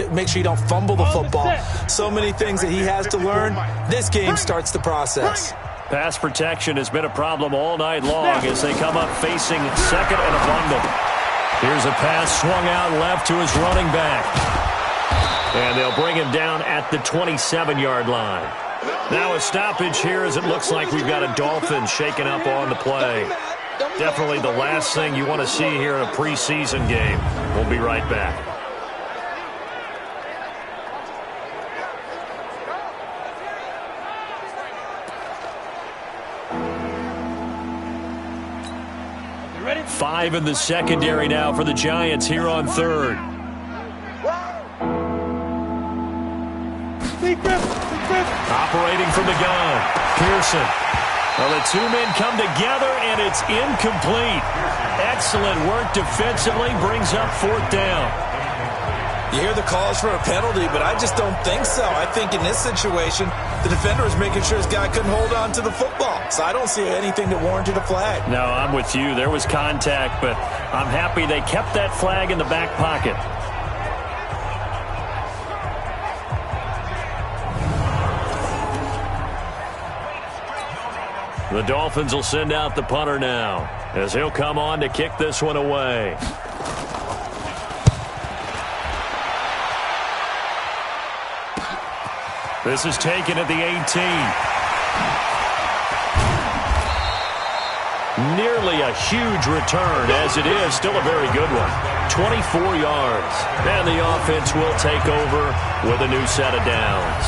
fumble the football. So many things that he has to learn. This game starts the process.
Pass protection has been a problem all night long as they come up facing 2nd and a bundle. Here's a pass swung out left to his running back. And they'll bring him down at the 27-yard line. Now a stoppage here as it looks like we've got a Dolphin shaken up on the play. Definitely the last thing you want to see here in a preseason game. We'll be right back.
Ready?
5 in the secondary now for the Giants here on third. Operating from the gun, Pearson. Well, the two men come together, and it's incomplete. Excellent work defensively, brings up 4th down.
You hear the calls for a penalty, but I just don't think so. I think in this situation, the defender was making sure his guy couldn't hold on to the football. So I don't see anything that warranted a flag.
No, I'm with you. There was contact, but I'm happy they kept that flag in the back pocket. The Dolphins will send out the punter now, as he'll come on to kick this one away. This is taken at the 18. Nearly a huge return, as it is still a very good one. 24 yards. And the offense will take over with a new set of downs.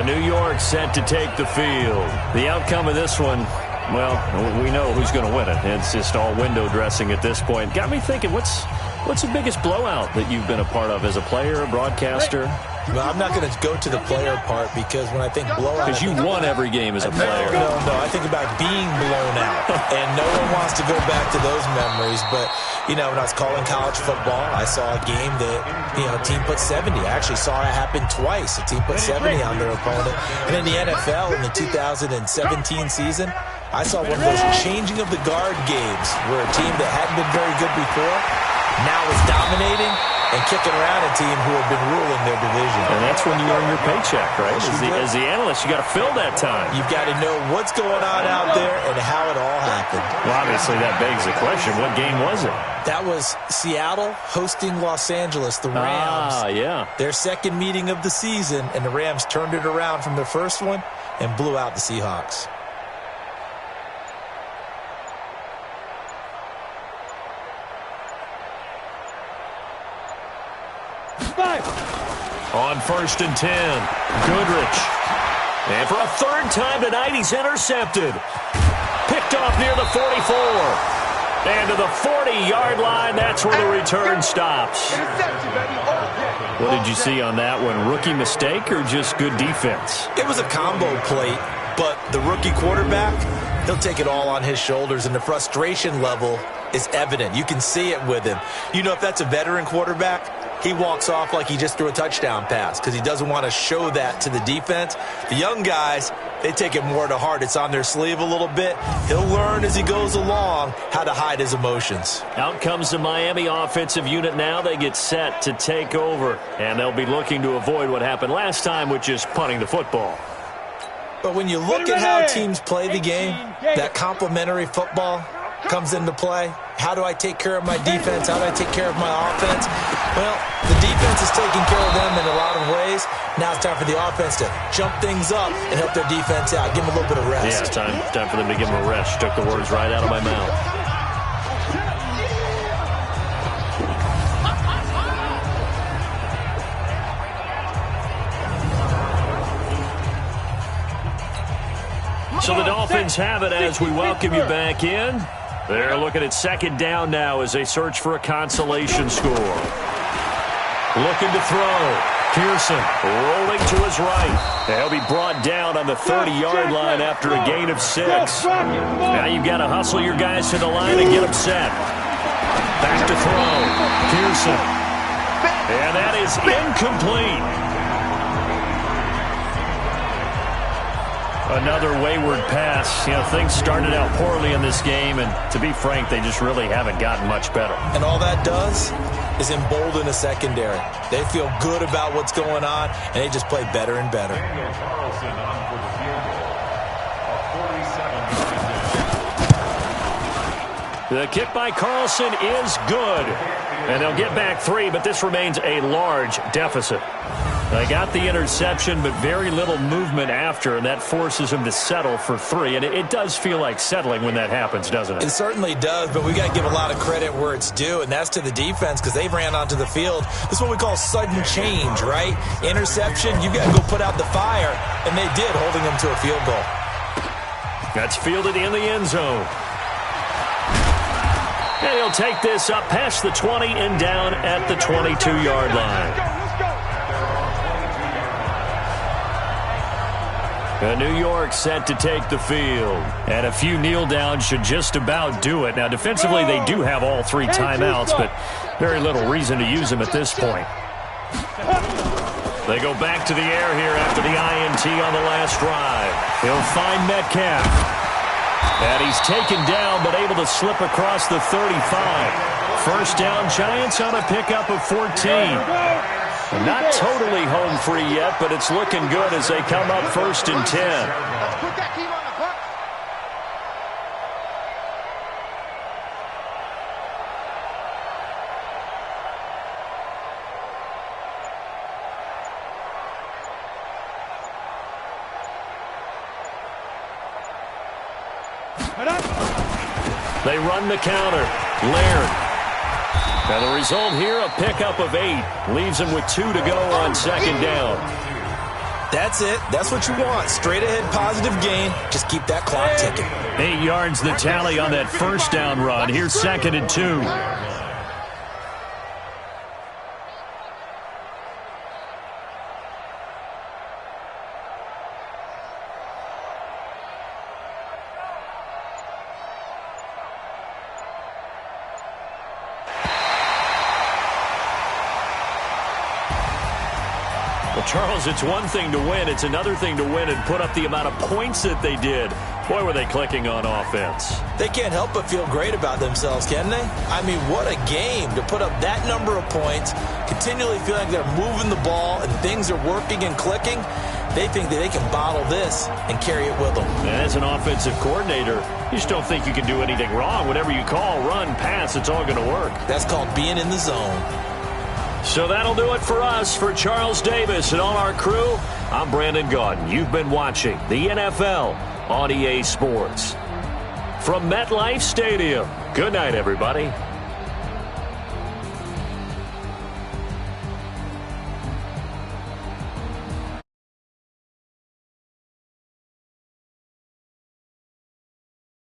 New York set to take the field. The outcome of this one, well, we know who's going to win it. It's just all window dressing at this point. Got me thinking, what's the biggest blowout that you've been a part of as a player, a broadcaster?
Well, I'm not going to go to the player part because when I think blowout...
Because you won every game as a player.
No, I think about being blown out. And no one wants to go back to those memories. But, you know, when I was calling college football, I saw a game that, you know, a team put 70. I actually saw it happen twice. A team put 70 on their opponent. And in the NFL, in the 2017 season, I saw one of those changing of the guard games where a team that hadn't been very good before now is dominating and kicking around a team who have been ruling their division.
And that's when you earn your paycheck, right? As the analyst, you got to fill that time.
You've got to know what's going on out there and how it all happened.
Well, obviously, that begs the question, what game was it?
That was Seattle hosting Los Angeles, the Rams.
Yeah.
Their second meeting of the season, and the Rams turned it around from their first one and blew out the Seahawks.
On 1st and 10, Goodrich. And for a 3rd time tonight, he's intercepted. Picked off near the 44. And to the 40-yard line, that's where the return stops. What did you see on that one? Rookie mistake or just good defense?
It was a combo plate, but the rookie quarterback, he'll take it all on his shoulders, and the frustration level is evident. You can see it with him. You know, if that's a veteran quarterback, he walks off like he just threw a touchdown pass because he doesn't want to show that to the defense. The young guys, they take it more to heart. It's on their sleeve a little bit. He'll learn as he goes along how to hide his emotions.
Out comes the Miami offensive unit now. They get set to take over, and they'll be looking to avoid what happened last time, which is punting the football.
But when you look at how teams play the game, that complementary football comes into play. How do I take care of my defense? How do I take care of my offense? Well, the defense is taking care of them in a lot of ways. Now it's time for the offense to jump things up and help their defense out. Give them a little bit of rest.
Yeah, it's time for them to give them a rest. Took the words right out of my mouth. So the Dolphins have it as we welcome you back in. They're looking at 2nd down now as they search for a consolation score. Looking to throw. Pearson rolling to his right. He'll be brought down on the 30-yard line after a gain of 6. Now you've got to hustle your guys to the line and get them set. Back to throw. Pearson. And that is incomplete. Another wayward pass. You know, things started out poorly in this game, and to be frank, they just really haven't gotten much better.
And all that does is embolden the secondary. They feel good about what's going on, and they just play better and better.
The kick by Carlson is good. And they'll get back 3, but this remains a large deficit. They got the interception, but very little movement after, and that forces him to settle for 3. And it does feel like settling when that happens, doesn't it?
It certainly does, but we got to give a lot of credit where it's due, and that's to the defense because they ran onto the field. This is what we call sudden change, right? Interception, you got to go put out the fire, and they did, holding them to a field goal.
That's fielded in the end zone. And he'll take this up past the 20 and down at the 22-yard line. New York set to take the field. And a few kneel downs should just about do it. Now, defensively, they do have all 3 timeouts, but very little reason to use them at this point. They go back to the air here after the INT on the last drive. He'll find Metcalf. And he's taken down, but able to slip across the 35. First down, Giants on a pickup of 14. Not totally home free yet, but it's looking good as they come up 1st and 10.
Put that team on the clock.
They run the counter. Laird. And the result here, a pickup of 8. Leaves him with 2 to go on 2nd down.
That's it. That's what you want. Straight ahead positive gain. Just keep that clock ticking.
8 yards the tally on that first down run. Here's 2nd and 2. Charles, it's one thing to win. It's another thing to win and put up the amount of points that they did. Boy, were they clicking on offense.
They can't help but feel great about themselves, can they? I mean, what a game to put up that number of points, continually feel like they're moving the ball and things are working and clicking. They think that they can bottle this and carry it with them.
And as an offensive coordinator, you just don't think you can do anything wrong. Whatever you call, run, pass, it's all going to work.
That's called being in the zone.
So that'll do it for us. For Charles Davis and all our crew, I'm Brandon Gaudin. You've been watching the NFL on EA Sports. From MetLife Stadium, good night, everybody.